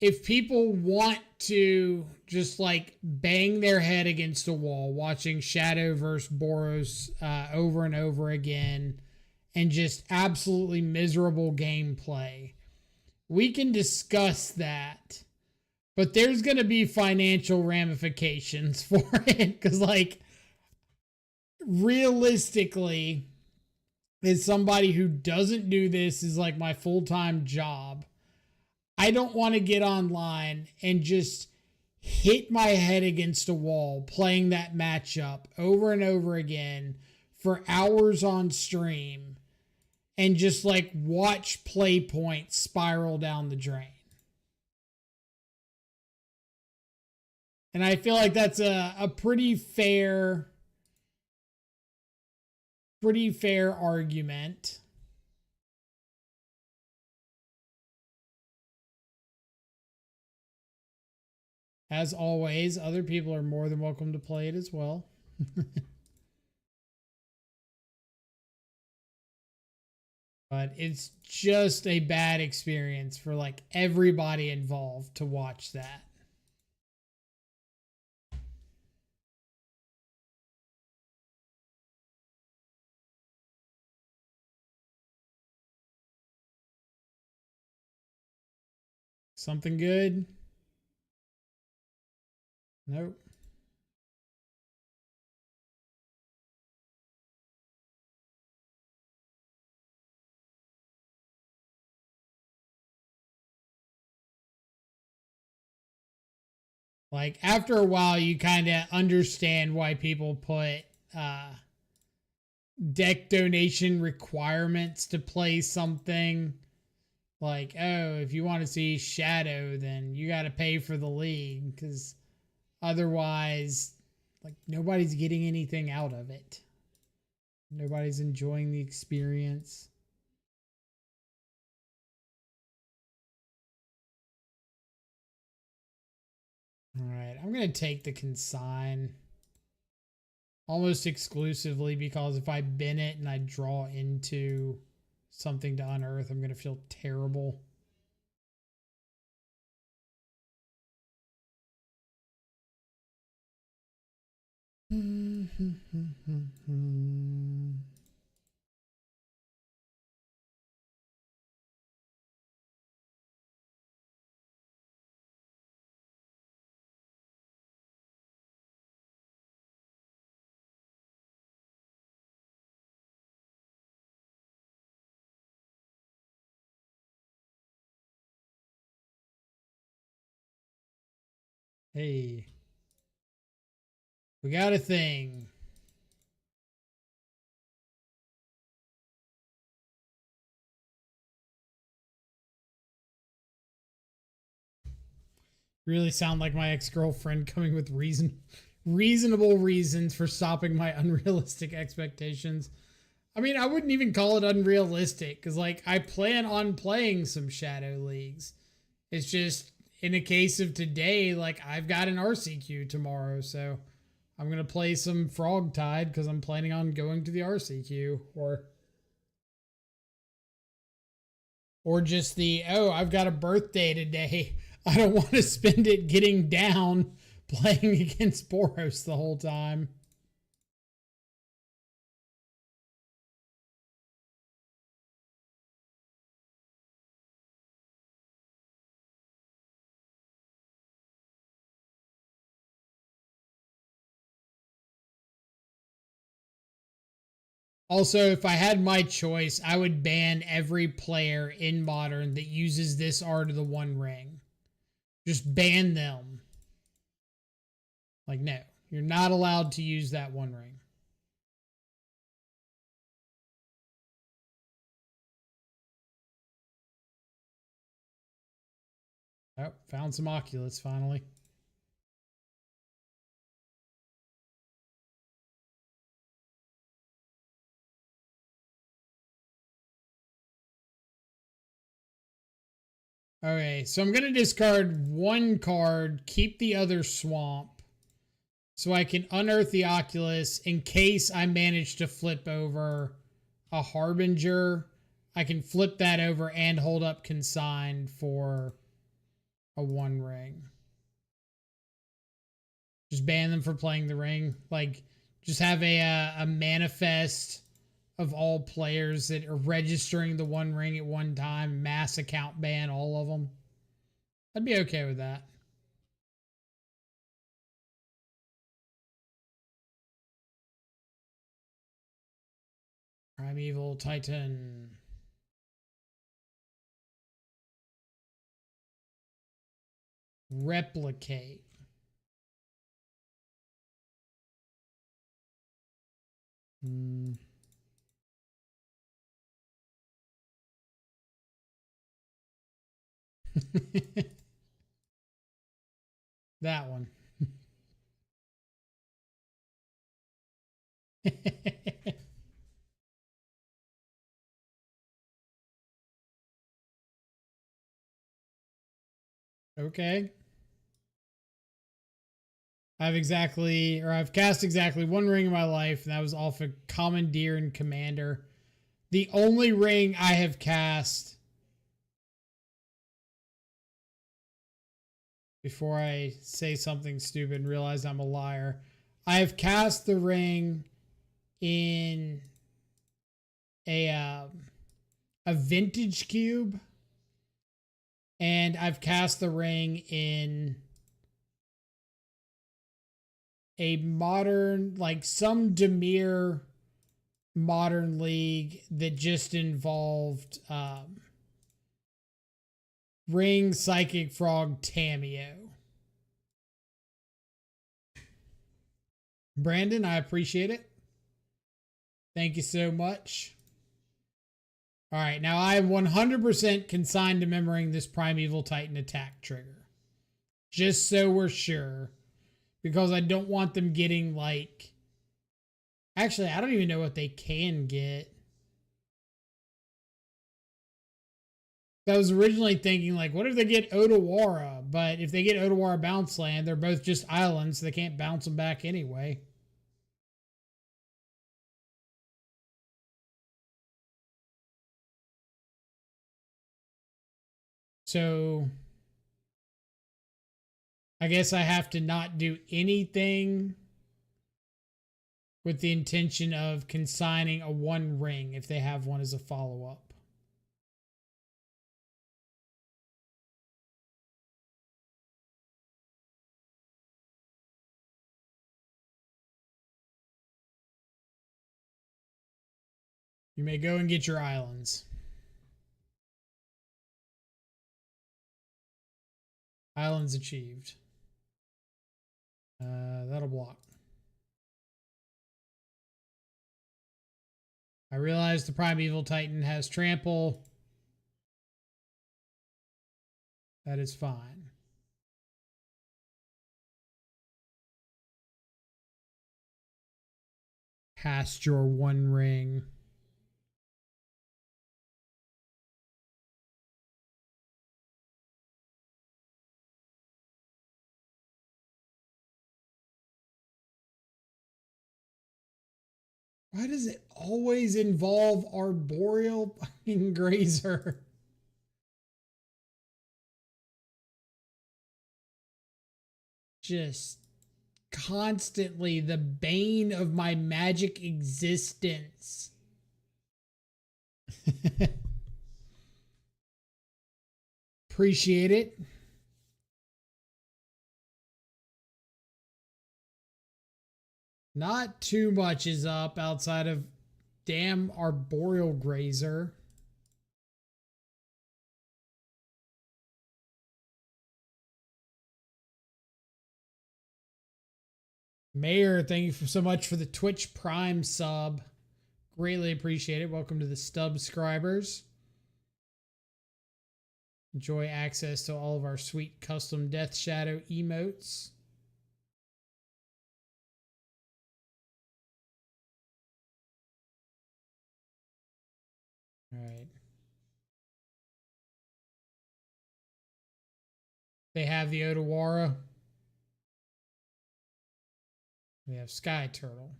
if people want to just like bang their head against a wall watching Shadow versus Boros over and over again and just absolutely miserable gameplay, we can discuss that. But there's going to be financial ramifications for it. Because, like, realistically, as somebody who doesn't do this as like my full-time job, I don't want to get online and just hit my head against a wall playing that matchup over and over again for hours on stream and just like watch play points spiral down the drain. And I feel like that's a pretty fair argument. As always, other people are more than welcome to play it as well. But it's just a bad experience for like everybody involved to watch that. Something good? Nope. Like, after a while, you kind of understand why people put deck donation requirements to play something. Like, oh, if you want to see Shadow, then you got to pay for the league, because otherwise, like, nobody's getting anything out of it. Nobody's enjoying the experience. All right, I'm going to take the consign. almost exclusively because if I bin it and I draw into something to unearth, I'm going to feel terrible. Hey, we got a thing. Really sound like my ex-girlfriend coming with reasonable reasons for stopping my unrealistic expectations. I mean, I wouldn't even call it unrealistic because, like, I plan on playing some Shadow Leagues. It's just in a case of today, like, I've got an RCQ tomorrow, so I'm gonna play some Frog Tide because I'm planning on going to the RCQ, or just the, oh, I've got a birthday today. I don't want to spend it getting down playing against Boros the whole time. Also, if I had my choice, I would ban every player in Modern that uses this art of the One Ring. Just ban them. Like, no, you're not allowed to use that One Ring. Oh, found some Oculus finally. Okay, so I'm going to discard one card, keep the other swamp, so I can unearth the Oculus in case I manage to flip over a Harbinger. I can flip that over and hold up Consigned for a One Ring. Just ban them for playing the ring. Like, just have a manifest of all players that are registering the One Ring at one time, mass account ban all of them. I'd be okay with that. Primeval Titan. Replicate. That one. Okay. I've cast exactly one ring in my life, and that was off of Commandeer and Commander. The only ring I have cast before I say something stupid and realize I'm a liar. I have cast the ring in a vintage cube, and I've cast the ring in a modern, like some Demir modern league that just involved Ring, Psychic Frog, Tameo. Brandon, I appreciate it. Thank you so much. All right, now I am 100% consigned to remembering this Primeval Titan attack trigger. Just so we're sure. Because I don't want them getting like... Actually, I don't even know what they can get. I was originally thinking, like, what if they get Odawara? But if they get Odawara Bounce Land, they're both just islands, so they can't bounce them back anyway. So I guess I have to not do anything with the intention of consigning a 1 ring if they have one as a follow-up. You may go and get your islands. Islands achieved. That'll block. I realize the Primeval Titan has trample. That is fine. Cast your 1 ring. Why does it always involve arboreal fucking grazer? Just constantly the bane of my magic existence. Appreciate it. Not too much is up outside of damn arboreal grazer. Mayor, thank you so much for the Twitch Prime sub. Greatly appreciate it. Welcome to the subscribers. Enjoy access to all of our sweet custom Death Shadow emotes. All right. They have the Otawara. We have Sky Turtle.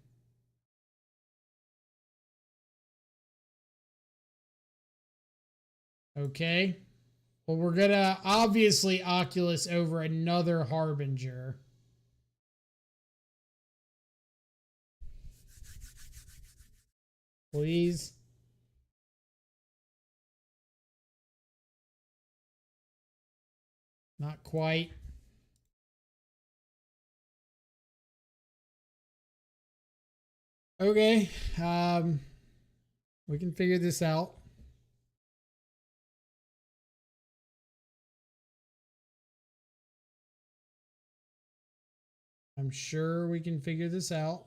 Okay. Well, we're going to obviously Oculus over another Harbinger. Please. Not quite. Okay. We can figure this out. I'm sure we can figure this out.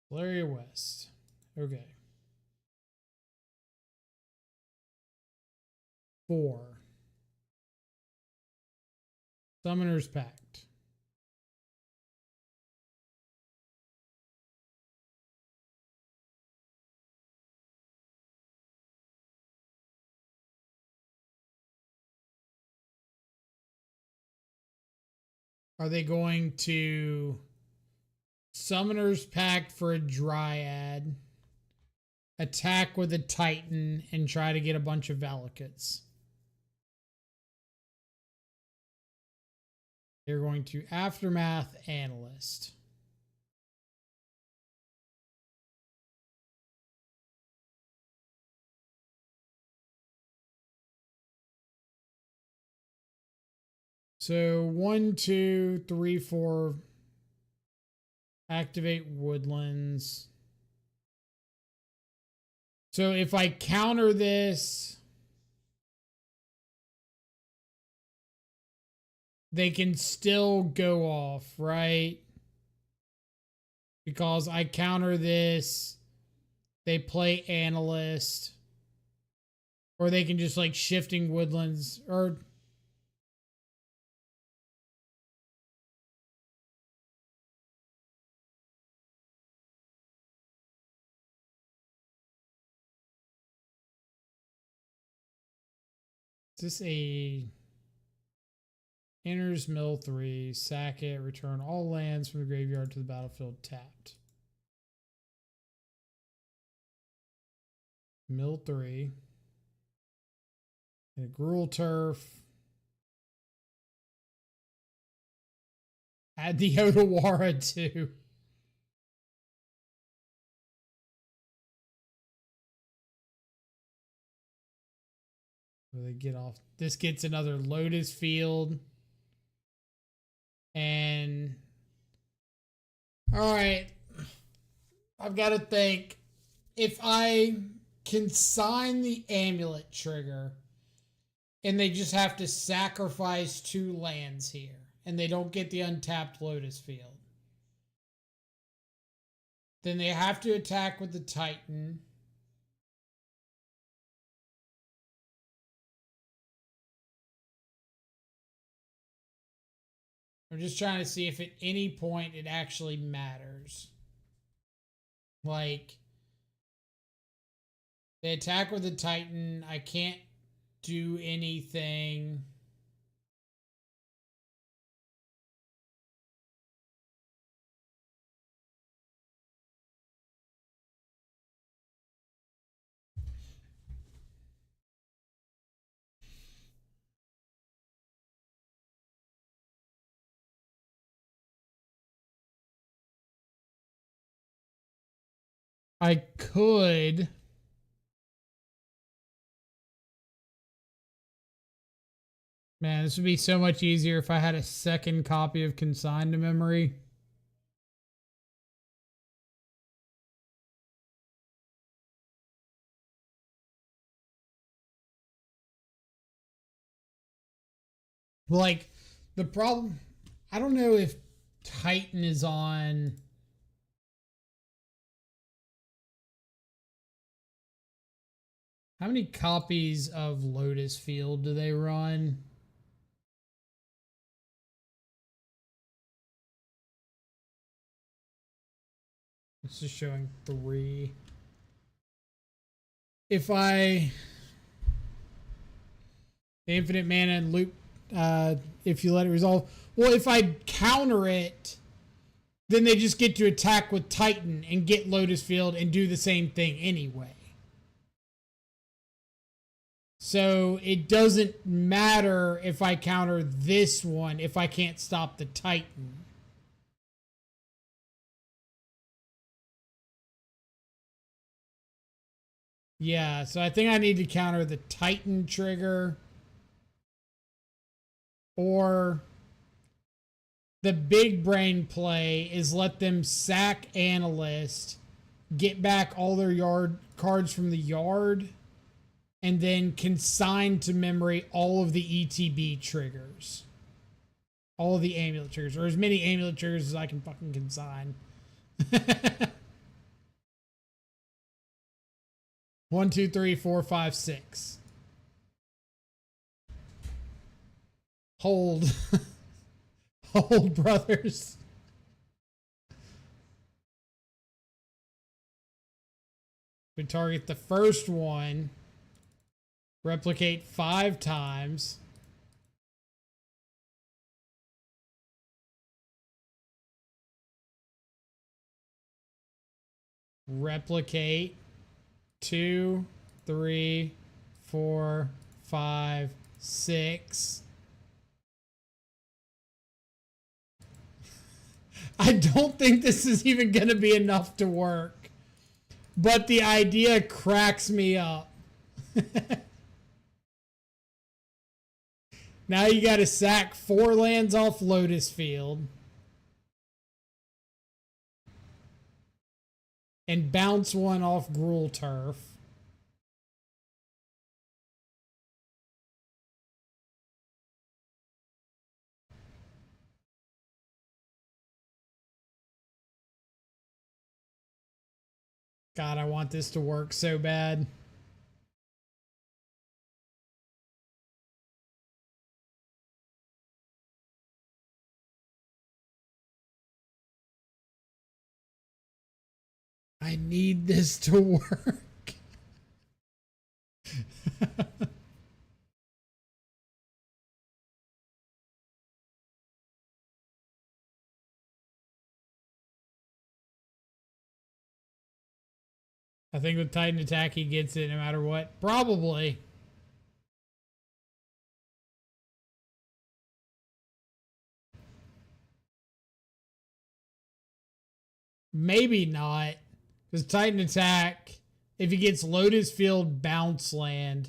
Valeria West. Okay. 4. Summoner's Pact. Are they going to Summoner's Pact for a Dryad, attack with a Titan, and try to get a bunch of Valakuts? They're going to Aftermath Analyst. So 1, 2, 3, 4. Activate Woodlands. So if I counter this, they can still go off, right? Because I counter this, they play Analyst. Or they can just like Shifting Woodlands, or is this a Enters mill 3, sack it, return all lands from the graveyard to the battlefield tapped. Mill 3. And a Gruul Turf. Add the Otawara too. Where they get off. This gets another Lotus Field. And all right, I've got to think, if I consign the amulet trigger and they just have to sacrifice 2 lands here and they don't get the untapped Lotus Field, then they have to attack with the Titan. I'm just trying to see if at any point it actually matters. Like, they attack with the Titan. I can't do anything. I could. Man, this would be so much easier if I had a second copy of Consigned to Memory. Like, the problem, I don't know if Titan is on. How many copies of Lotus Field do they run? It's just showing 3. If I... The infinite mana and loop, if you let it resolve. Well, if I counter it, then they just get to attack with Titan and get Lotus Field and do the same thing anyway. So it doesn't matter if I counter this one if I can't stop the Titan. Yeah, so I think I need to counter the Titan trigger. Or the big brain play is let them sack Analyst, get back all their yard cards from the yard, and then consign to memory all of the ETB triggers. All of the amulet triggers, or as many amulet triggers as I can fucking consign. 1, 2, 3, 4, 5, 6. Hold. Hold, brothers. We target the first one. Replicate 5 times. Replicate 2, 3, 4, 5, 6. I don't think this is even going to be enough to work. But the idea cracks me up. Now you got to sack 4 lands off Lotus Field. And bounce 1 off Gruul Turf. God, I want this to work so bad. I need this to work. I think with Titan Attack, he gets it no matter what. Probably. Maybe not. Because Titan Attack, if he gets Lotus Field Bounce Land,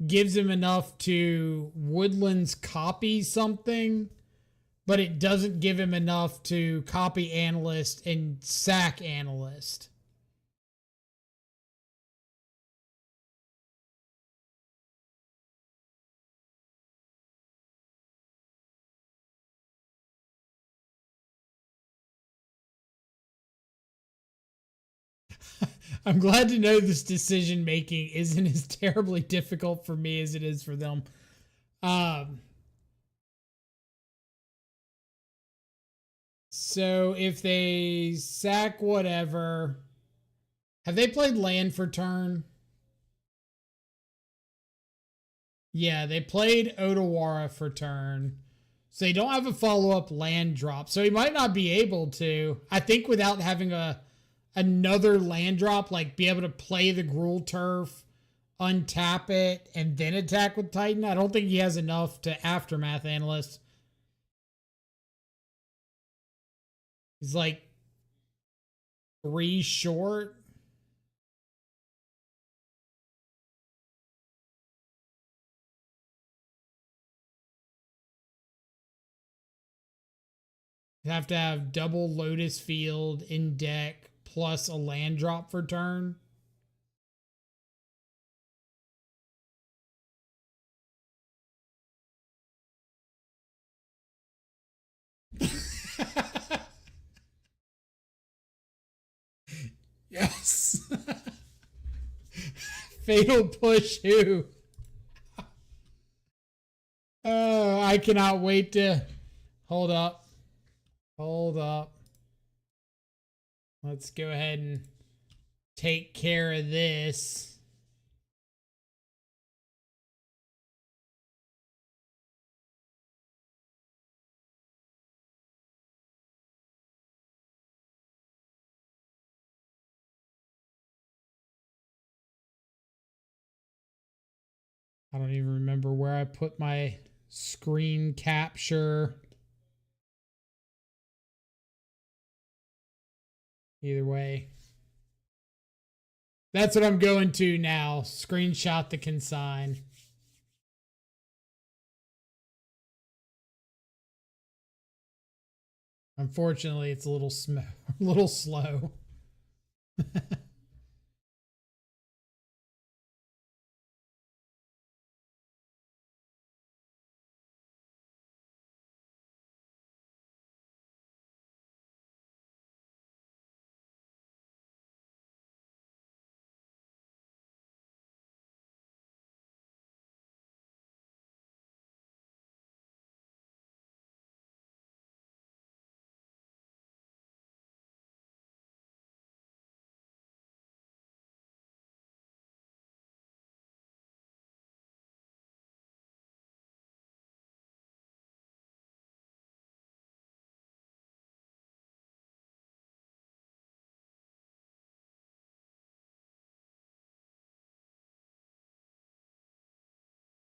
gives him enough to Woodlands copy something, but it doesn't give him enough to copy Analyst and sack Analyst. I'm glad to know this decision making isn't as terribly difficult for me as it is for them. So if they sack whatever, have they played land for turn? Yeah, they played Otawara for turn. So they don't have a follow-up land drop. So he might not be able to. I think without having another land drop, like be able to play the Gruul Turf, untap it, and then attack with Titan. I don't think he has enough to Aftermath Analyst. He's like 3 short. You have to have double Lotus Field in deck plus a land drop for turn. Yes. Fatal push who? Oh, I cannot wait to hold up. Hold up. Let's go ahead and take care of this. I don't even remember where I put my screen capture. Either way. That's what I'm going to now. Screenshot the consign. Unfortunately, it's a little slow.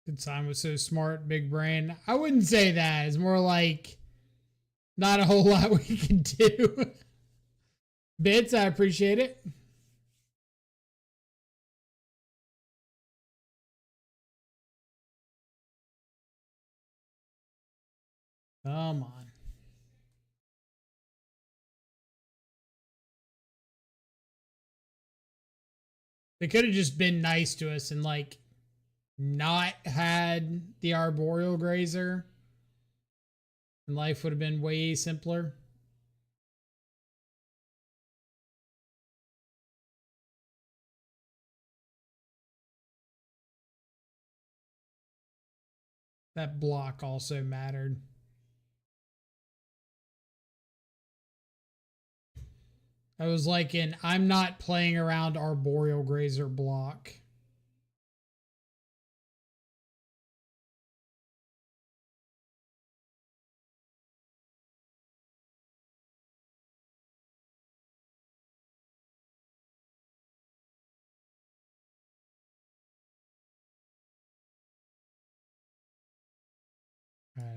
Consign was so smart, big brain. I wouldn't say that. It's more like not a whole lot we can do. Bits, I appreciate it. Come on. They could have just been nice to us and like not had the arboreal grazer, and life would have been way simpler. That block also mattered. I was like I'm not playing around arboreal grazer block.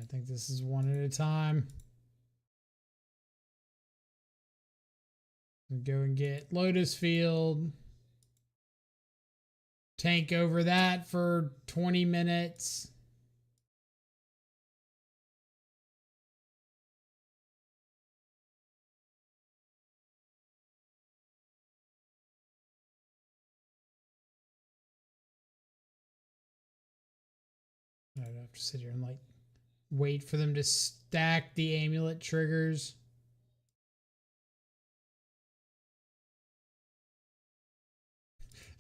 I think this is one at a time. Go and get Lotus Field. Tank over that for 20 minutes. I'd have to sit here and like wait for them to stack the amulet triggers.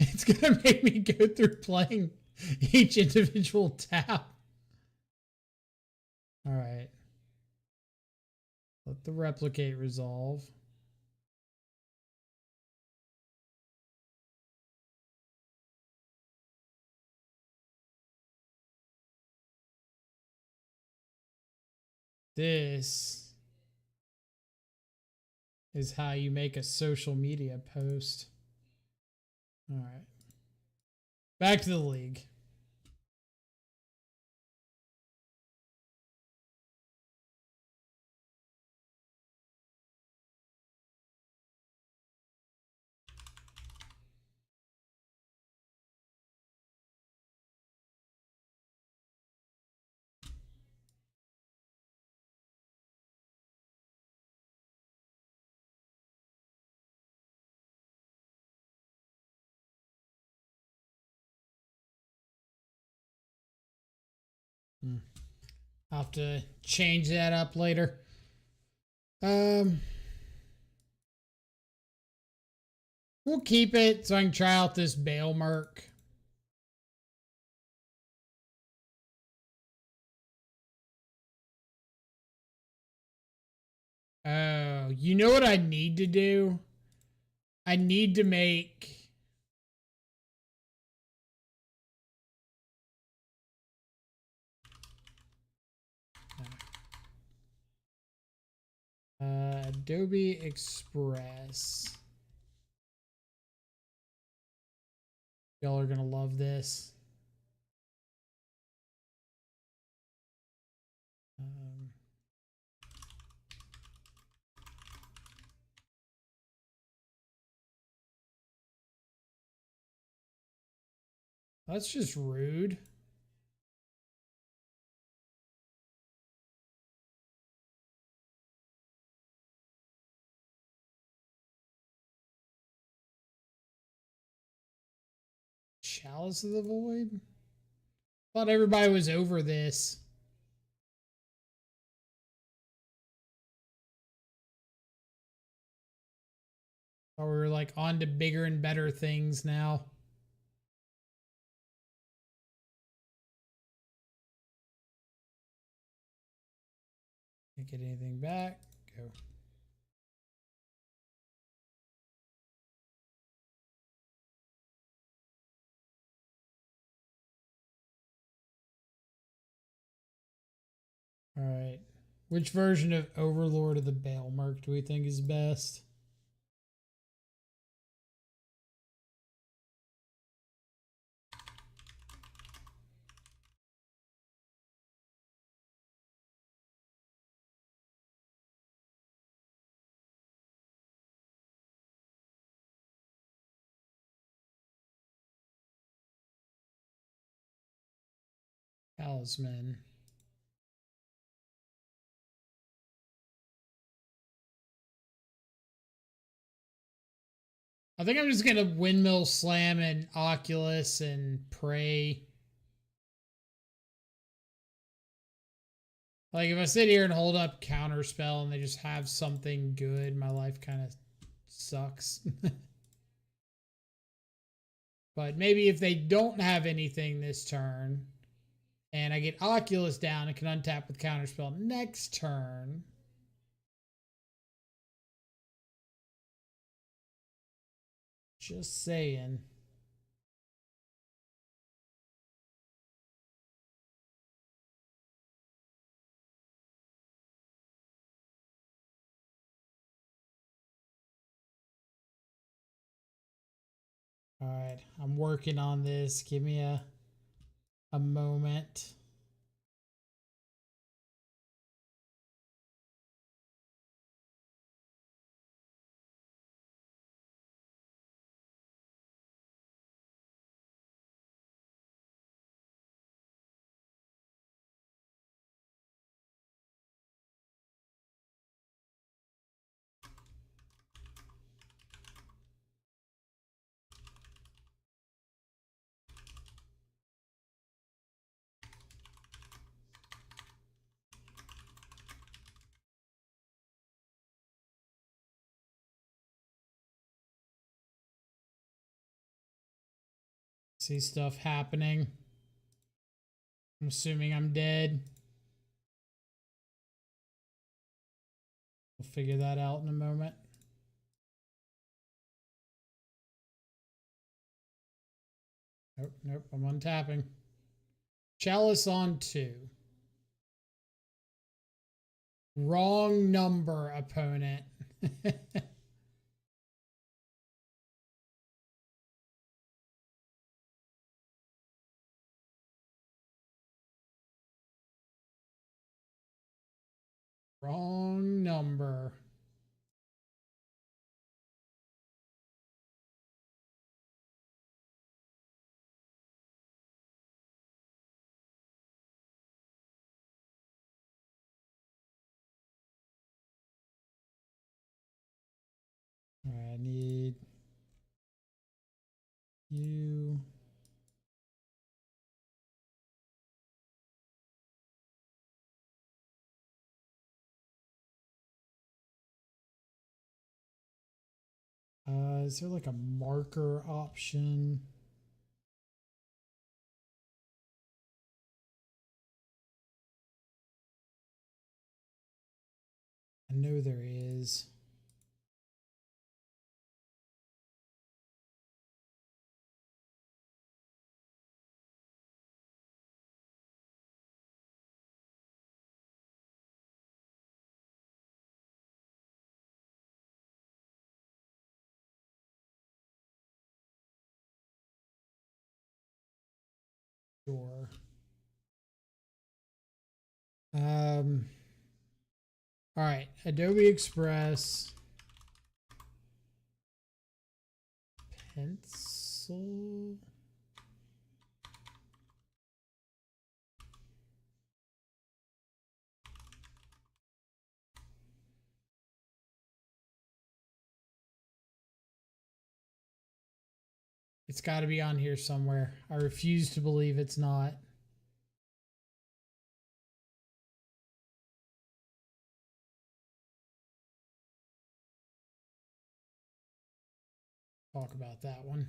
It's gonna make me go through playing each individual tap. All right. Let the replicate resolve. This is how you make a social media post. All right. Back to the league. I'll have to change that up later. We'll keep it so I can try out this Bale Merc. Oh, you know what I need to do? I need to make... Adobe Express. Y'all are gonna love this. That's just rude. Chalice of the Void? Thought everybody was over this. Thought we were like on to bigger and better things now. Can't get anything back. Go. All right. Which version of Overlord of the Bale Merc do we think is best? Talisman. I think I'm just gonna windmill slam and Oculus and pray. Like if I sit here and hold up Counterspell and they just have something good, my life kind of sucks. But maybe if they don't have anything this turn and I get Oculus down and can untap with Counterspell next turn. Just saying. All right, I'm working on this. Give me a moment. See stuff happening. I'm assuming I'm dead. We'll figure that out in a moment. Nope, nope, I'm untapping. Chalice on 2. Wrong number, opponent. Wrong number. I need you. Is there like a marker option? I know there is. Sure. All right, Adobe Express. Pencil. It's got to be on here somewhere. I refuse to believe it's not. Talk about that one.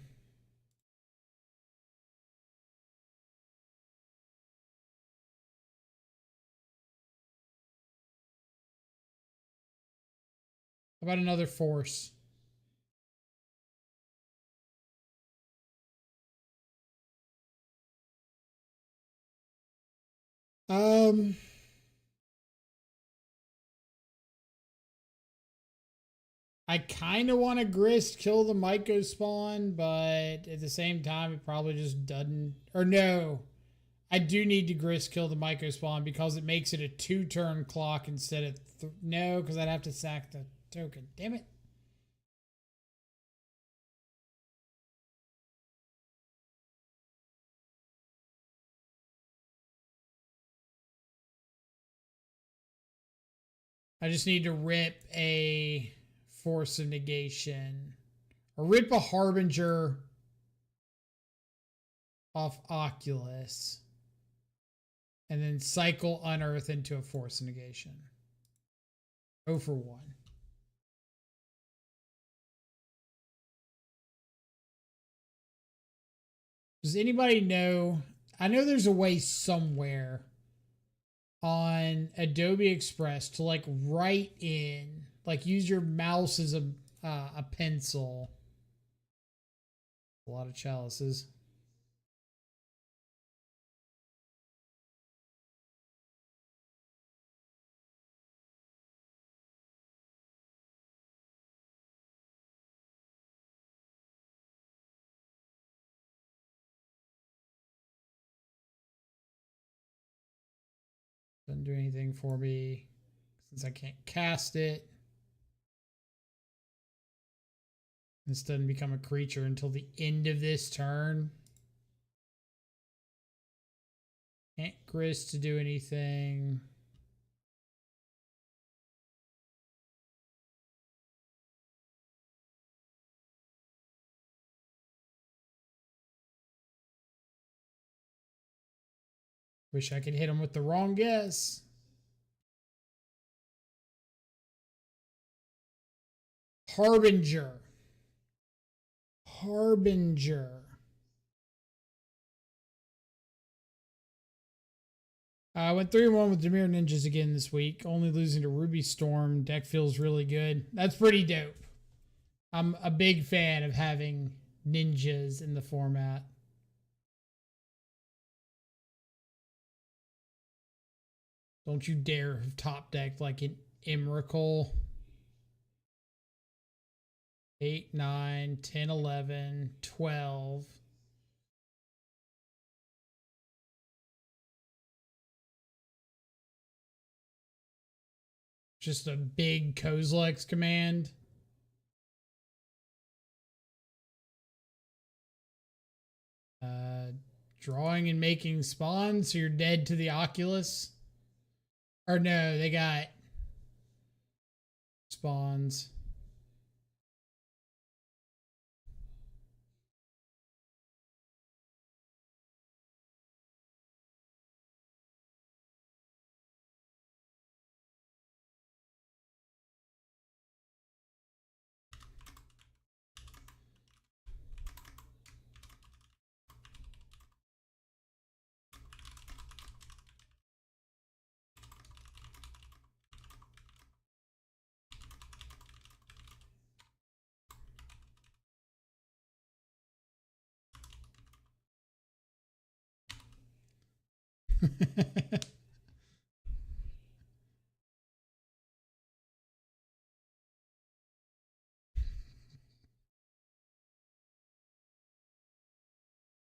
How about another force? I kind of want to Grist kill the Myco spawn, but at the same time, it probably just doesn't. Or no, I do need to Grist kill the Myco spawn because it makes it a 2-turn clock instead of no, because I'd have to sack the token. Damn it. I just need to rip a force of negation or rip a harbinger off Oculus and then cycle unearth into a force of negation. 0 for 1. Does anybody know? I know there's a way somewhere on Adobe Express to like write in, like use your mouse as a pencil. A lot of chalices. Doesn't do anything for me since I can't cast it. This doesn't become a creature until the end of this turn. Can't Grist to do anything. Wish I could hit him with the wrong guess. Harbinger. Harbinger. I went 3-1 with Dimir Ninjas again this week, only losing to Ruby Storm. Deck feels really good. That's pretty dope. I'm a big fan of having ninjas in the format. Don't you dare have top decked like an Emrakul. 8, 9, 10, 11, 12. Just a big Kozilek's command. Drawing and making spawns, so you're dead to the Oculus. Or no, they got spawns.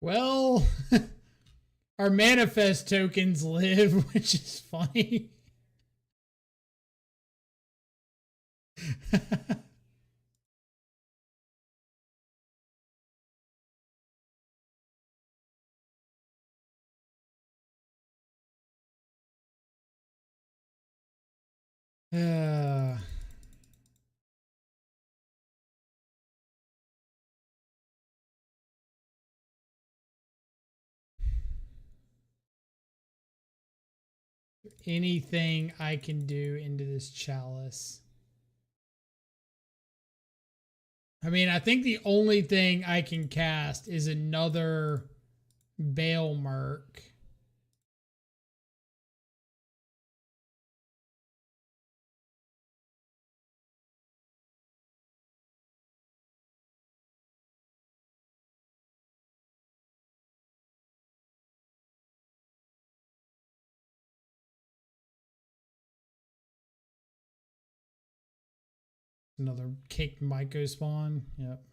Well, our manifest tokens live, which is funny. Anything I can do into this chalice. I mean, I think the only thing I can cast is another Bale Merc. Another kicked Myco spawn. Yep.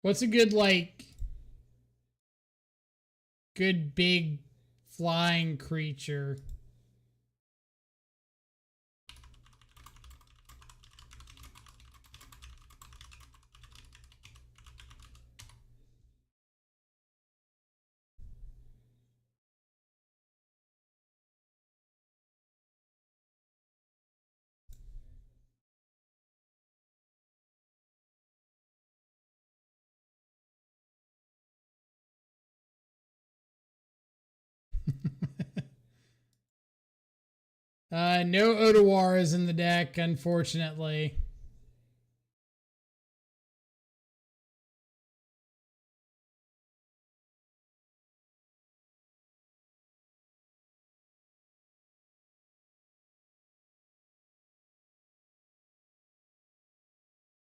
What's a good, like, good big flying creature? No Odawaras is in the deck, unfortunately.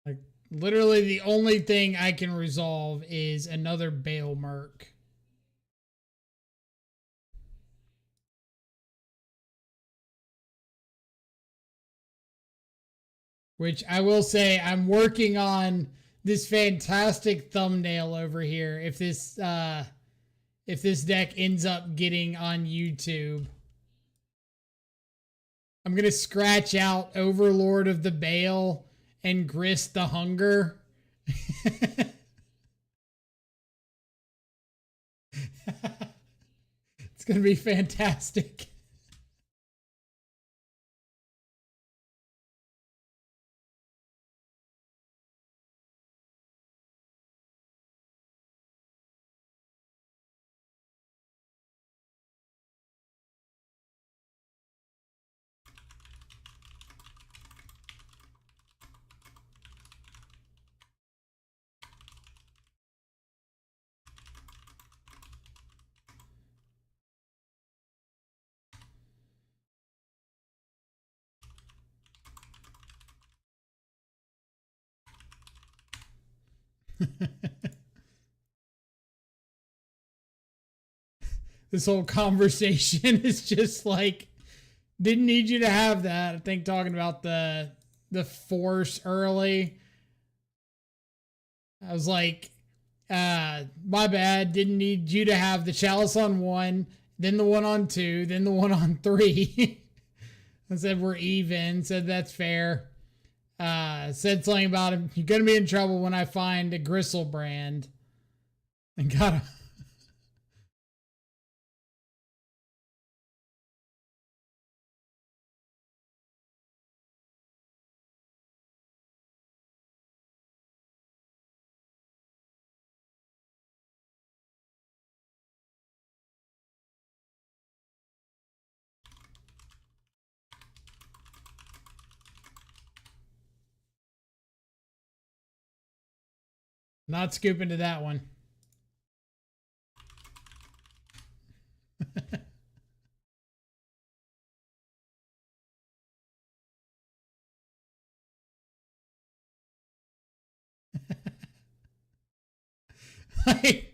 Like, literally the only thing I can resolve is another Bale Merc. Which I will say, I'm working on this fantastic thumbnail over here. If this deck ends up getting on YouTube, I'm gonna scratch out Overlord of the Bale and Grist the Hunger. going to be fantastic. This whole conversation is just like, didn't need you to have that. I think talking about the force early, I was like, my bad, didn't need you to have the chalice on 1, then the one on 2, then the one on 3. I said we're even, said that's fair. Said something about him, you're gonna be in trouble when I find a Gristle brand. And got a not scooping to that one. Like,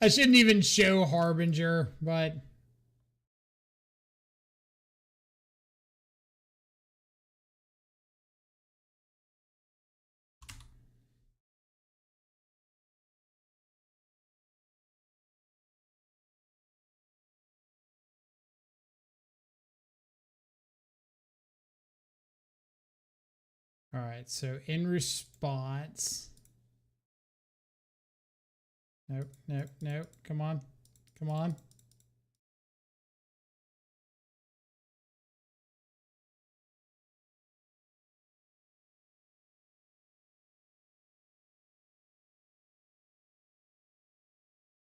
I shouldn't even show Harbinger, but all right, so in response. Nope, nope, nope. Come on. Come on.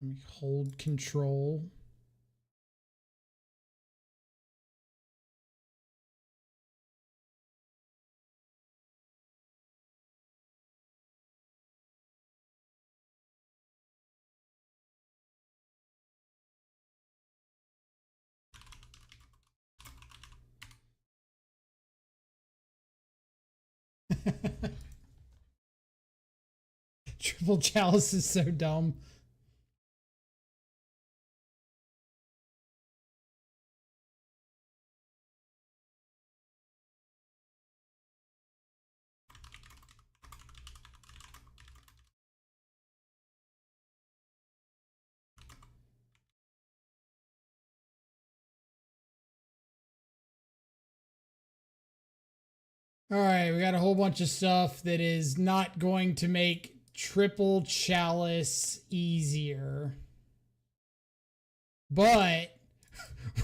Let me hold control. Triple chalice is so dumb. All right, we got a whole bunch of stuff that is not going to make triple chalice easier. But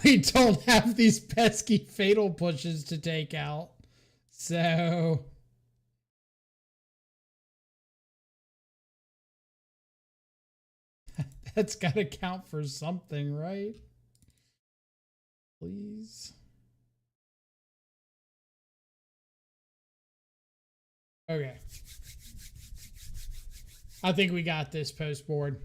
we don't have these pesky fatal pushes to take out. So that's got to count for something, right? Please. Okay. I think we got this post board.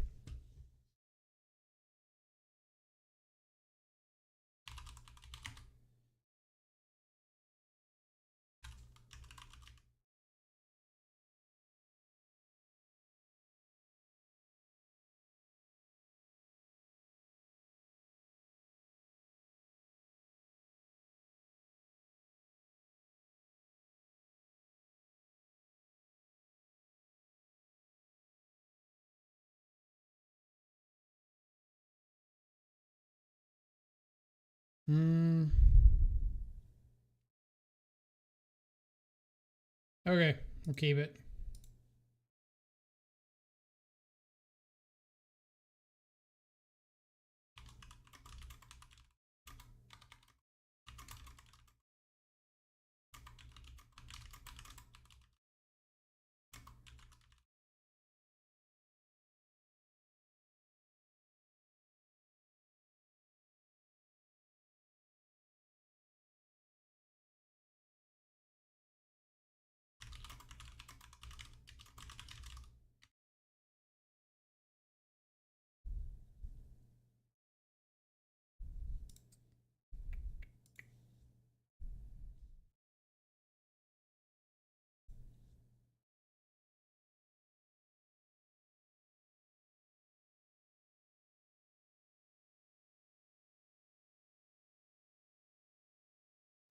Okay, we'll keep it.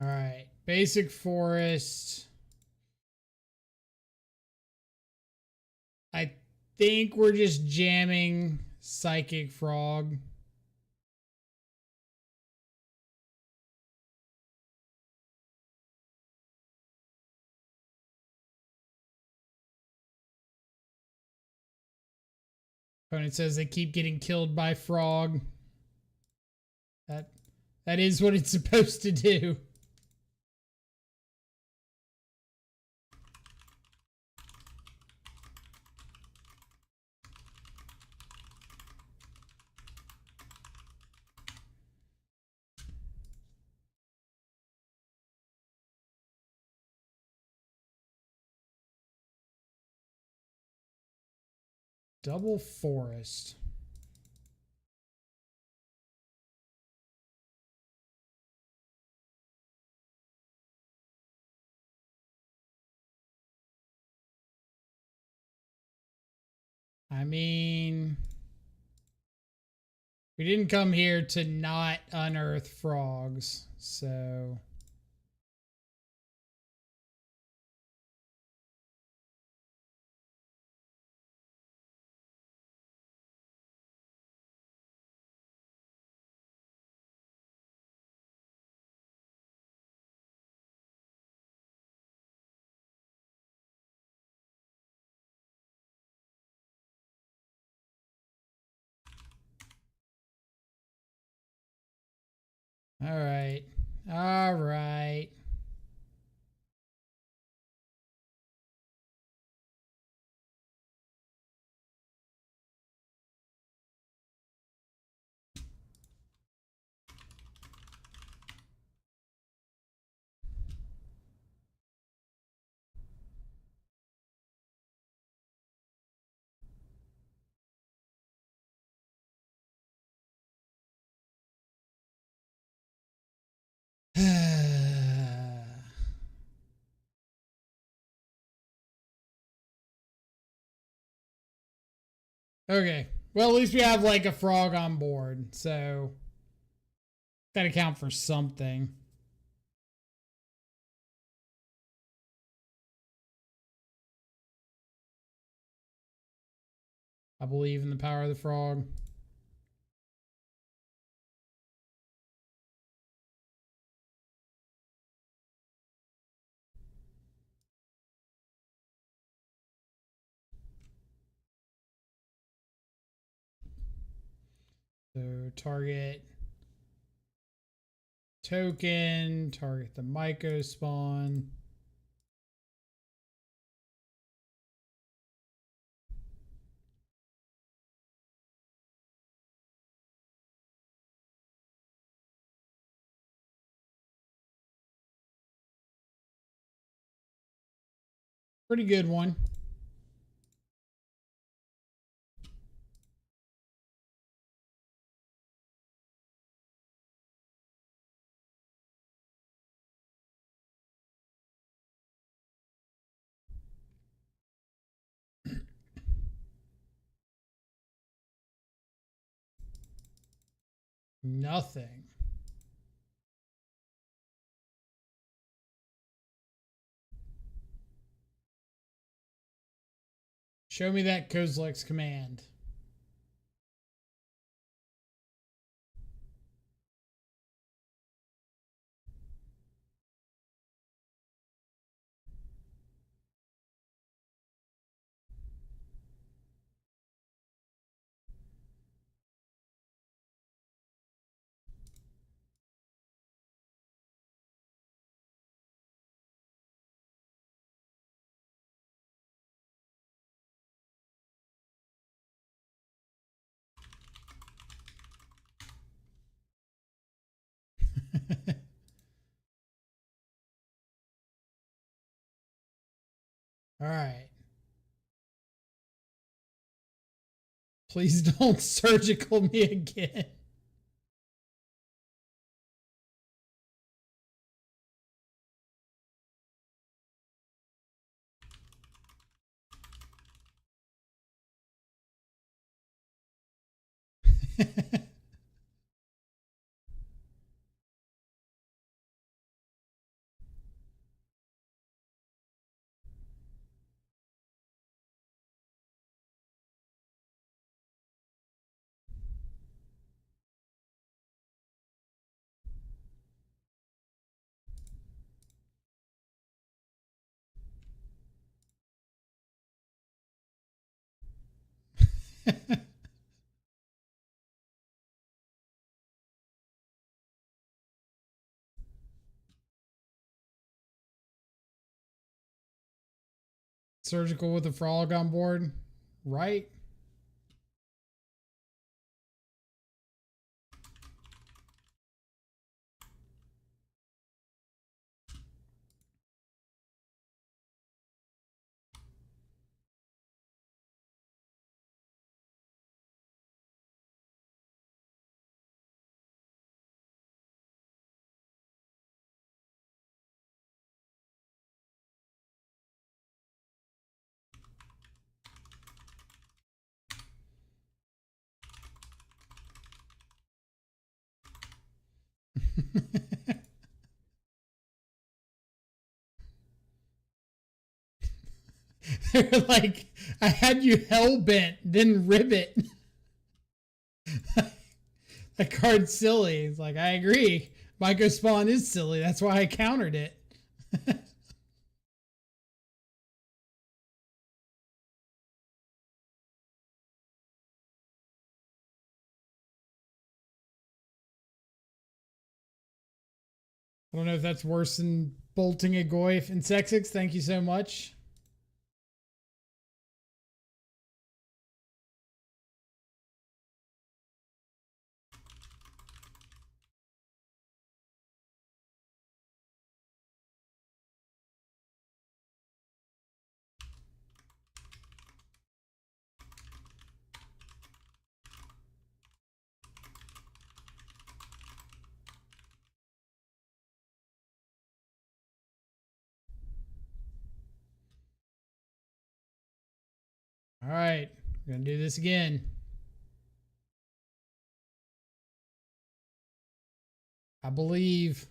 All right. Basic forest. I think we're just jamming Psychic Frog. Opponent says they keep getting killed by frog. That is what it's supposed to do. Double forest. I mean, we didn't come here to not unearth frogs, so... All right. All right. Okay. Well, at least we have like a frog on board, so gotta count for something. I believe in the power of the frog. So target token, target the Myco spawn. Pretty good one. Nothing. Show me that Kozilek's command. All right. Please don't surgical me again. Surgical with a frog on board, right? They're like, I had you hell bent, then ribbit. That card's silly. It's like, I agree. Myco Spawn is silly. That's why I countered it. I don't know if that's worse than bolting a Goyf and Sexix. Thank you so much. All right, we're going to do this again. I believe.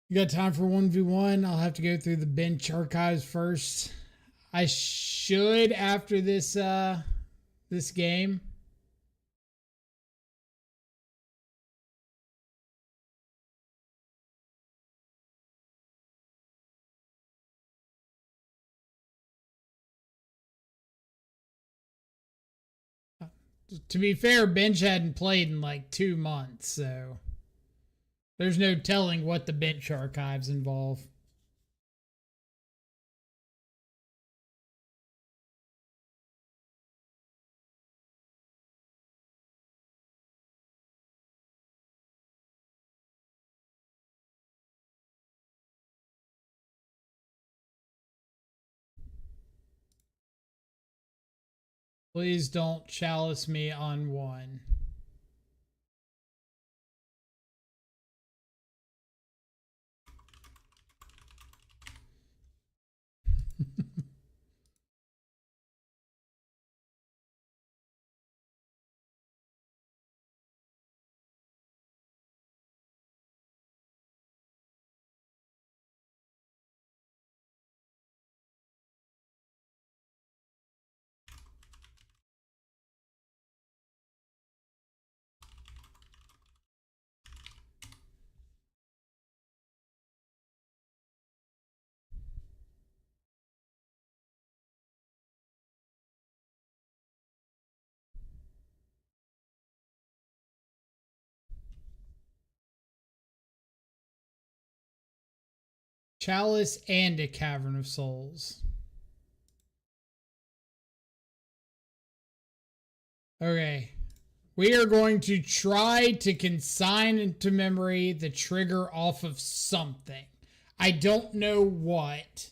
You got time for 1v1? I'll have to go through the bench archives first. I should after this game. To be fair, bench hadn't played in like 2 months, so there's no telling what the bench archives involve. Please don't chalice me on one. Chalice and a Cavern of Souls. Okay. We are going to try to consign into memory the trigger off of something. I don't know what.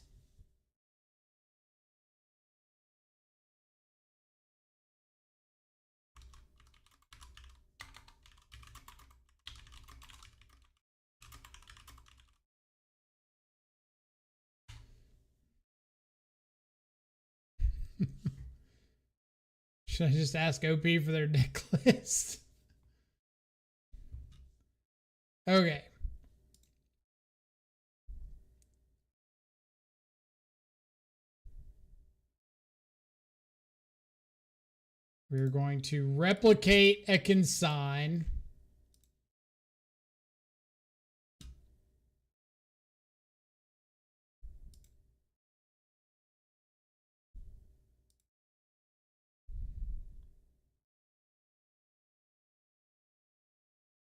Should I just ask OP for their deck list? Okay. We're going to replicate a consign.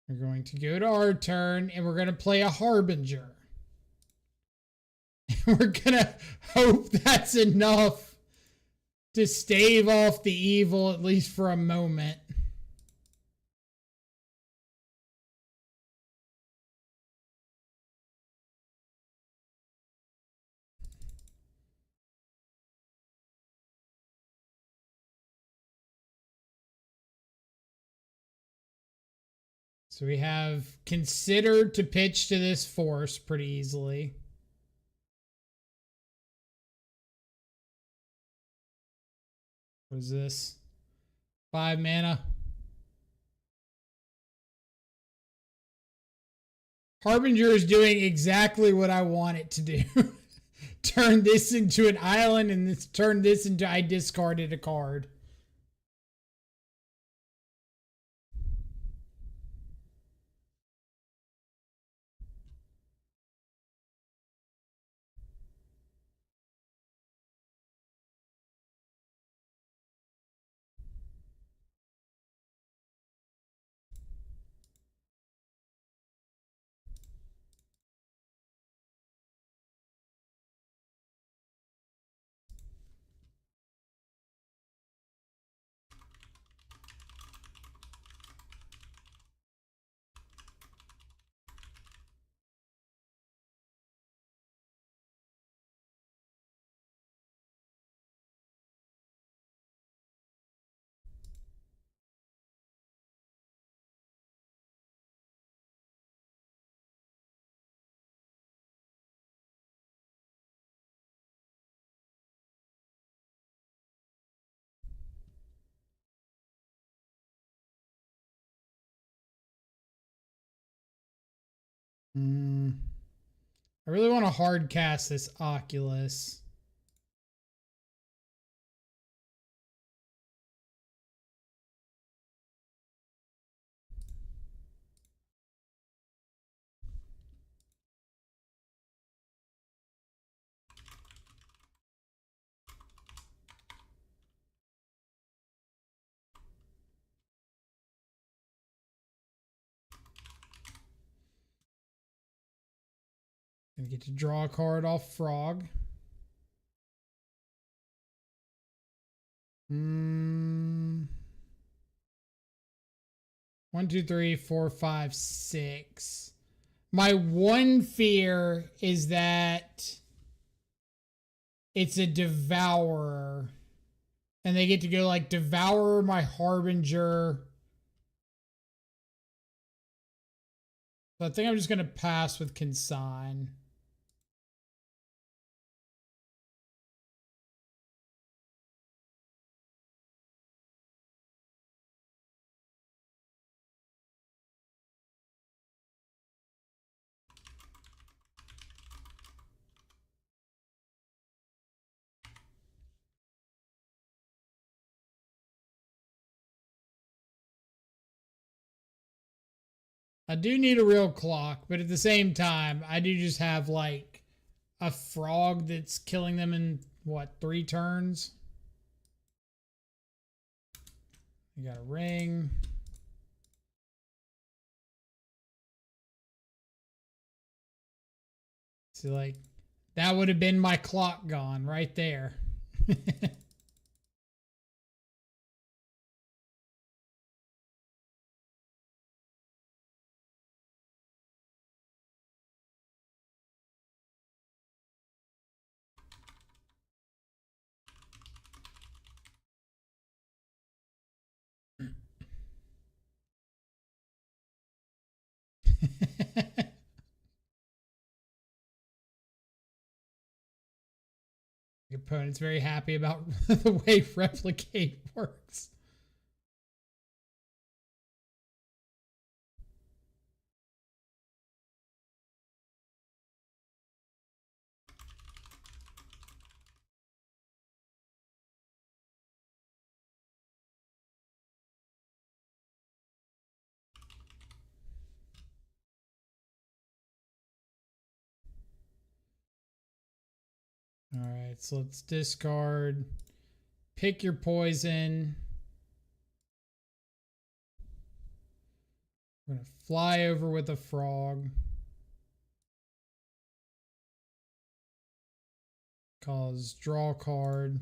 We're going to go to our turn and we're going to play a Harbinger. We're going to hope that's enough to stave off the evil, at least for a moment. So we have considered to pitch to this force pretty easily. What is this? 5 mana. Harbinger is doing exactly what I want it to do. Turn this into an island and turn this into I discarded a card. I really want to hard cast this Oculus. Gonna get to draw a card off Frog. 1, 2, 3, 4, 5, 6. My one fear is that it's a Devourer. And they get to go like Devour my Harbinger. So I think I'm just going to pass with Consign. I do need a real clock, but at the same time, I do just have like a frog that's killing them in what, 3 turns? You got a ring. So like that would have been my clock gone right there. Your opponent's very happy about the way replicate works. All right, so let's discard. Pick your poison. I'm going to fly over with a frog. Cause draw card.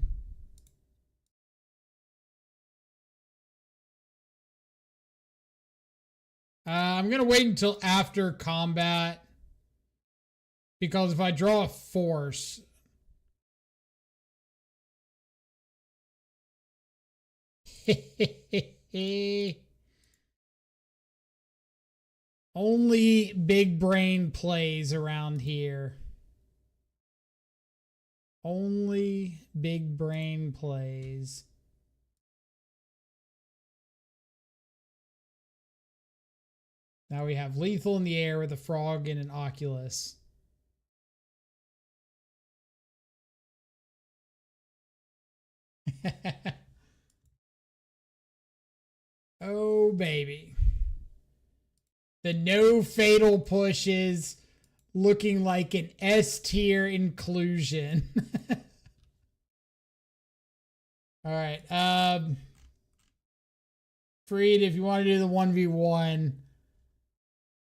I'm going to wait until after combat. Because if I draw a force... Only big brain plays around here. Only big brain plays. Now we have lethal in the air with a frog and an Oculus. Oh, baby. The no fatal pushes looking like an S tier inclusion. All right. Freed, if you want to do the 1v1,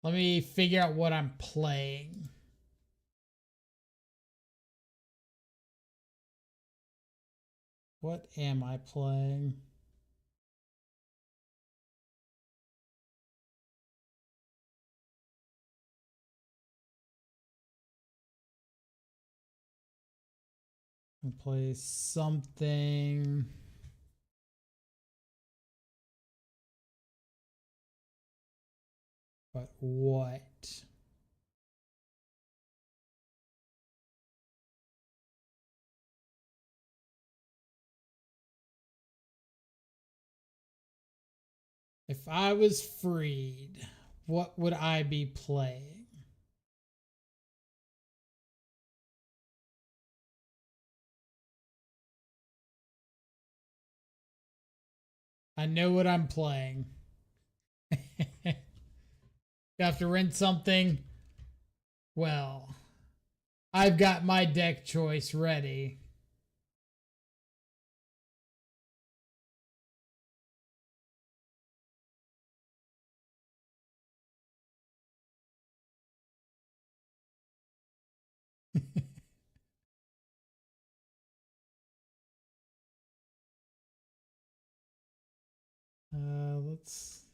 let me figure out what I'm playing. What am I playing? I'll play something. But what? If I was freed, what would I be playing? I know what I'm playing. You have to rent something? Well, I've got my deck choice ready. Let's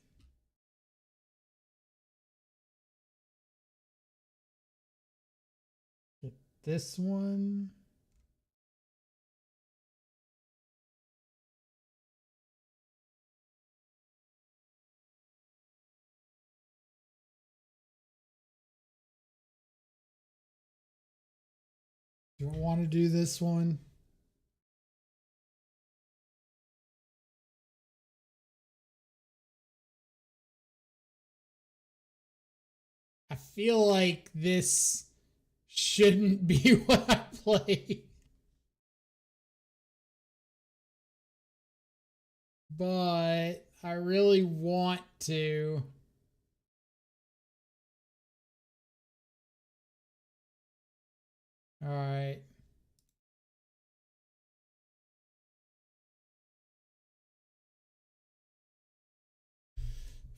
get this one. Do I want to do this one? I feel like this shouldn't be what I play. But I really want to. All right.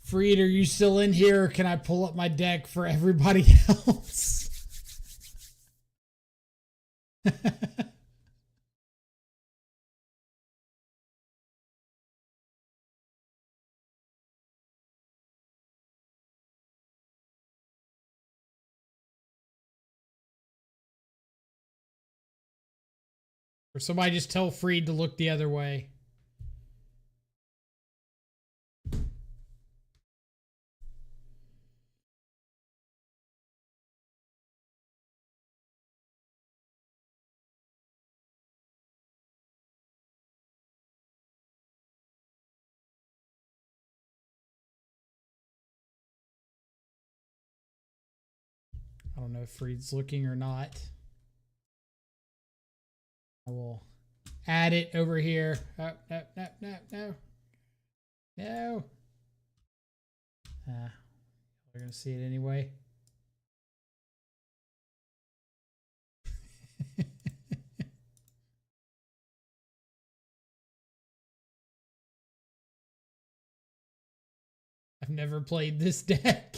Freed, are you still in here? Or can I pull up my deck for everybody else? Or somebody just tell Freed to look the other way. I don't know if Freed's looking or not. I will add it over here. Oh, no, no, no, no. No. We're going to see it anyway. I've never played this deck.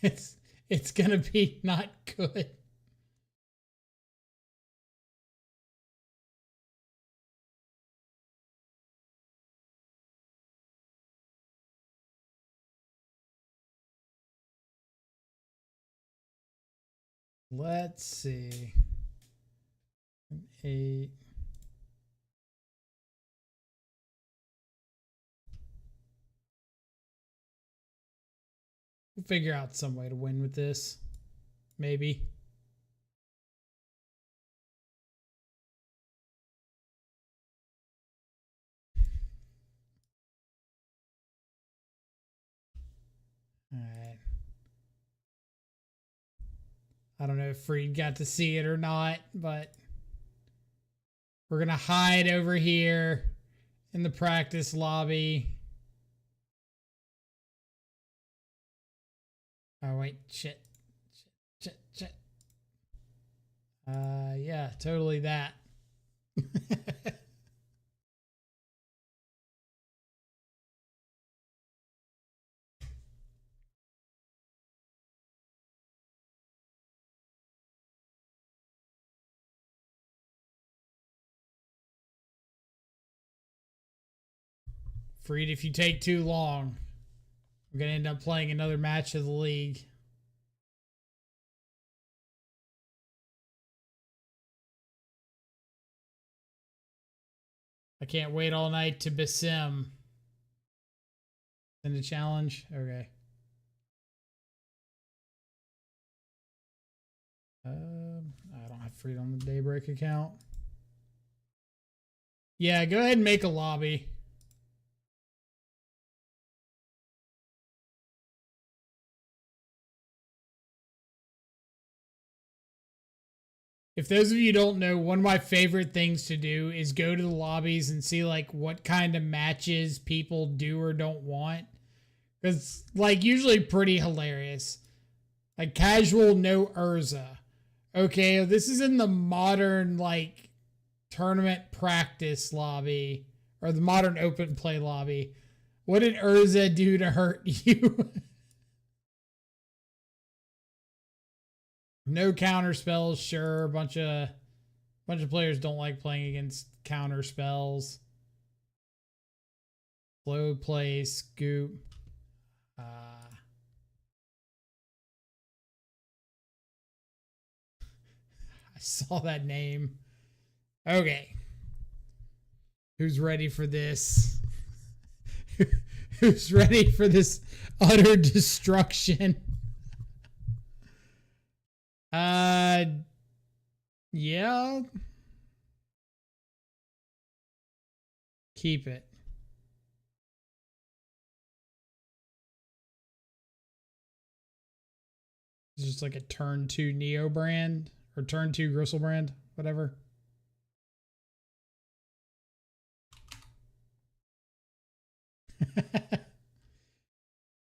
It's gonna be not good. Let's see. 8. We'll figure out some way to win with this. Maybe. All right. I don't know if Freed got to see it or not, but we're going to hide over here in the practice lobby. Oh, wait. Shit. Yeah, totally that. Freed, if you take too long, we're going to end up playing another match of the league. I can't wait all night to Basim. Send a challenge? Okay. I don't have Freed on the Daybreak account. Yeah, go ahead and make a lobby. If those of you don't know, one of my favorite things to do is go to the lobbies and see like what kind of matches people do or don't want. It's like usually pretty hilarious. Like casual no Urza. Okay, this is in the modern like tournament practice lobby or the modern open play lobby. What did Urza do to hurt you? No counter spells, sure. A bunch of players don't like playing against counter spells. Slow play, scoop. I saw that name. Okay. Who's ready for this? Who's ready for this utter destruction? Yeah. Keep it. It's just like a turn 2 Neo brand or turn 2 Gristle brand, whatever.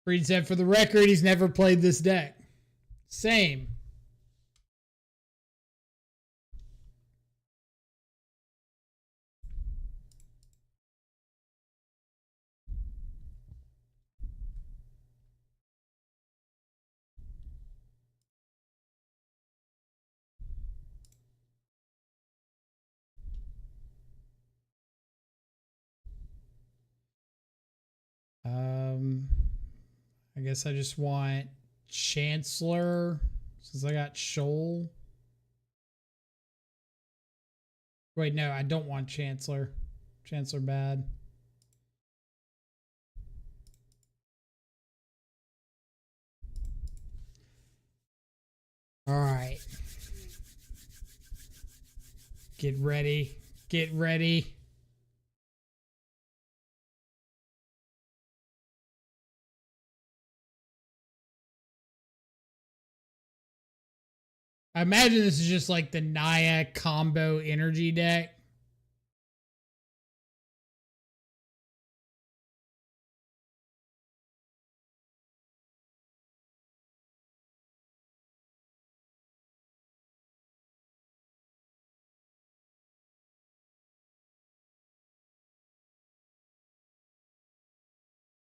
Reed said, for the record, he's never played this deck. Same. I guess I just want Chancellor since I got Shoal. Wait, no, I don't want Chancellor. Chancellor bad. All right. Get ready. Get ready. I imagine this is just like the Naya combo energy deck.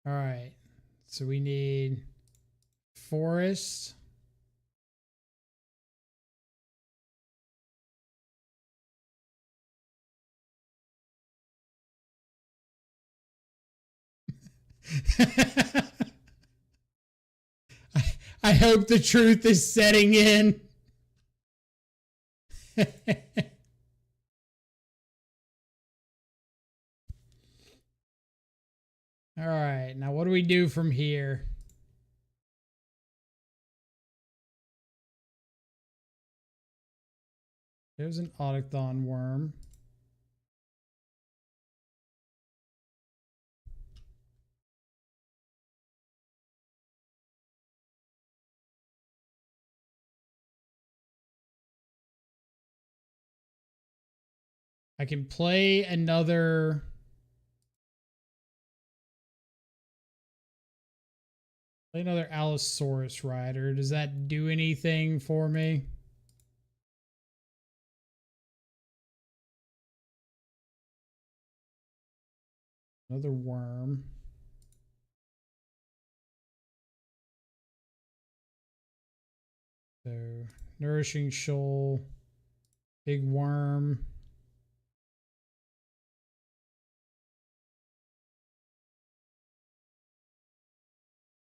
All right. So we need forest. I hope the truth is setting in. All right. Now, what do we do from here? There's an autochthon worm. I can play another Allosaurus rider. Does that do anything for me? Another worm. So, nourishing shoal, big worm.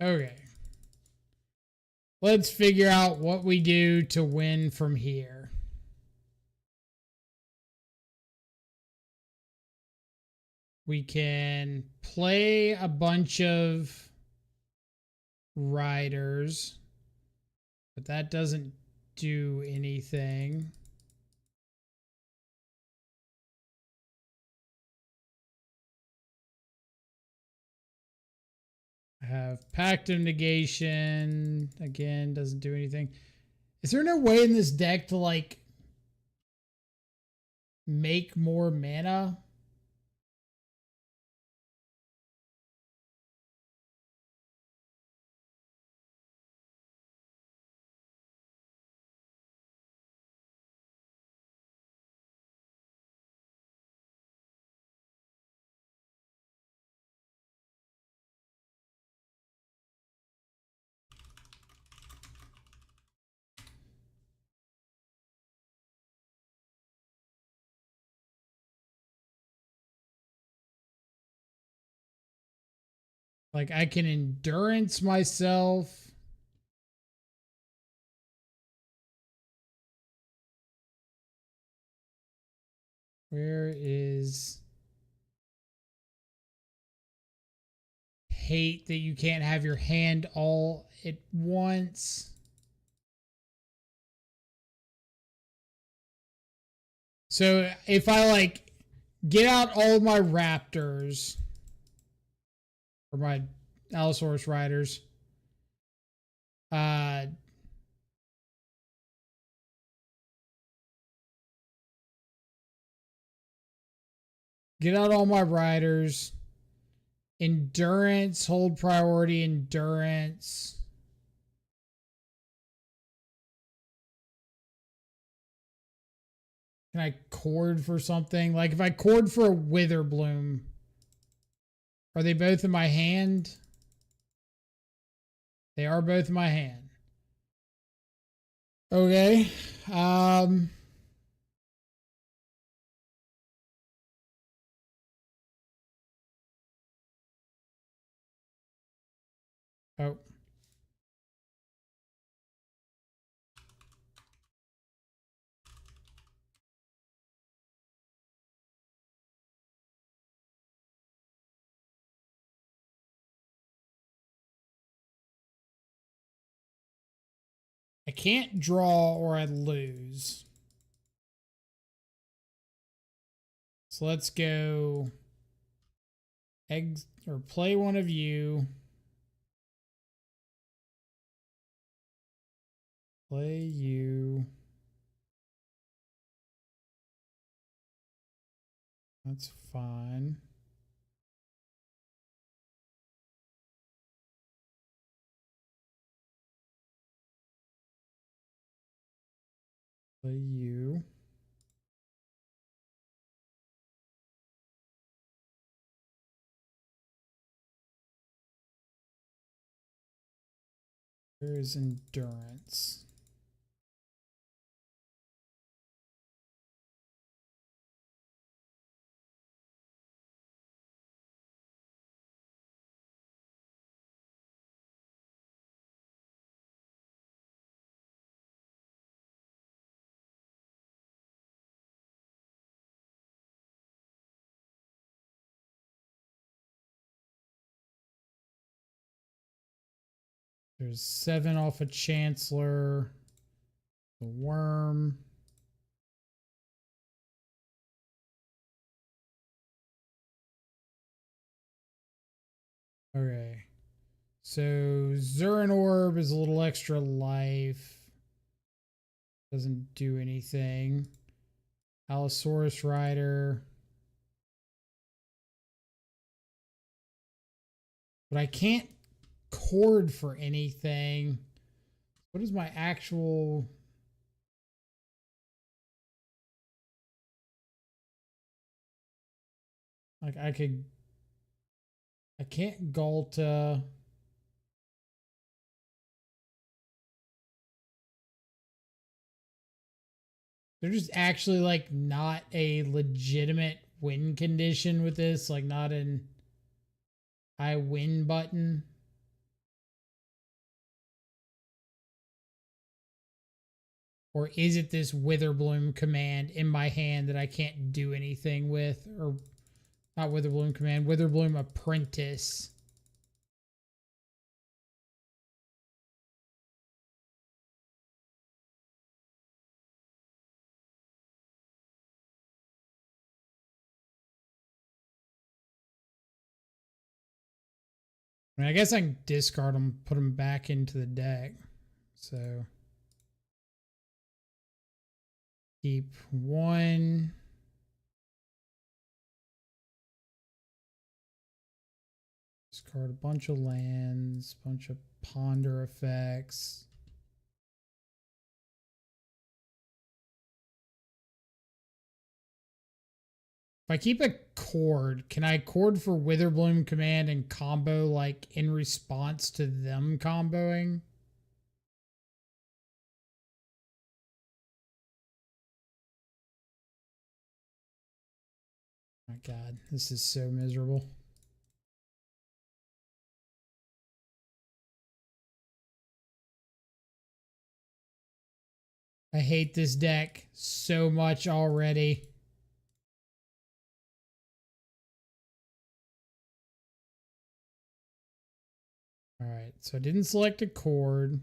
Okay. Let's figure out what we do to win from here. We can play a bunch of riders, but that doesn't do anything. I have Pact of Negation. Again, doesn't do anything. Is there no way in this deck to, like, make more mana? Like, I can endurance myself. Where is hate that you can't have your hand all at once? So if I, like, get out all of my raptors or my Allosaurus riders, get out all my riders, endurance, hold priority, endurance. Can I cord for something? Like, if I cord for a Wither Bloom, are they both in my hand? They are both in my hand. Okay. Oh. I can't draw or I lose. So let's go eggs or play one of you. Play you. That's fine. Play you. Where is endurance? There's 7 off a Chancellor. The worm. Okay. So Zurin Orb is a little extra life. Doesn't do anything. Allosaurus Rider. But I can't cord for anything. What is my actual... Like I can't Galta. They're just actually like not a legitimate win condition with this, like not an I win button. Or is it this Witherbloom command in my hand that I can't do anything with? Or not Witherbloom command, Witherbloom apprentice. I mean, I guess I can discard them, put them back into the deck. So keep 1. Discard a bunch of lands, bunch of ponder effects. If I keep a cord, can I cord for Witherbloom command and combo like in response to them comboing? My God, this is so miserable. I hate this deck so much already. All right, so I didn't select a chord.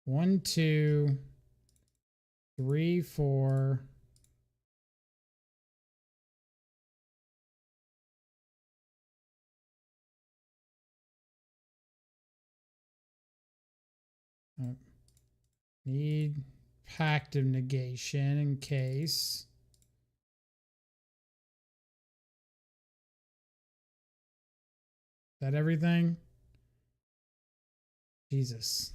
One, 2, 3, 4. Need Pact of Negation in case. Is that everything? Jesus.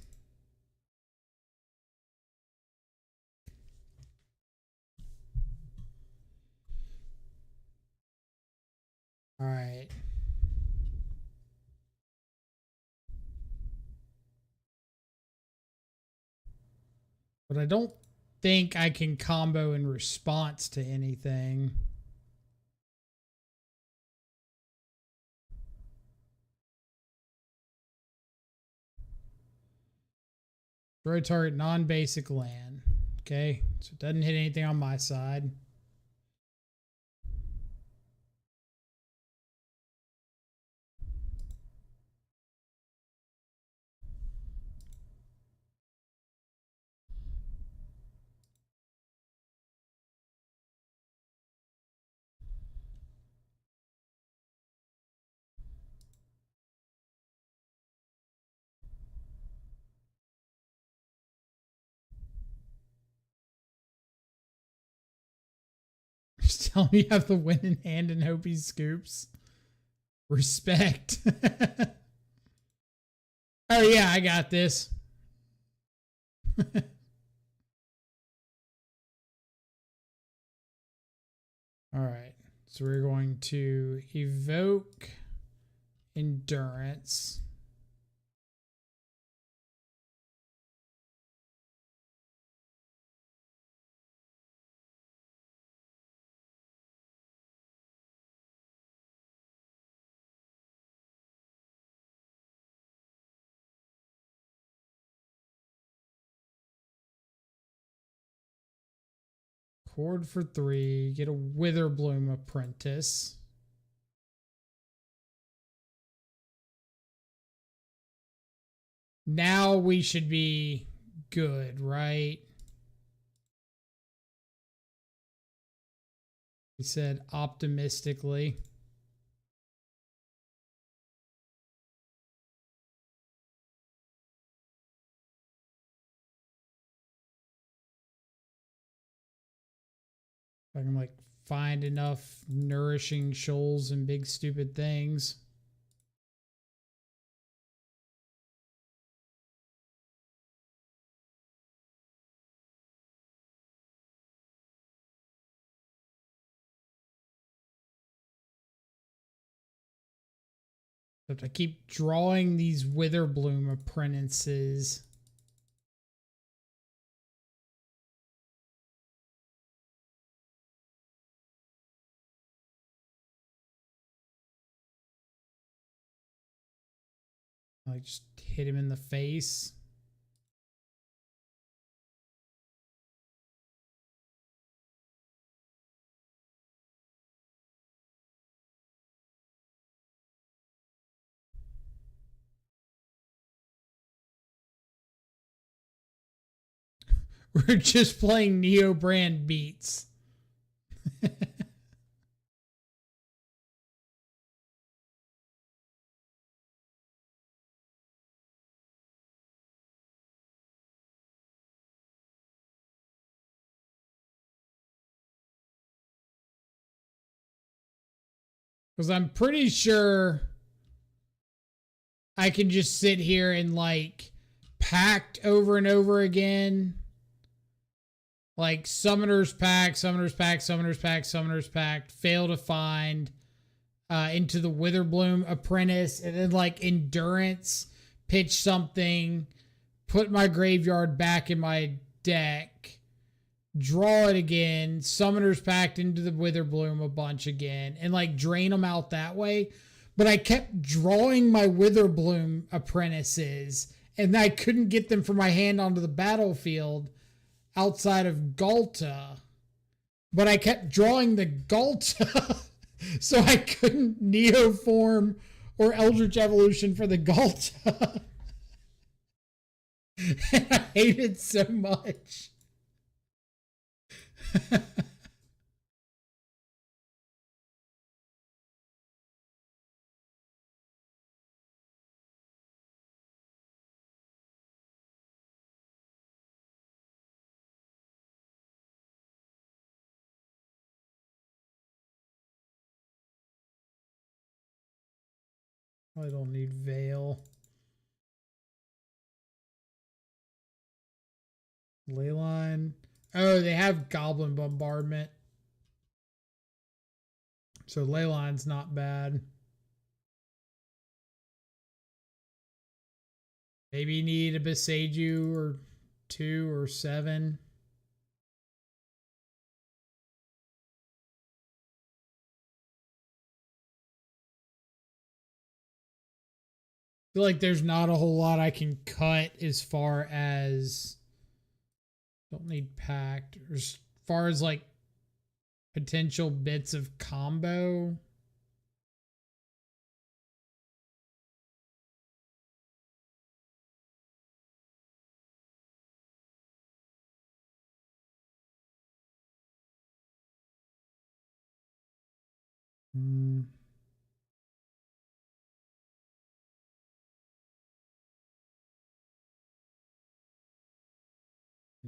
All right. But I don't think I can combo in response to anything. Destroy target non-basic land. Okay, so it doesn't hit anything on my side. Just tell me you have the win in hand and hope he scoops. Respect. Oh yeah, I got this. All right. So we're going to evoke endurance. Cord for 3. Get a Witherbloom Apprentice. Now we should be good, right? We said optimistically. I can like find enough nourishing shoals and big stupid things. But I keep drawing these Witherbloom apprentices. I just hit him in the face. We're just playing Neo Brand beats. Because I'm pretty sure I can just sit here and like pact over and over again. Like Summoner's Pact, Summoner's Pact, Summoner's Pact, Summoner's Pact, fail to find into the Witherbloom Apprentice, and then like Endurance, pitch something, put my graveyard back in my deck, draw it again, Summoner's Pact into the Witherbloom a bunch again, and like drain them out that way. But I kept drawing my Witherbloom Apprentices, and I couldn't get them from my hand onto the battlefield outside of Galta. But I kept drawing the Galta, so I couldn't Neoform or Eldritch Evolution for the Galta. And I hate it so much. I don't need Veil. Leyline. Oh, they have Goblin Bombardment. So Leyline's not bad. Maybe you need a Beseiju or 2 or 7. I feel like there's not a whole lot I can cut as far as don't need pact, or as far as like potential bits of combo.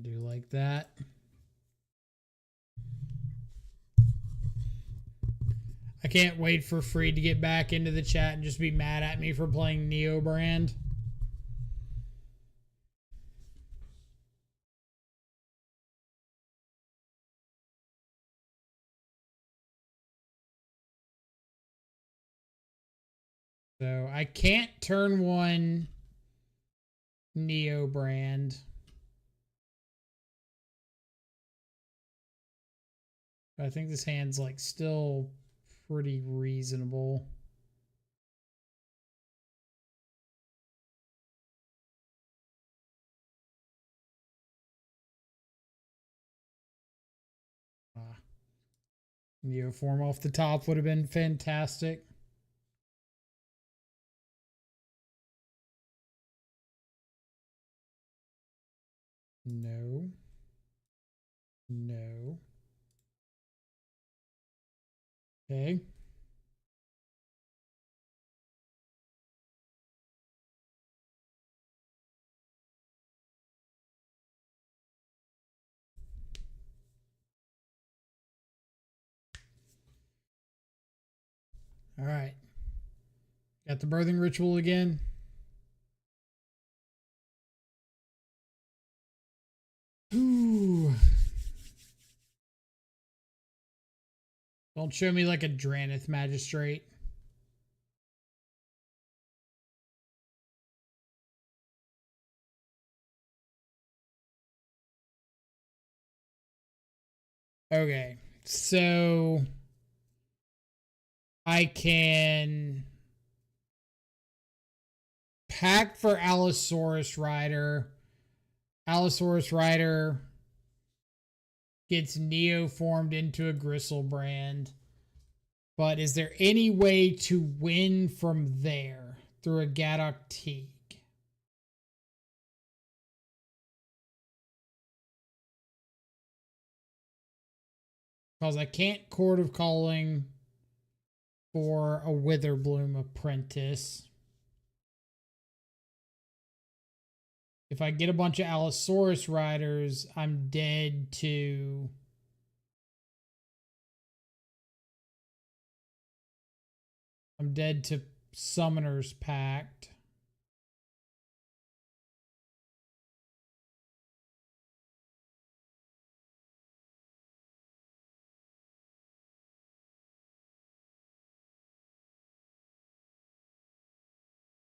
Do like that. I can't wait for Free to get back into the chat and just be mad at me for playing Neo Brand. So I can't turn one Neo brand. But I think this hand's like still pretty reasonable. Neoform off the top would have been fantastic. No. No. Okay. All right. Got the birthing ritual again. Ooh. Don't show me like a Dranith Magistrate. Okay. So I can pack for Allosaurus Rider. Allosaurus Rider gets neoformed into a Gristlebrand. But is there any way to win from there through a Gaddock Teague? Because I can't Court of Calling for a Witherbloom Apprentice. If I get a bunch of Allosaurus Riders, I'm dead to... I'm dead to Summoner's Pact.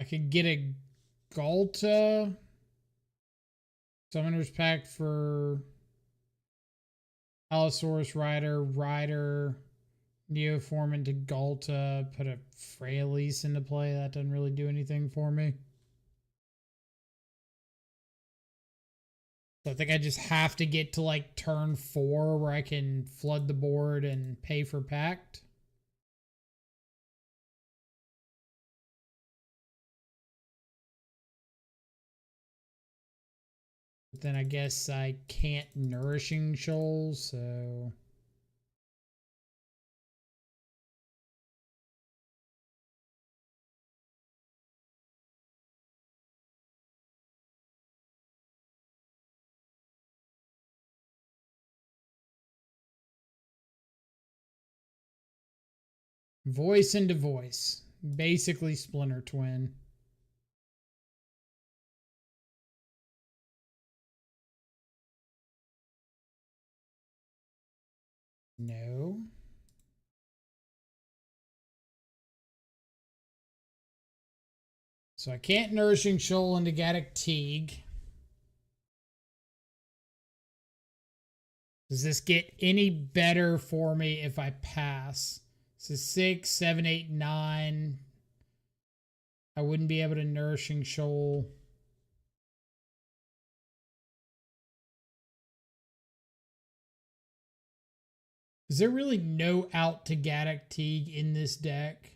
I could get a Galta Summoner's Pact for Allosaurus Rider, Neoform into Galta, put a Freyalise into play. That doesn't really do anything for me. So I think I just have to get to like turn 4 where I can flood the board and pay for Pact. But then I guess I can't Nourishing Shoal, so... Voice into voice. Basically Splinter Twin. No. So I can't Nourishing Shoal into Gaddock Teague. Does this get any better for me if I pass? So 6, 7, 8, 9. I wouldn't be able to Nourishing Shoal. Is there really no out to Gaddock Teague in this deck?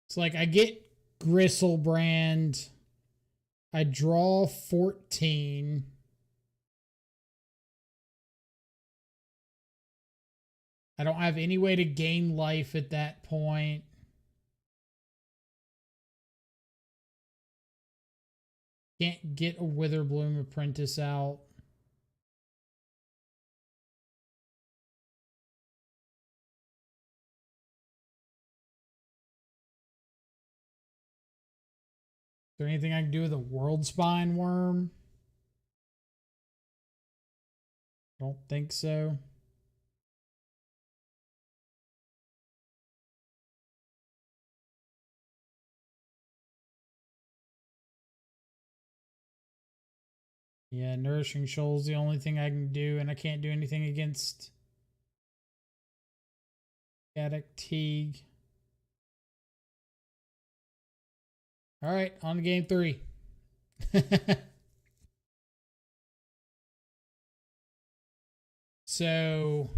It's like I get Gristlebrand. I draw 14. I don't have any way to gain life at that point. Can't get a Witherbloom Apprentice out. Is there anything I can do with a World Spine Worm? Don't think so. Yeah, Nourishing Shoal's the only thing I can do, and I can't do anything against Gaddock Teague. All right, on to game 3. So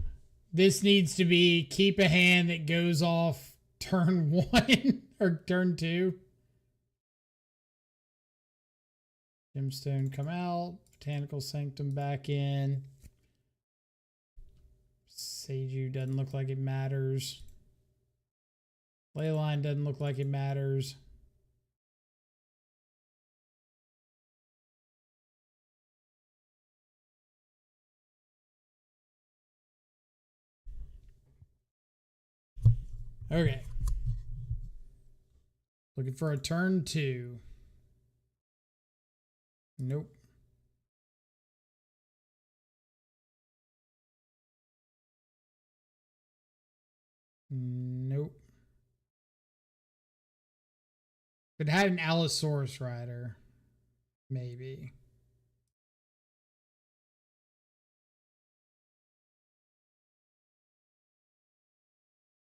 this needs to be keep a hand that goes off turn 1 or turn 2. Gemstone come out. Botanical Sanctum back in. Seiju doesn't look like it matters. Leyline doesn't look like it matters. Okay. Looking for a turn 2. Nope. Nope. If it had an Allosaurus rider, maybe.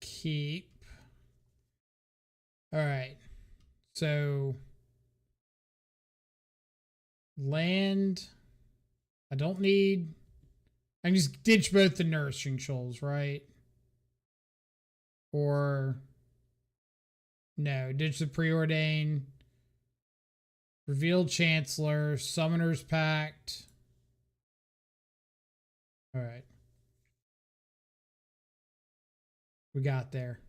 Keep. All right. So land. I don't need. I can just ditch both the Nourishing Shoals, right? Or no, ditch the Preordain. Revealed Chancellor. Summoner's Pact. All right. We got there.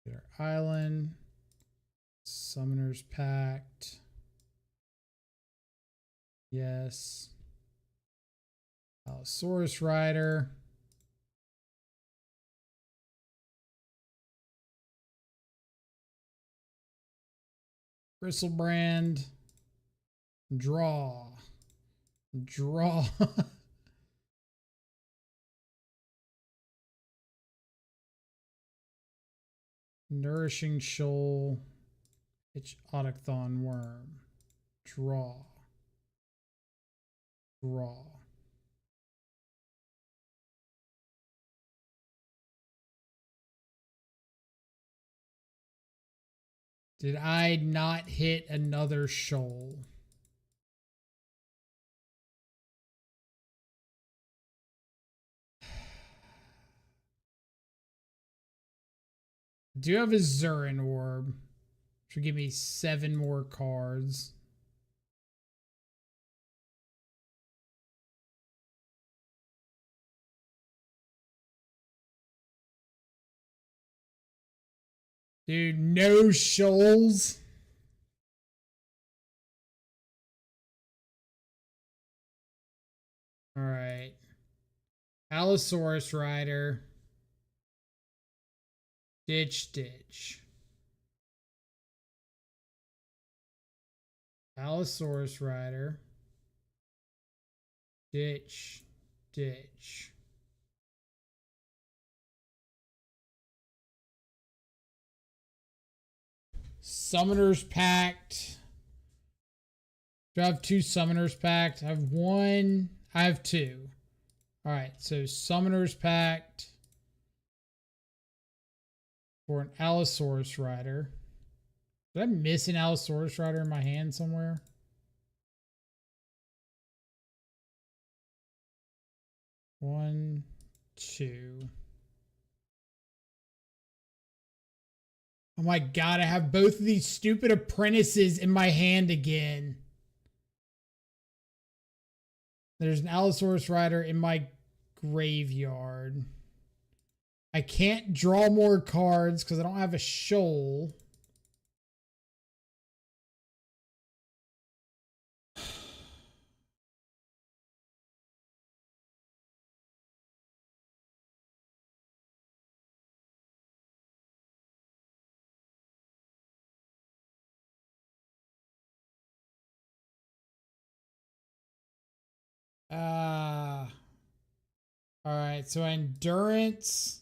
Their island. Summoner's Pact. Yes. Allosaurus Rider. Bristlebrand. Draw. Draw. Nourishing Shoal. It's Autochthon Worm. Draw. Draw. Did I not hit another shoal? I do have a Zurin Orb, which will give me 7 more cards. Dude, no shoals. All right. Allosaurus Rider. Ditch. Allosaurus Rider. Ditch. Summoner's Pact. Do I have 2 Summoner's Pact? I have 1. I have 2. All right, so Summoner's Pact for an Allosaurus Rider. Did I miss an Allosaurus Rider in my hand somewhere? One, 2. Oh my god, I have both of these stupid apprentices in my hand again. There's an Allosaurus Rider in my graveyard. I can't draw more cards because I don't have a shoal. All right, so endurance.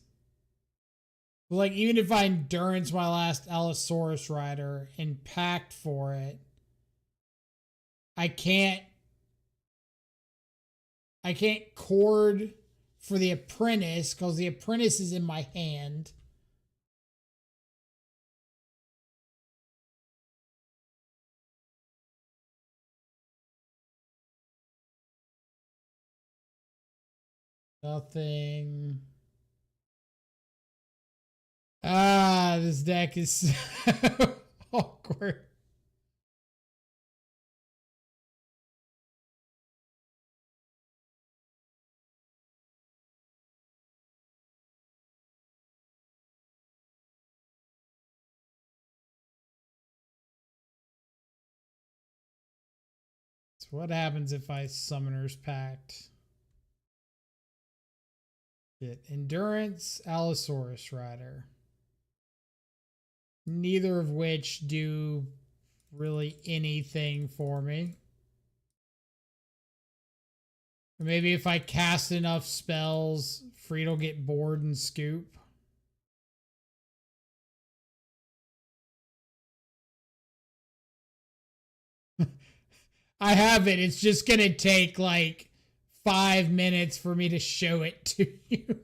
Like, even if I endurance my last Allosaurus rider and packed for it, I can't cord for the apprentice because the apprentice is in my hand. Nothing. This deck is so awkward. So what happens if I Summoner's Pact? Get Endurance, Allosaurus Rider. Neither of which do really anything for me. Or maybe if I cast enough spells, Freed will get bored and scoop. I have it. It's just going to take like 5 minutes for me to show it to you.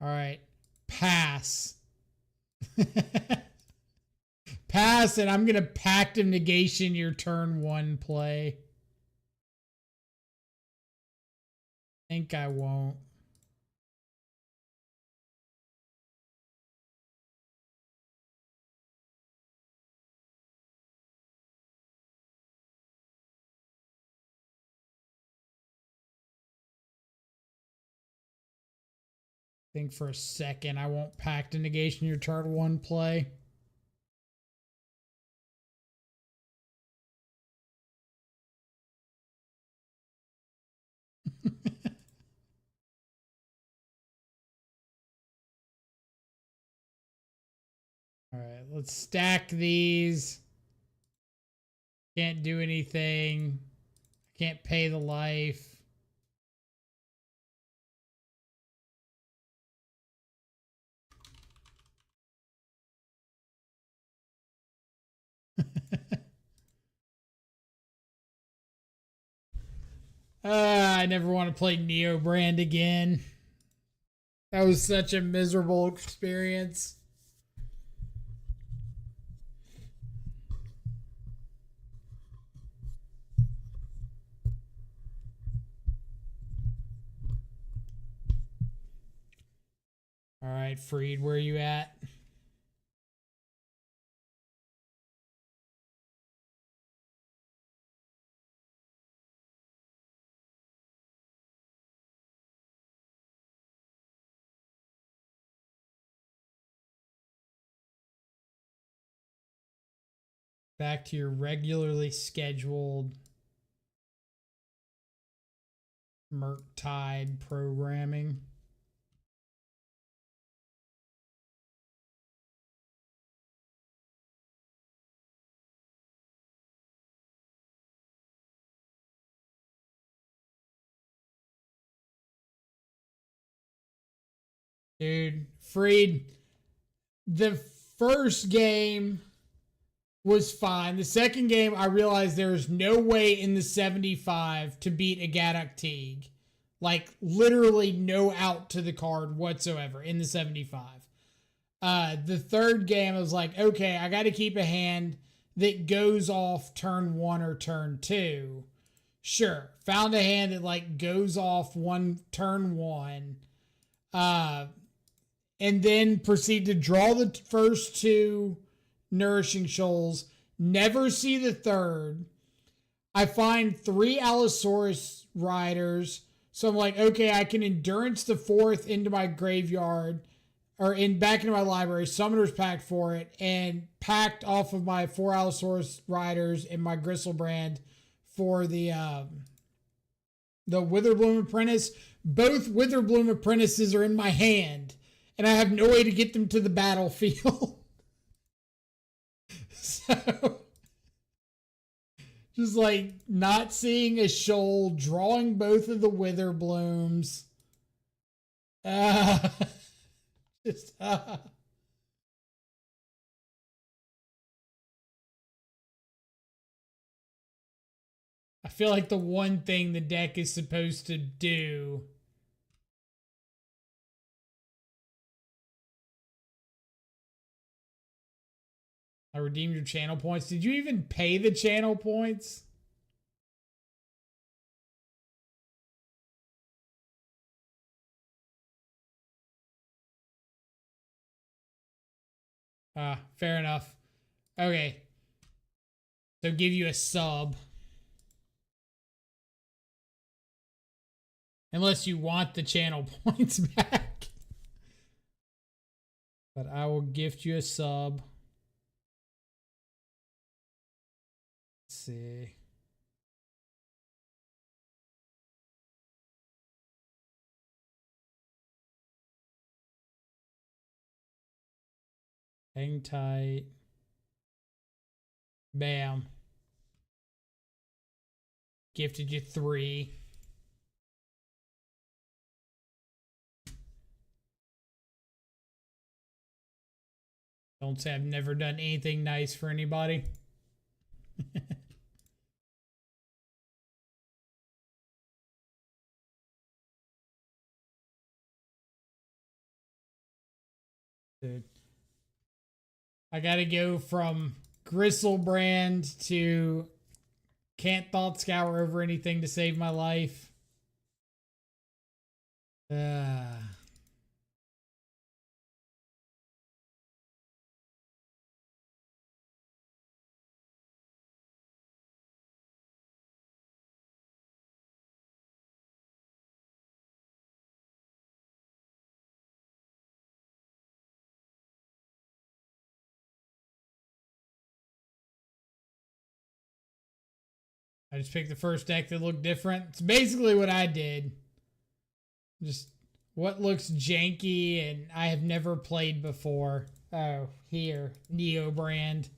All right. Pass. Pass, and I'm going to Pact of Negation your turn 1 play. Think I won't. Think for a second I won't Pact of Negation your turn 1 play. All right, let's stack these. Can't do anything. Can't pay the life. I never want to play Neo Brand again. That was such a miserable experience. All right, Freed, where are you at? Back to your regularly scheduled Murktide programming. Dude, Freed, the first game was fine. The second game, I realized there's no way in the 75 to beat a Gaddock Teague. Like, literally no out to the card whatsoever in the 75. The third game, I was like, okay, I got to keep a hand that goes off turn 1 or turn 2. Sure. Found a hand that, like, goes off turn 1. And then proceed to draw the first 2 Nourishing Shoals, never see the third. I find 3 Allosaurus riders, so I'm like, okay, I can endurance the 4th into my graveyard, or back into my library, Summoner's Pact for it, and packed off of my 4 Allosaurus riders and my Gristlebrand for the The Witherbloom Apprentice. Both Witherbloom Apprentices are in my hand, and I have no way to get them to the battlefield. So, just like not seeing a shoal, drawing both of the Witherblooms. Just, I feel like the one thing the deck is supposed to do. I redeemed your channel points. Did you even pay the channel points? Fair enough. Okay. So give you a sub. Unless you want the channel points back. But I will gift you a sub. Let's see. Hang tight. Bam. Gifted you 3. Don't say I've never done anything nice for anybody. Dude. I gotta go from Gristlebrand to can't thought scour over anything to save my life. I just picked the first deck that looked different. It's basically what I did. Just what looks janky and I have never played before. Oh, here. Neo brand.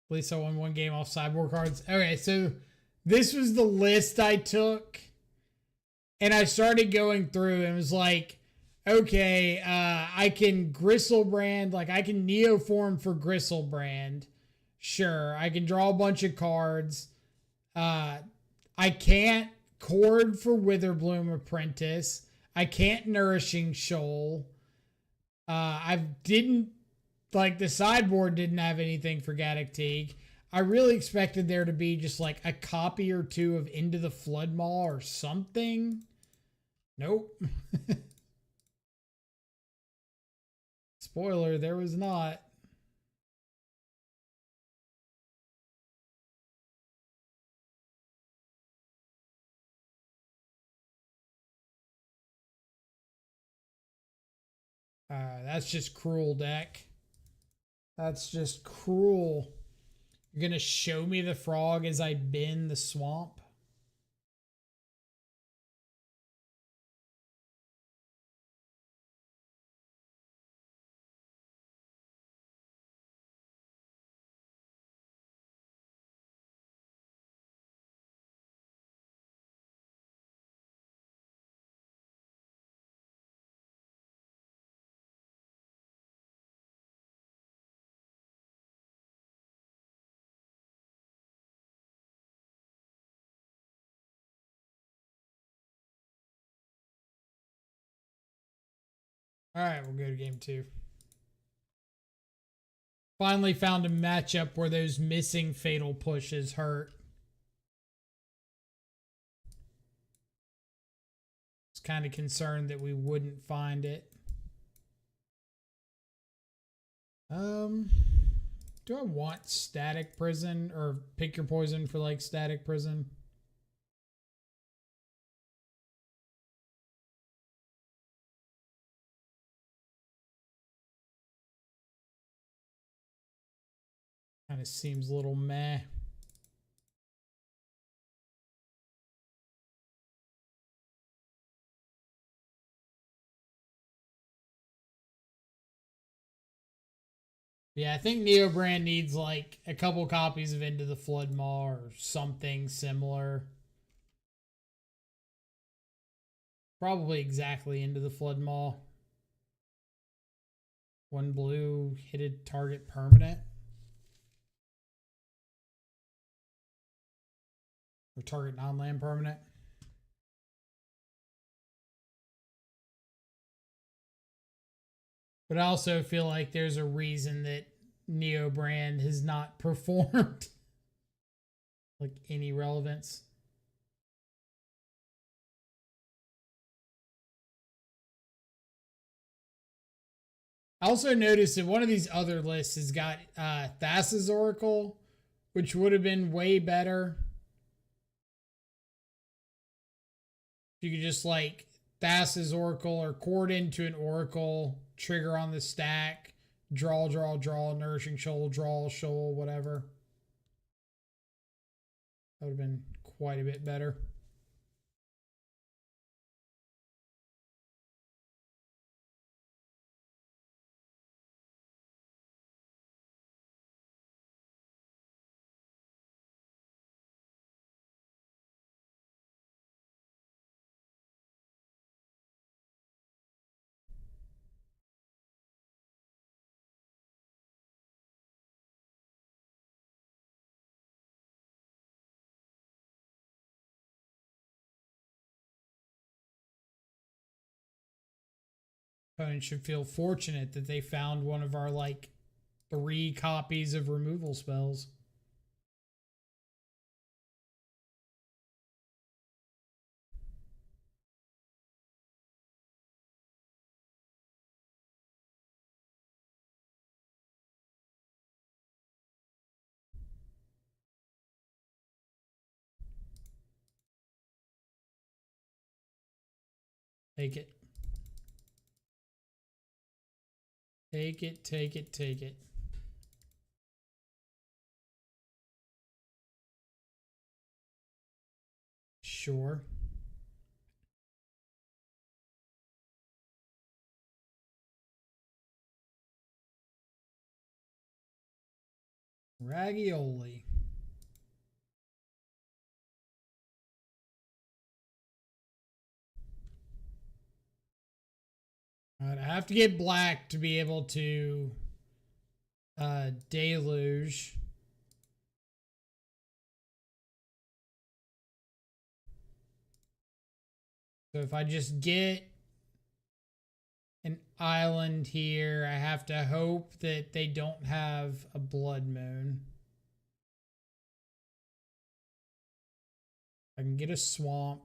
At least I won one game off sideboard cards. Okay, so this was the list I took. And I started going through and was like, okay, I can Gristlebrand, like I can Neoform for Gristlebrand. Sure, I can draw a bunch of cards. I can't Chord for Witherbloom Apprentice. I can't Nourishing Shoal. I didn't, like the sideboard didn't have anything for Gaddock Teague. I really expected there to be just like a copy or two of Into the Flood Maw or something. Nope. Spoiler, there was not. That's just cruel, deck. That's just cruel. You're going to show me the frog as I bend the swamp? All right, we'll go to game 2. Finally found a matchup where those missing fatal pushes hurt. I was kind of concerned that we wouldn't find it. Do I want static prison or pick your poison for like static prison? Kind of seems a little meh. Yeah, I think Neo Brand needs like a couple copies of Into the Flood Maw or something similar. Probably exactly Into the Flood Maw. One blue, hit a target permanent. Or target non-land permanent. But I also feel like there's a reason that Neo Brand has not performed like any relevance. I also noticed that one of these other lists has got Thassa's Oracle, which would have been way better. You could just like Thassa's Oracle or chord into an Oracle, trigger on the stack, draw, Nourishing Shoal, draw, shoal, whatever. That would have been quite a bit better. Opponents should feel fortunate that they found one of our like 3 copies of removal spells. Take it. Take it, take it, take it. Sure. Ravioli. Right, I have to get black to be able to deluge. So if I just get an island here, I have to hope that they don't have a blood moon. I can get a swamp.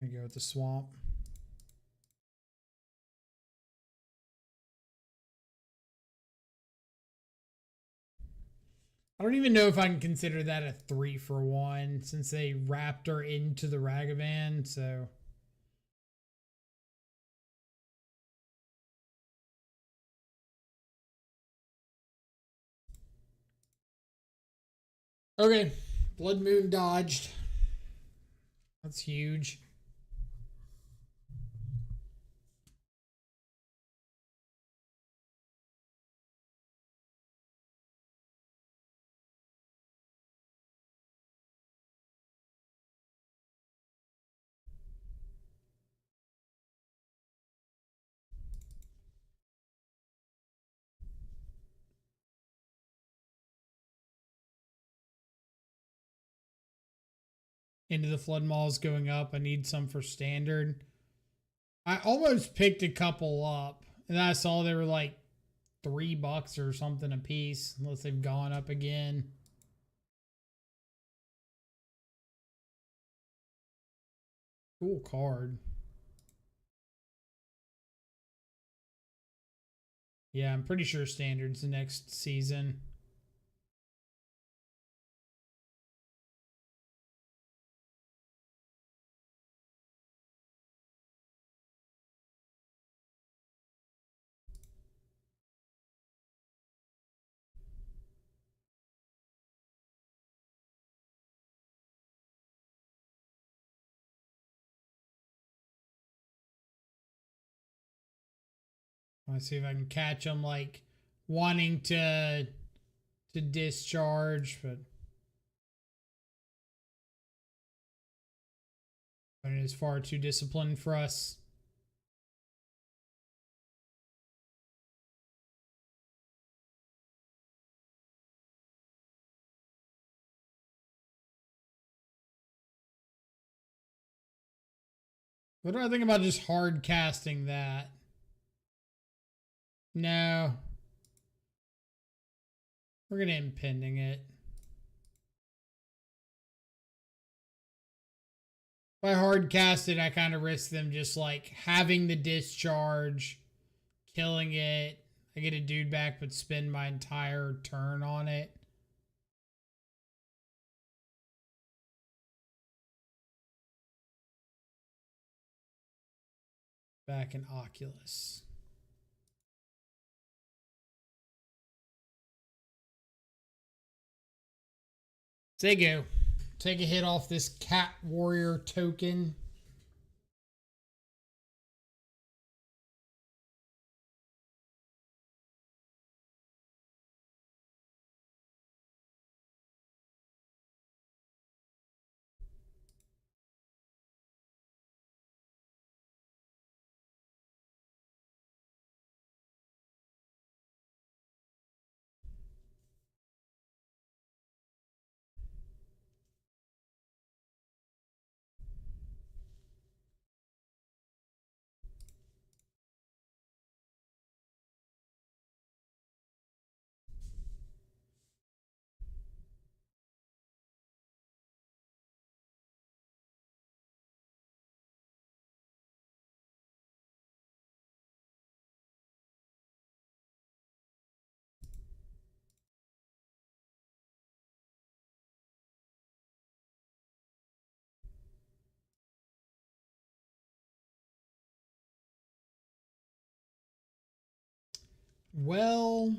I go with the swamp. I don't even know if I can consider that a 3-for-1 since they wrapped her into the Ragavan, so. Okay, Blood Moon dodged. That's huge. Into the Flood Mall is going up. I need some for standard. I almost picked a couple up, and then I saw they were like $3 or something a piece, unless they've gone up again. Cool card. Yeah, I'm pretty sure standard's the next season. Let's see if I can catch them like wanting to discharge, but it is far too disciplined for us. What do I think about just hard casting that? No. We're going to impending it. If I hard cast it, I kind of risk them just like having the discharge, killing it. I get a dude back, but spend my entire turn on it. Back in Oculus. Say go. Take a hit off this cat warrior token. Well,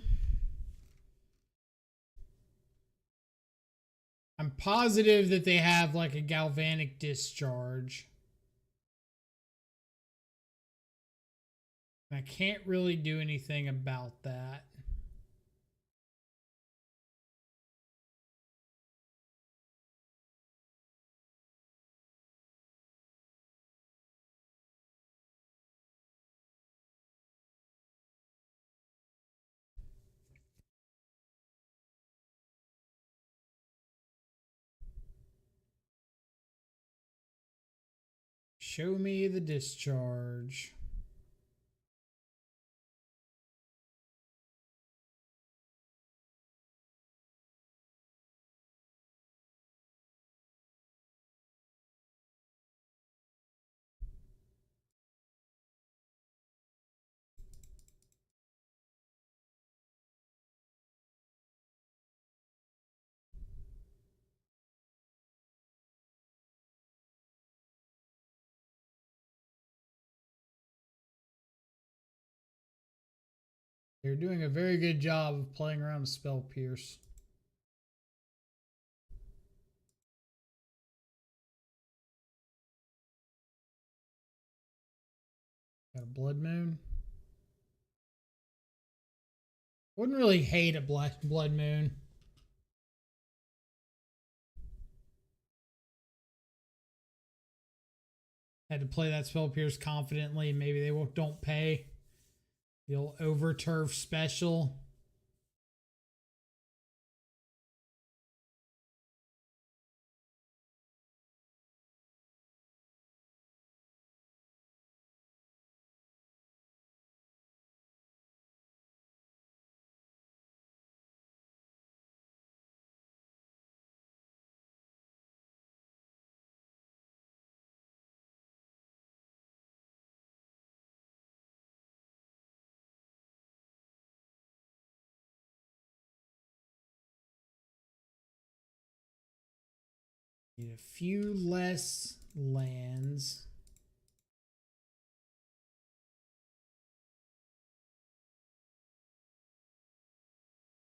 I'm positive that they have like a galvanic discharge. I can't really do anything about that. Show me the discharge. They're doing a very good job of playing around with Spell Pierce. Got a Blood Moon. Wouldn't really hate a Blood Moon. Had to play that Spell Pierce confidently. Maybe they don't pay. The old over turf special. Need a few less lands.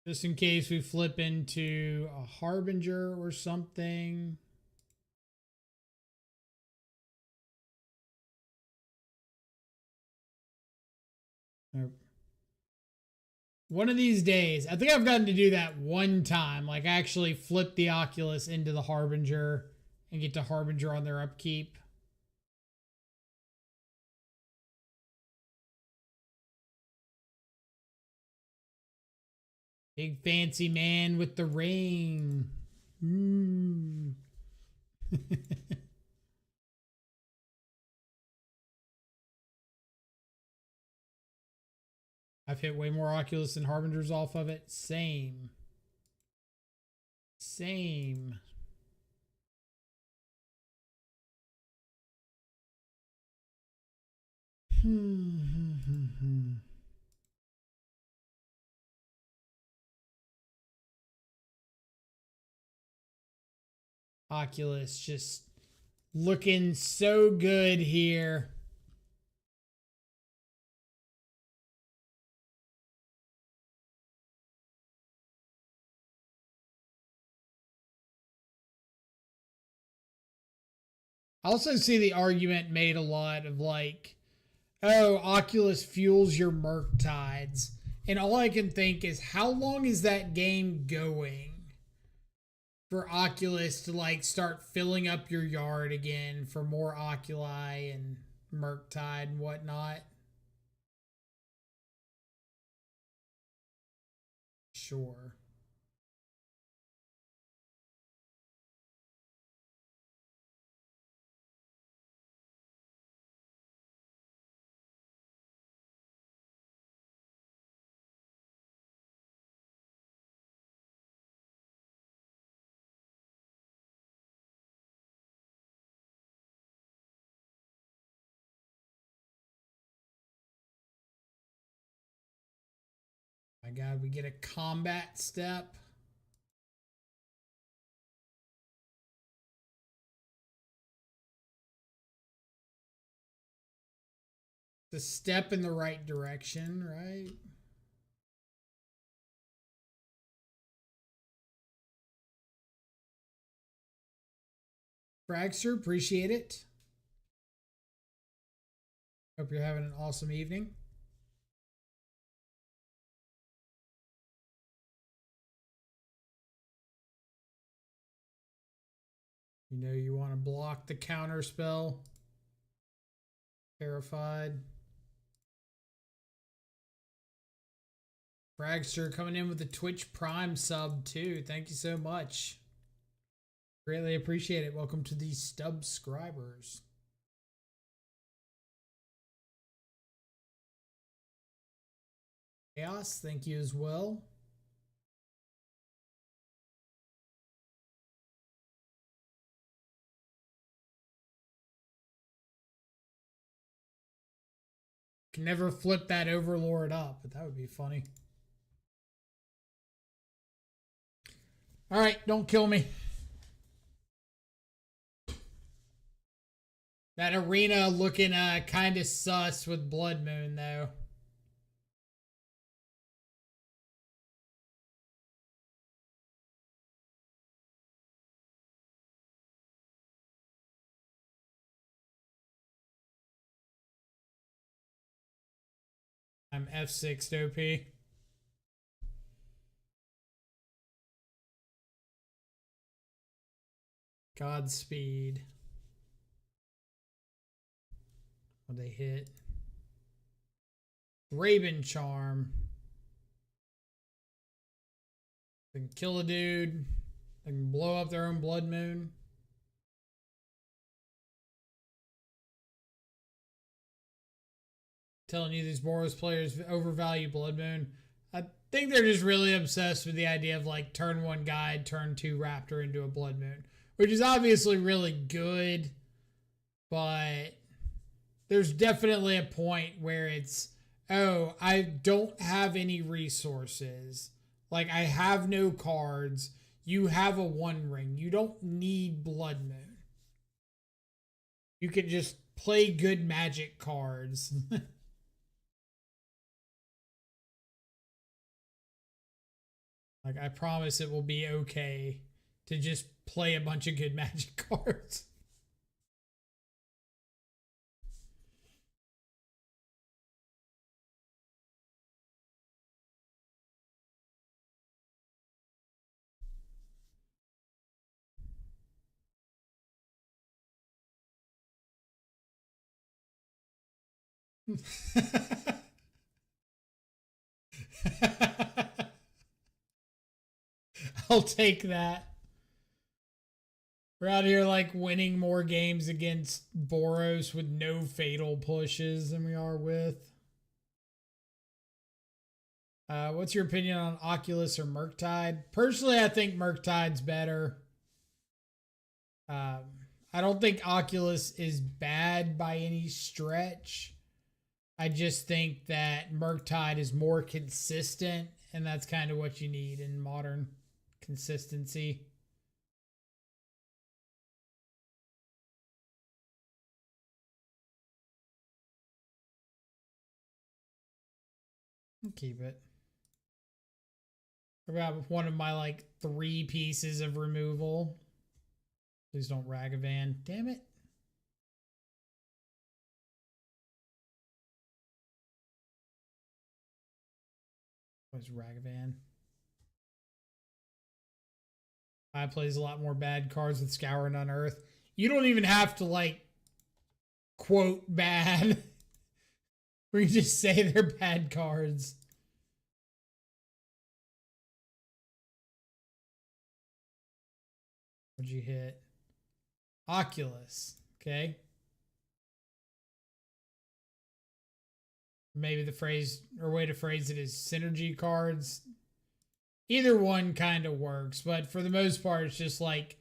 Just in case we flip into a Harbinger or something. One of these days, I think I've gotten to do that one time. Like, actually flip the Oculus into the Harbinger and get to Harbinger on their upkeep. Big fancy man with the ring. I've hit way more Oculus than Harbingers off of it. Same. Oculus just looking so good here. I also see the argument made a lot of like, oh, Oculus fuels your Murktides. And all I can think is, how long is that game going for Oculus to like start filling up your yard again for more Oculi and Murktide and whatnot? Sure. My God, we get a combat step. The step in the right direction, right? Fragster, appreciate it. Hope you're having an awesome evening. You know you want to block the counter spell. Terrified. Fragster coming in with the Twitch Prime sub too. Thank you so much. Greatly appreciate it. Welcome to the subscribers. Chaos, thank you as well. Can never flip that Overlord up, but that would be funny. All right, don't kill me. That arena looking kind of sus with Blood Moon, though. I'm F6 OP. Godspeed. What they hit? Raven Charm. They can kill a dude. They can blow up their own Blood Moon. Telling you these Boros players overvalue Blood Moon. I think they're just really obsessed with the idea of like turn 1 guide, turn 2 Raptor into a Blood Moon, which is obviously really good, but there's definitely a point where it's, oh, I don't have any resources. Like, I have no cards. you have a one ring. You don't need Blood Moon. You can just play good Magic cards. Like, I promise it will be okay to just play a bunch of good Magic cards. I'll take that. We're out here like winning more games against Boros with no fatal pushes than we are with. What's your opinion on Oculus or Murktide? Personally, I think Murktide's better. I don't think Oculus is bad by any stretch. I just think that Murktide is more consistent, and that's kind of what you need in modern consistency. I'll keep it. I got one of my like 3 pieces of removal. Please don't Ragavan. Damn it. What's Ragavan? I plays a lot more bad cards with Scour and Unearth. You don't even have to like quote bad. We just say they're bad cards. What'd you hit? Oculus. Okay. Maybe the phrase or way to phrase it is synergy cards. Either one kind of works, but for the most part, it's just like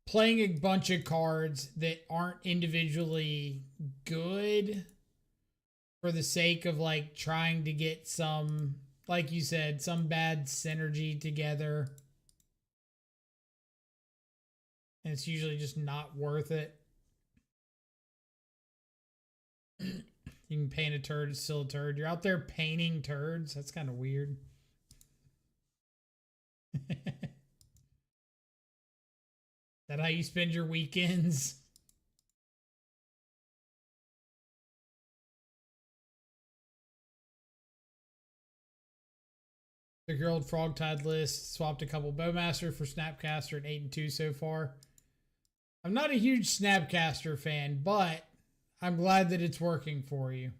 playing a bunch of cards that aren't individually good for the sake of like trying to get some, like you said, some bad synergy together. And it's usually just not worth it. You can paint a turd, it's still a turd. You're out there painting turds. That's kind of weird. That how you spend your weekends? Took your old Frogtide list, swapped a couple Bowmaster for Snapcaster at 8 and 2 so far. I'm not a huge Snapcaster fan, but I'm glad that it's working for you.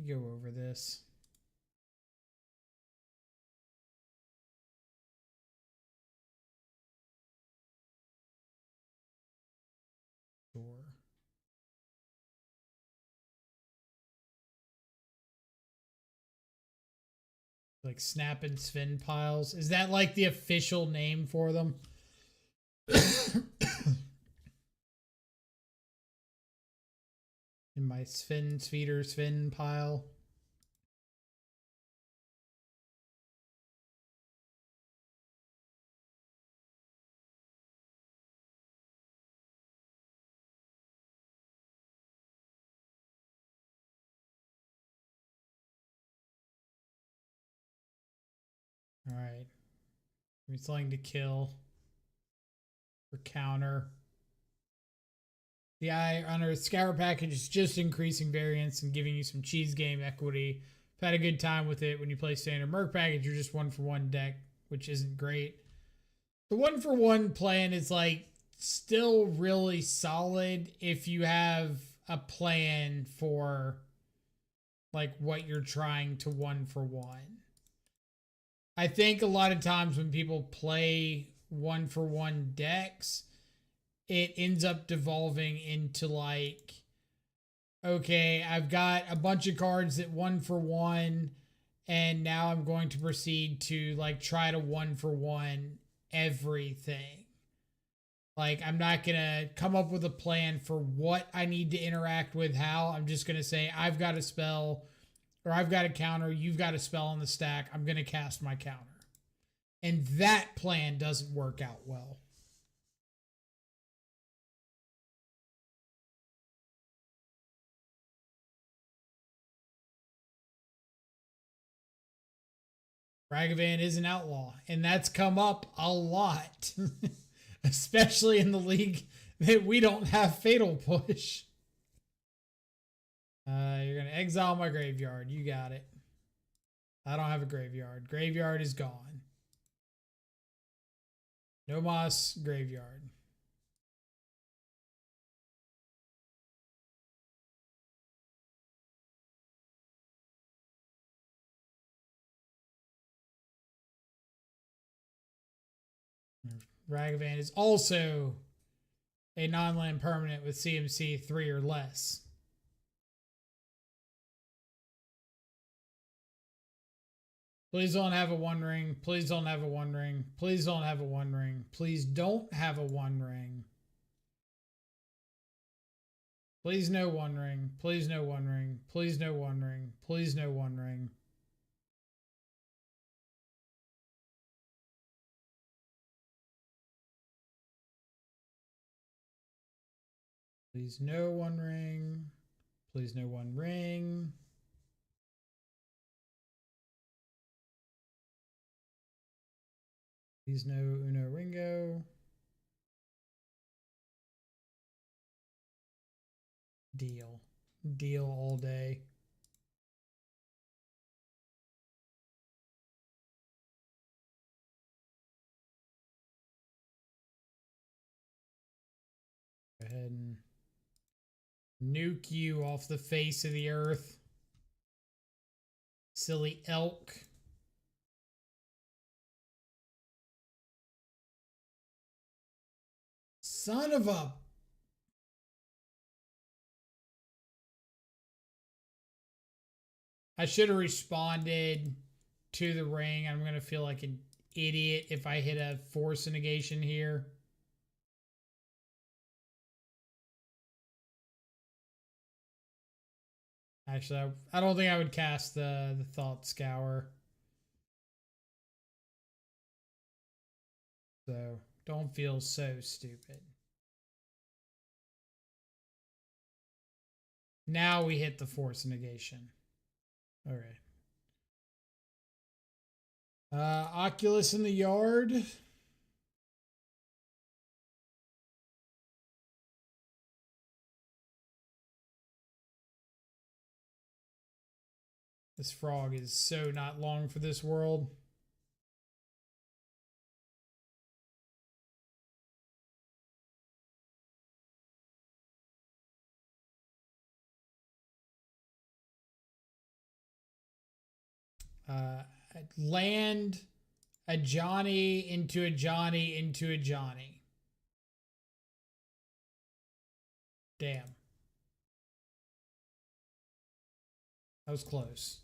Go over this. Sure. Like snap and spin piles. Is that like the official name for them? In my spin pile. All right. Give me something to kill or counter. The Eye Unearth Scour package is just increasing variance and giving you some cheese game equity. I've had a good time with it. When you play standard Merc package, you're just 1-for-1 deck, which isn't great. The 1-for-1 plan is like still really solid if you have a plan for like what you're trying to 1-for-1. I think a lot of times when people play 1-for-1 decks, it ends up devolving into like okay, I've got a bunch of cards that 1-for-1, and now I'm going to proceed to like try to 1-for-1 everything. Like, I'm not going to come up with a plan for what I need to interact with, how. I'm just going to say, I've got a spell, or I've got a counter, you've got a spell on the stack, I'm going to cast my counter. And that plan doesn't work out well. Ragavan is an outlaw, and that's come up a lot, especially in the league that we don't have Fatal Push. You're going to exile my graveyard. You got it. I don't have a graveyard. Graveyard is gone. No moss, graveyard. Ragavan is also a non-land permanent with CMC 3 or less. Please don't have a One Ring. Please don't have a One Ring. Please don't have a One Ring. Please don't have a One Ring. Please no One Ring. Please no One Ring. Please no One Ring. Please no One Ring. Please no One Ring. Please no One Ring. Please no Uno Ringo. Deal. Deal all day. Go ahead and nuke you off the face of the earth. Silly elk. Son of a... I should have responded to the ring. I'm going to feel like an idiot if I hit a force negation here. Actually, I don't think I would cast the Thought Scour. So, don't feel so stupid. Now we hit the force negation. Okay. Oculus in the yard. This frog is so not long for this world. Land a Johnny into a Johnny into a Johnny. Damn. That was close.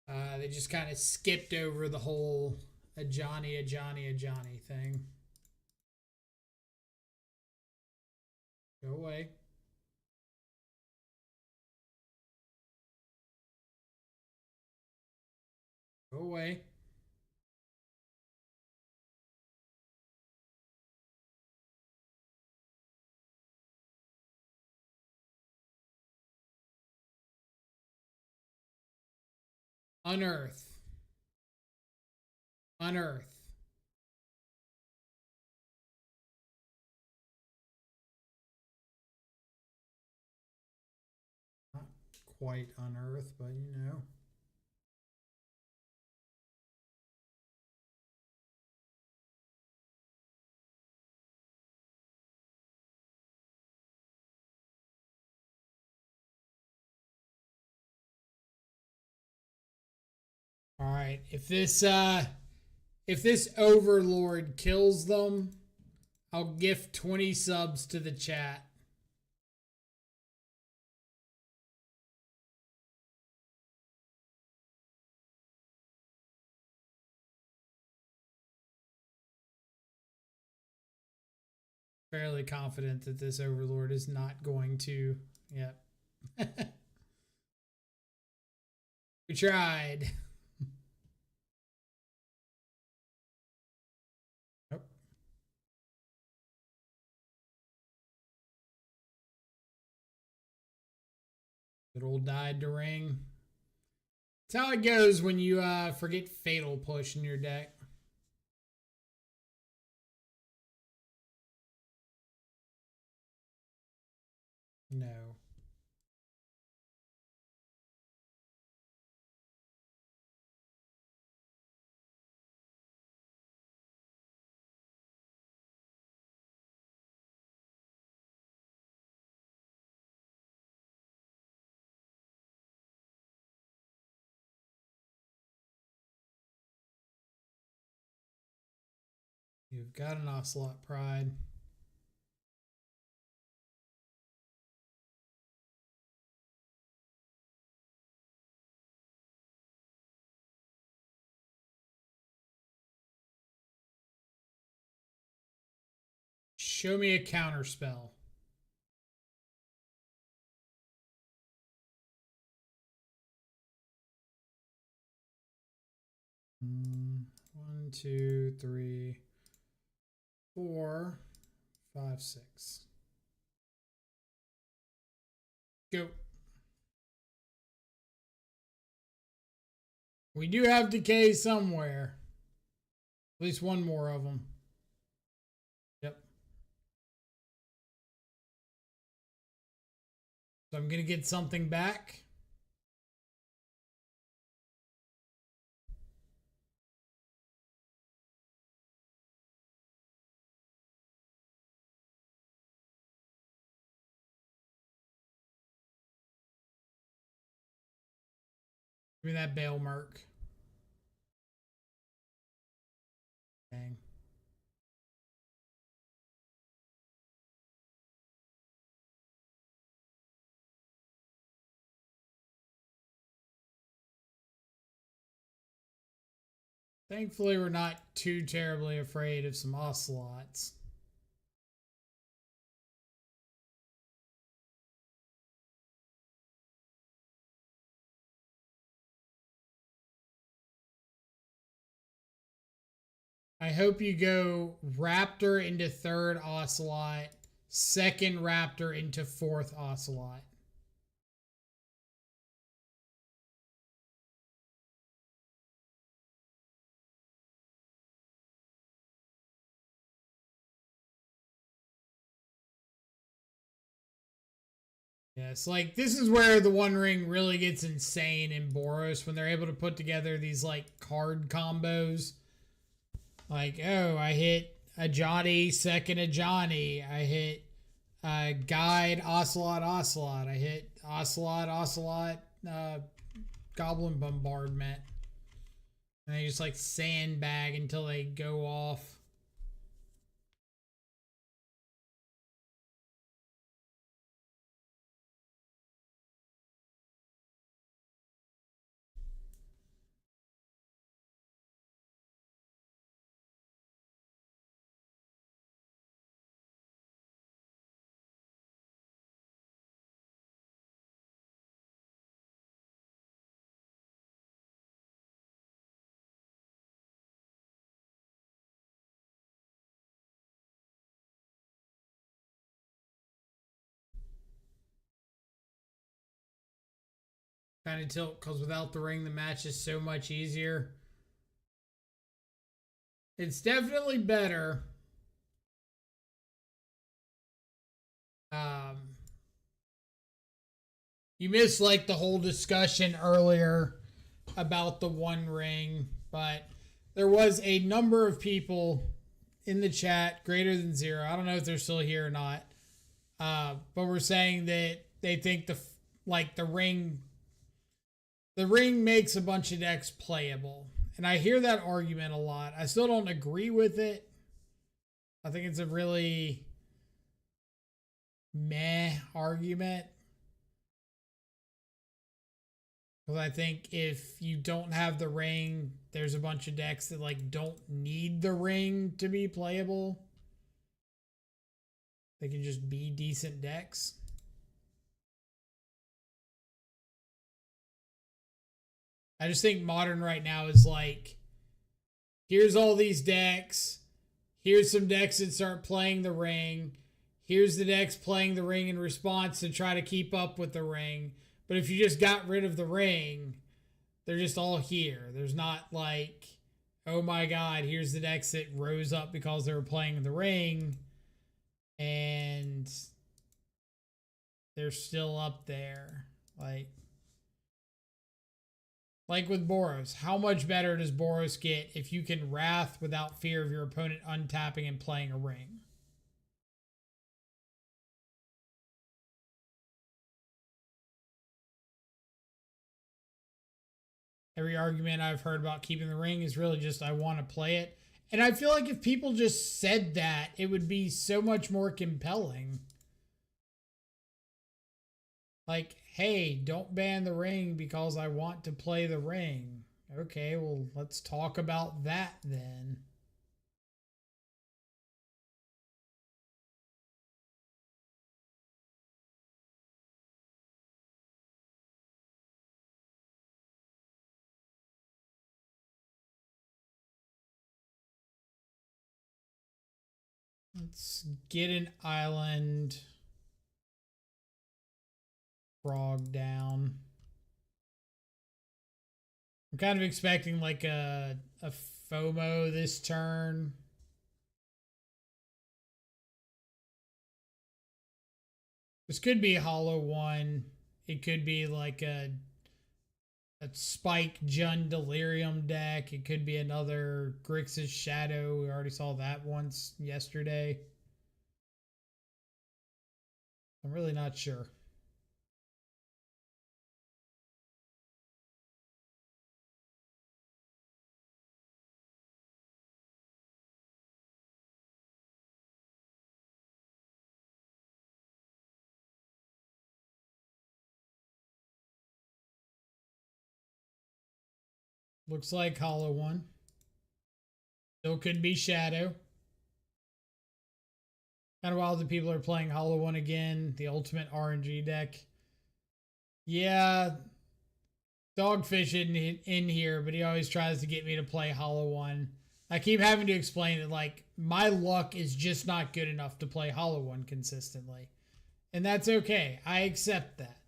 They just kind of skipped over the whole a Johnny thing. Go away. Go away. Unearth. Unearth. Not quite unearth, but you know. All right, if this overlord kills them, I'll gift 20 subs to the chat. fairly confident that this Overlord is not going to. Yep. We tried. Nope. Good old died to ring. That's how it goes when you forget Fatal Push in your deck. No. You've got an Ocelot Pride. Show me a counter spell. One, two, three, 4, 5, 6. Go. We do have decay somewhere. At least one more of them. Yep. So I'm going to get something back. Give me that Bale Merc. Dang. Thankfully, we're not too terribly afraid of some Ocelots. I hope you go Raptor into 3rd Ocelot, 2nd Raptor into 4th Ocelot. Yes, like this is where the One Ring really gets insane in Boros when they're able to put together these like card combos. Like, oh, I hit a Johnny, 2nd a Johnny. I hit a Guide, Ocelot, Ocelot. I hit Ocelot, Ocelot, Goblin Bombardment. And they just like sandbag until they go off. Kind of tilt because without the ring, the match is so much easier. It's definitely better. You missed like the whole discussion earlier about the One Ring, but there was a number of people in the chat greater than 0. I don't know if they're still here or not. But we're saying that they think the ring makes a bunch of decks playable. And I hear that argument a lot. I still don't agree with it. I think it's a really meh argument. Because I think if you don't have the ring, there's a bunch of decks that like don't need the ring to be playable. They can just be decent decks. I just think Modern right now is like, here's all these decks. Here's some decks that start playing the ring. Here's the decks playing the ring in response to try to keep up with the ring. But if you just got rid of the ring, they're just all here. There's not like, oh my god, here's the decks that rose up because they were playing the ring. And they're still up there. Like with Boros, how much better does Boros get if you can Wrath without fear of your opponent untapping and playing a ring? Every argument I've heard about keeping the ring is really just I want to play it. And I feel like if people just said that, it would be so much more compelling. Like, hey, don't ban the ring because I want to play the ring. Okay, well, let's talk about that then. Let's get an island frog down. I'm kind of expecting like a FOMO this turn. This could be a hollow one. It could be like a Spike Jund Delirium deck. It could be another Grix's Shadow. We already saw that once yesterday. I'm really not sure. Looks like hollow one. Still could be Shadow. Kind of wild that people are playing hollow one again. The ultimate RNG deck. Yeah, Dogfish isn't in here, but he always tries to get me to play hollow one. I keep having to explain that like my luck is just not good enough to play hollow one consistently. And that's okay. I accept that.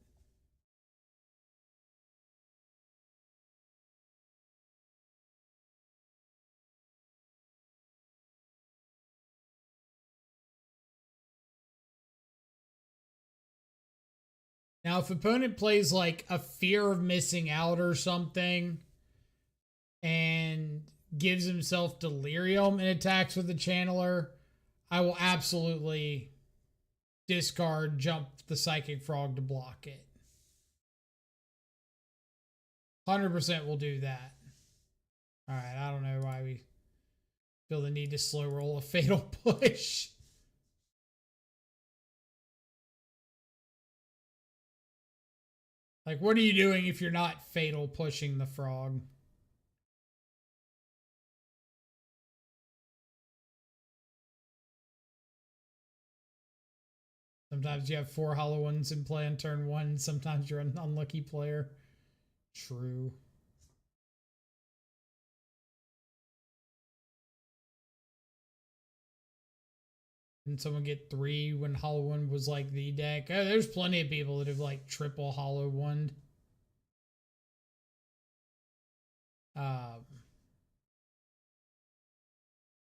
Now, if opponent plays like a fear of missing out or something and gives himself delirium and attacks with the channeler, I will absolutely discard, jump the psychic frog to block it. 100% will do that. All right, I don't know why we feel the need to slow roll a fatal push. Like, what are you doing if you're not fatal pushing the frog? Sometimes you have 4 hollow ones in play on turn 1. Sometimes you're an unlucky player. True. Didn't someone get 3 when hollow one was like the deck? Oh, there's plenty of people that have like triple hollow one.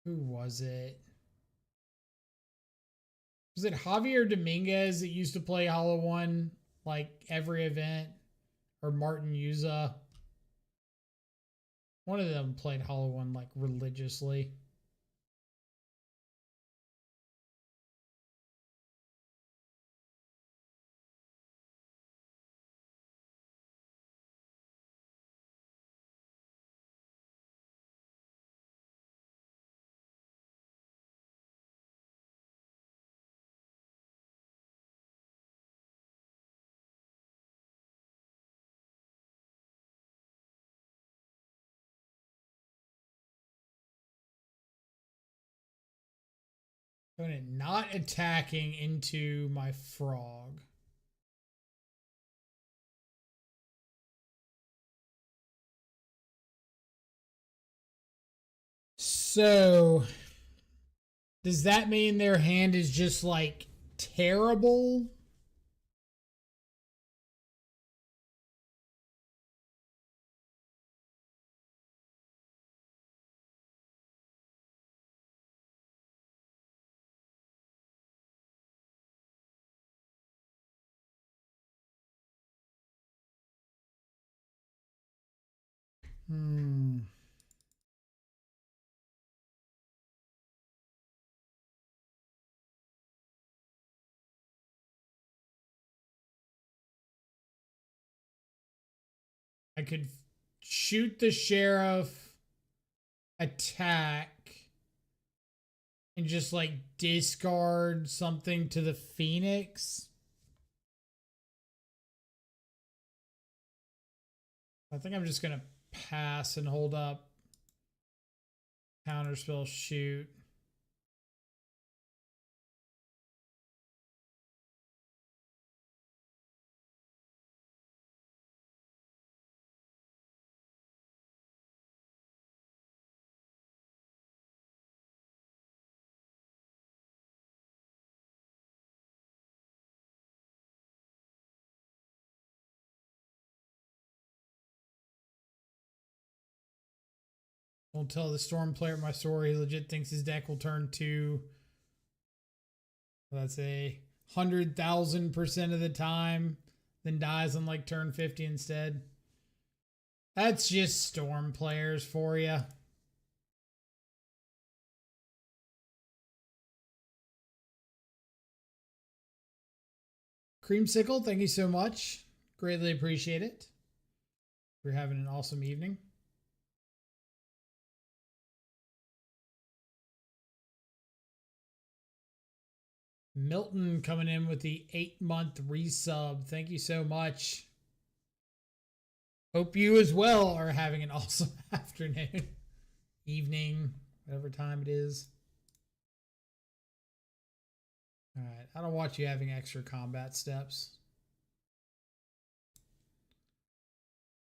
Who was it? Was it Javier Dominguez that used to play hollow one like every event? Or Martin Yuza? One of them played hollow one like religiously. Opponent not attacking into my frog. So, does that mean their hand is just like terrible? I could shoot the sheriff, attack, and just like discard something to the Phoenix. I think I'm just going to pass and hold up. Counterspell, shoot. Won't tell the Storm player my story. He legit thinks his deck will turn to, let's say, 100,000% of the time, then dies on like turn 50 instead. That's just Storm players for you. Creamsicle, thank you so much. Greatly appreciate it. We're having an awesome evening. Milton coming in with the 8-month resub. Thank you so much. Hope you as well are having an awesome afternoon, evening, whatever time it is. All right, I don't want you having extra combat steps.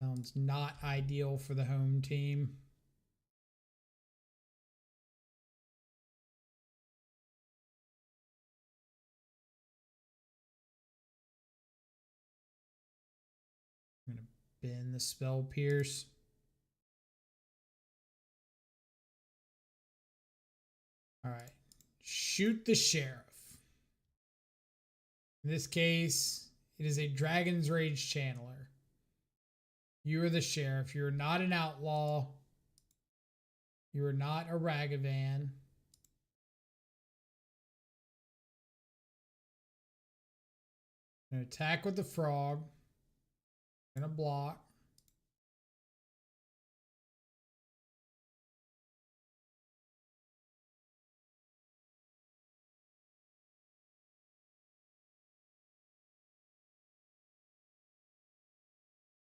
Sounds not ideal for the home team. I'm going to bend the spell pierce. All right, shoot the sheriff. In this case, it is a Dragon's Rage Channeler. You are the sheriff. You're not an outlaw. You are not a Ragavan. I'm going to attack with the frog. I'm going to block.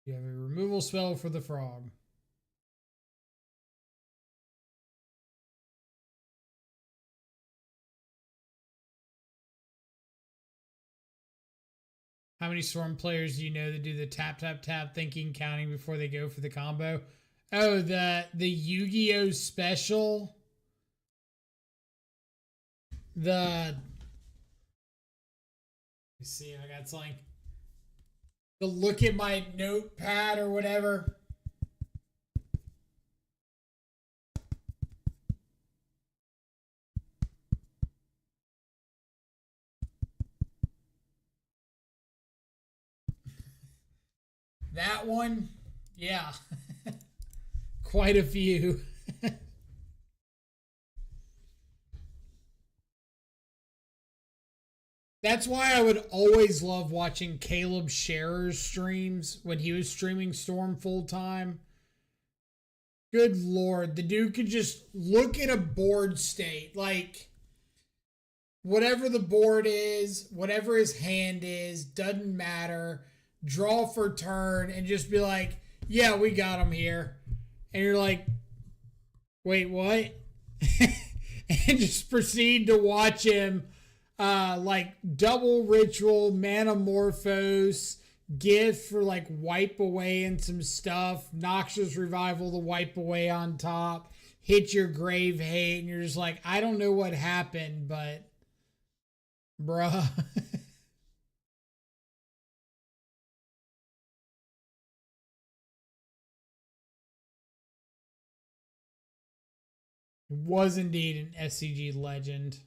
You have a removal spell for the frog. How many Storm players do you know that do the tap, tap, tap, thinking, counting before they go for the combo? Oh, the Yu-Gi-Oh! Special. Let me see if I got something. To look at my notepad or whatever. That one, yeah. Quite a few. That's why I would always love watching Caleb Scherer's streams when he was streaming Storm full time. Good Lord, the dude could just look at a board state, like whatever the board is, whatever his hand is, doesn't matter, draw for turn, and just be like, yeah, we got him here. And you're like, wait, what? and just proceed to watch him like double ritual, manamorphose, gift for like wipe away and some stuff, noxious revival to wipe away on top, hit your grave hate, and you're just like, I don't know what happened, but bruh. Was indeed an SCG legend.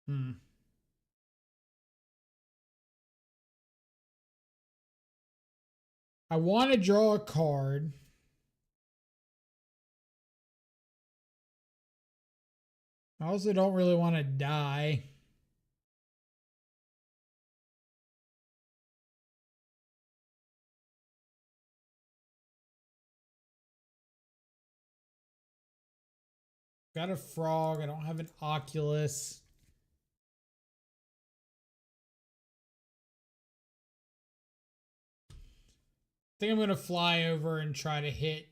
Hmm. I want to draw a card. I also don't really want to die. Got a frog. I don't have an Oculus. I think I'm going to fly over and try to hit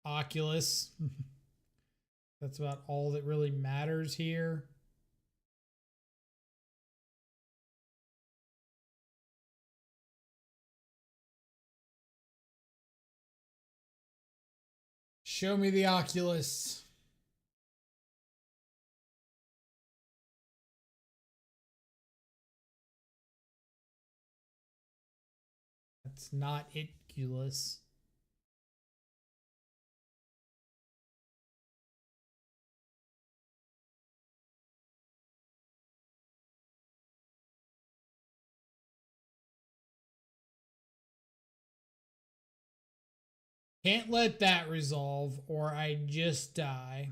Oculus. That's about all that really matters here. Show me the Oculus. That's not Oculus. Can't let that resolve or I just die.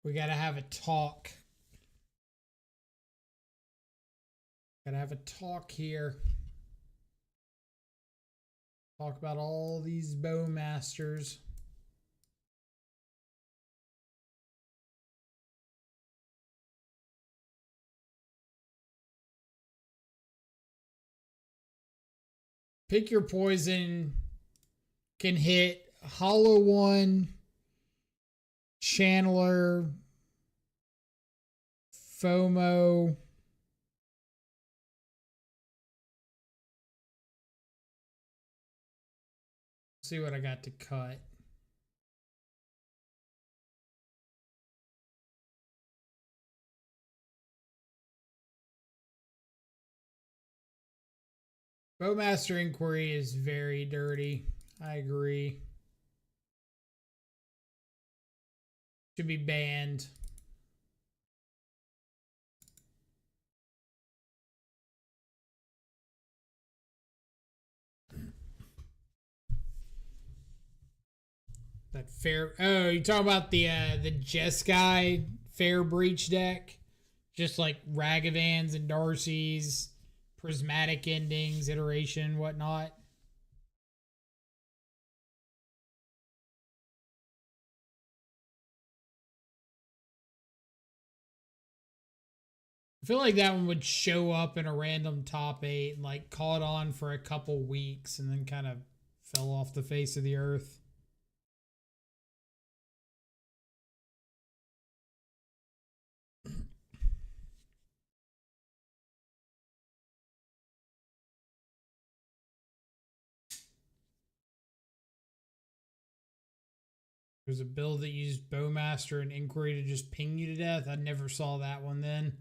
We gotta have a talk. Gotta have a talk here. Talk about all these bowmasters. Pick your poison. Can hit Hollow One, Channeler, FOMO. See what I got to cut. Bowmaster Inquiry is very dirty. I agree. Should be banned. That fair. Oh, you talking about the Jeskai Fair Breach deck? Just like Ragavans and Darcy's, prismatic endings, iteration, whatnot. I feel like that one would show up in a random top 8 and like caught on for a couple weeks and then kind of fell off the face of the earth. There's a build that used Bowmaster and Inquiry to just ping you to death. I never saw that one then.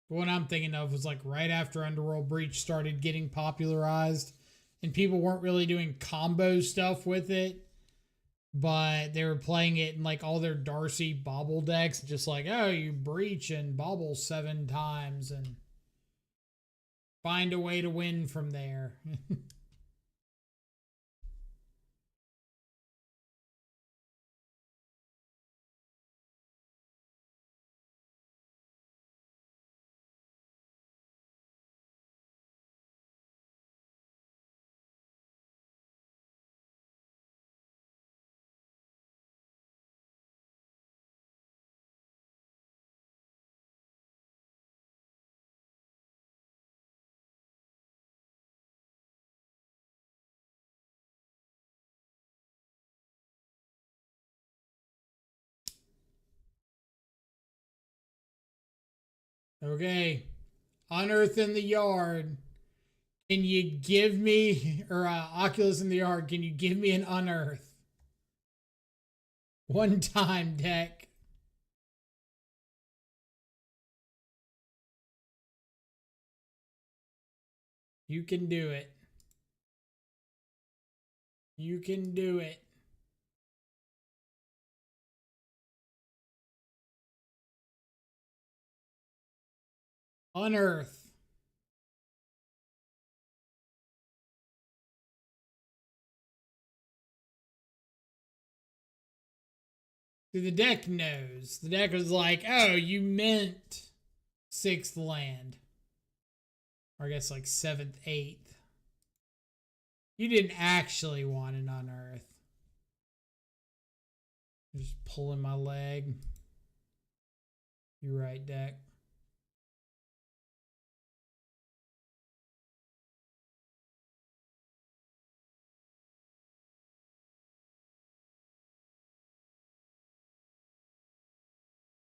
The one I'm thinking of was like right after Underworld Breach started getting popularized and people weren't really doing combo stuff with it, but they were playing it in like all their Darcy bobble decks, just like, oh, you breach and bobble 7 times and find a way to win from there. Okay. Unearth in the yard. Can you give me, or Oculus in the yard, can you give me an unearth? One time, deck. You can do it. You can do it. Unearth. See, the deck knows. The deck was like, oh, you meant 6th land. Or I guess like 7th, 8th. You didn't actually want an unearth. I'm just pulling my leg. You're right, deck.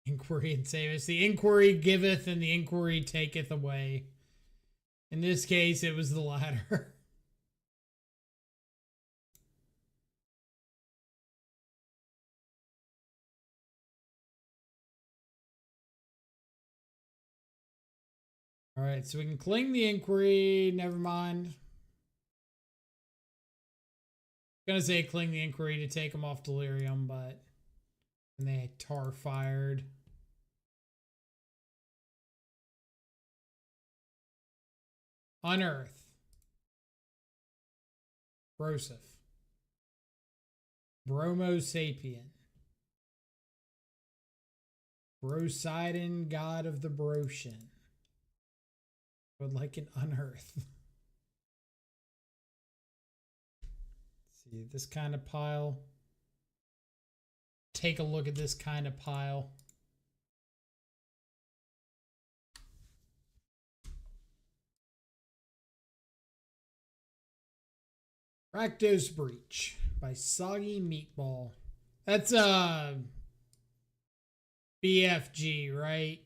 Inquiry and saveth. The inquiry giveth and the inquiry taketh away. In this case, it was the latter. All right, so we can cling the inquiry. Never mind. Gonna say cling the inquiry to take them off delirium, but and they tar fired. Unearth. Broseph. Bromo sapien. Brosidon, god of the Broshin. Would like an unearth. See this kind of pile. Take a look at this kind of pile. Rakdos Breach by Soggy Meatball. That's BFG, right?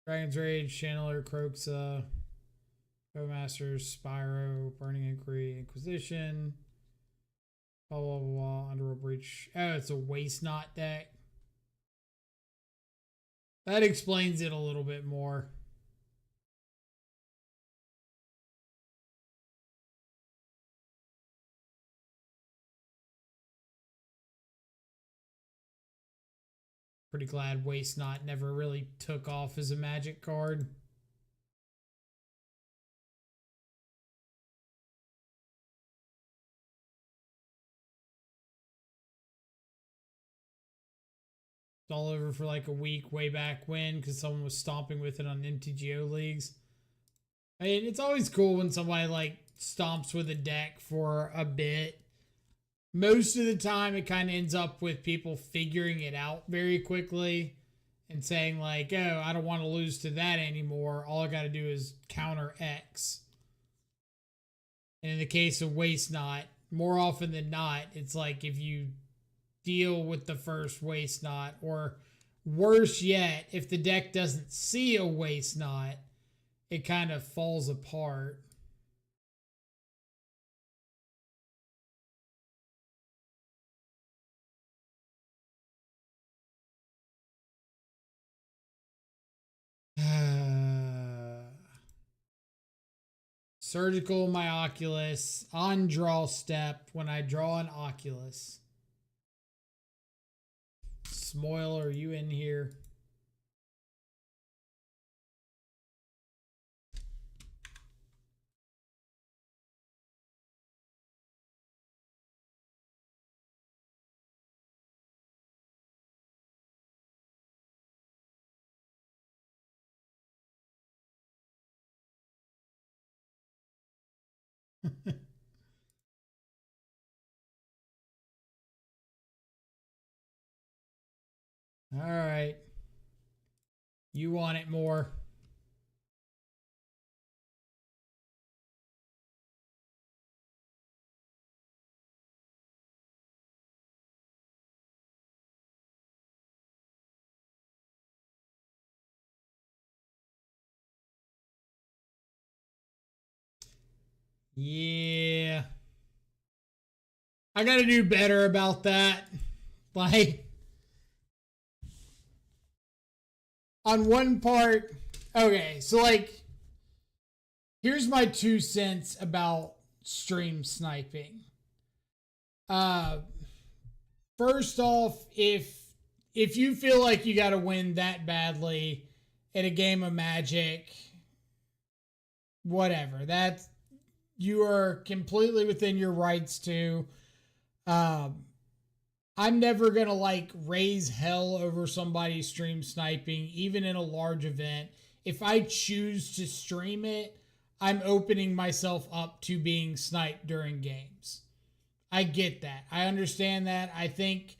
Dragon's Rage, Channeler, Croxa, Masters, Spyro, Burning Inquiry, Inquisition, blah blah blah, Underworld Breach. Oh, it's a Waste Knot deck. That explains it a little bit more. Pretty glad Waste Knot never really took off as a Magic card. It's all over for like a week way back when because someone was stomping with it on MTGO leagues. I mean, it's always cool when somebody like stomps with a deck for a bit. Most of the time, it kind of ends up with people figuring it out very quickly and saying, like, oh, I don't want to lose to that anymore. All I got to do is counter X. And in the case of Waste Knot, more often than not, it's like if you deal with the first Waste Knot, or worse yet, if the deck doesn't see a Waste Knot, it kind of falls apart. Surgical my Oculus on draw step when I draw an Oculus. Smoil, are you in here? All right. You want it more. Yeah. I gotta do better about that. Like, on one part, okay, so like, here's my 2 cents about stream sniping. First off, if you feel like you gotta win that badly in a game of Magic, whatever. That's you are completely within your rights to. I'm never gonna like raise hell over somebody stream sniping, even in a large event. If I choose to stream it, I'm opening myself up to being sniped during games. I get that. I understand that. I think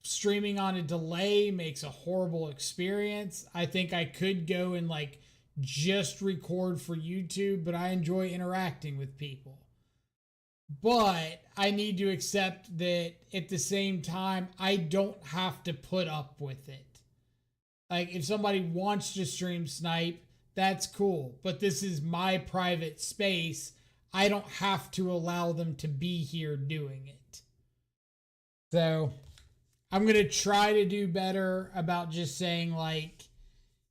streaming on a delay makes a horrible experience. I think I could go and like just record for YouTube, but I enjoy interacting with people. But I need to accept that at the same time, I don't have to put up with it. Like, if somebody wants to stream snipe, that's cool. But this is my private space. I don't have to allow them to be here doing it. So, I'm going to try to do better about just saying, like,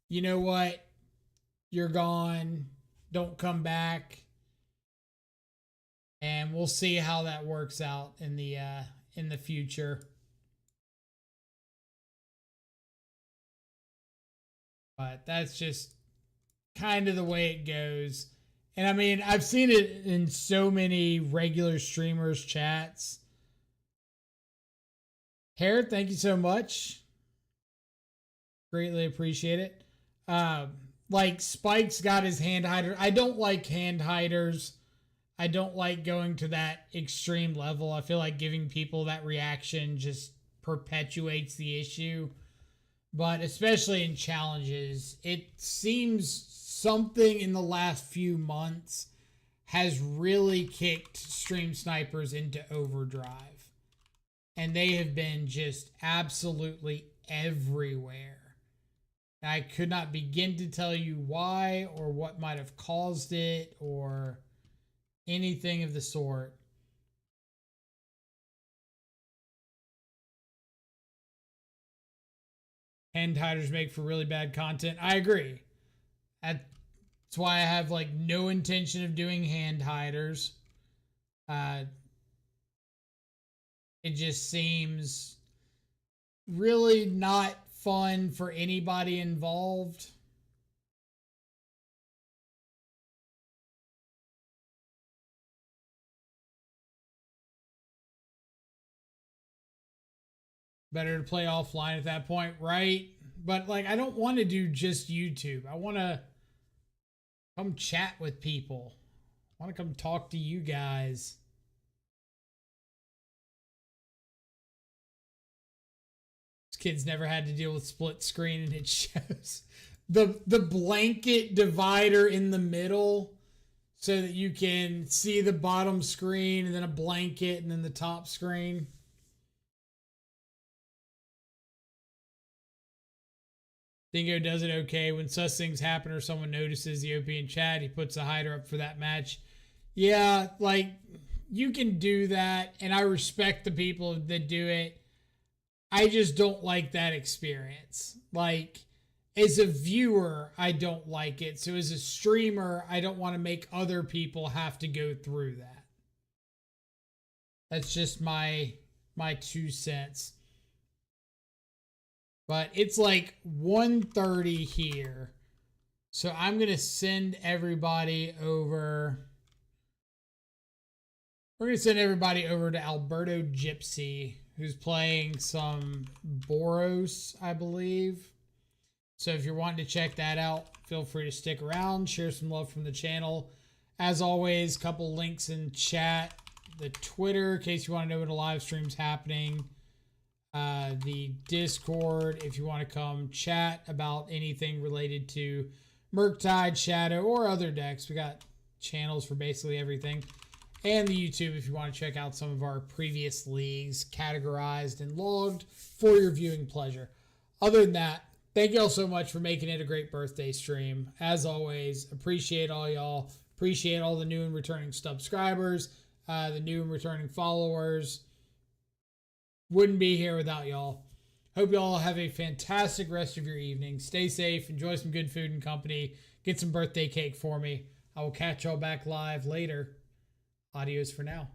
you know what? You're gone. Don't come back. And we'll see how that works out in the future. But that's just kind of the way it goes. And I mean, I've seen it in so many regular streamers' chats. Hair, thank you so much. Greatly appreciate it. Like Spike's got his hand hider. I don't like hand hiders. I don't like going to that extreme level. I feel like giving people that reaction just perpetuates the issue. But especially in challenges, it seems something in the last few months has really kicked stream snipers into overdrive. And they have been just absolutely everywhere. I could not begin to tell you why or what might have caused it or anything of the sort. Hand hiders make for really bad content. I agree. That's why I have like no intention of doing hand hiders. It just seems really not fun for anybody involved. Better to play offline at that point, right? But like, I don't want to do just YouTube. I want to come chat with people. I want to come talk to you guys. This kid's never had to deal with split screen, and it shows the blanket divider in the middle so that you can see the bottom screen and then a blanket and then the top screen. Dingo does it okay. When sus things happen or someone notices the OP in chat, he puts a hider up for that match. Yeah, like, you can do that, and I respect the people that do it. I just don't like that experience. Like, as a viewer, I don't like it. So as a streamer, I don't want to make other people have to go through that. That's just my 2 cents. But it's like 1:30 here. So I'm going to send everybody over. We're going to send everybody over to Alberto Gypsy, who's playing some Boros, I believe. So if you're wanting to check that out, feel free to stick around, share some love from the channel. As always, couple links in chat. The Twitter, in case you want to know when a live stream's happening. The Discord, if you want to come chat about anything related to Murktide, Shadow, or other decks. We got channels for basically everything. And the YouTube, if you want to check out some of our previous leagues categorized and logged for your viewing pleasure. Other than that, thank you all so much for making it a great birthday stream. As always, appreciate all y'all. Appreciate all the new and returning subscribers, the new and returning followers. Wouldn't be here without y'all. Hope y'all have a fantastic rest of your evening. Stay safe. Enjoy some good food and company. Get some birthday cake for me. I will catch y'all back live later. Adios for now.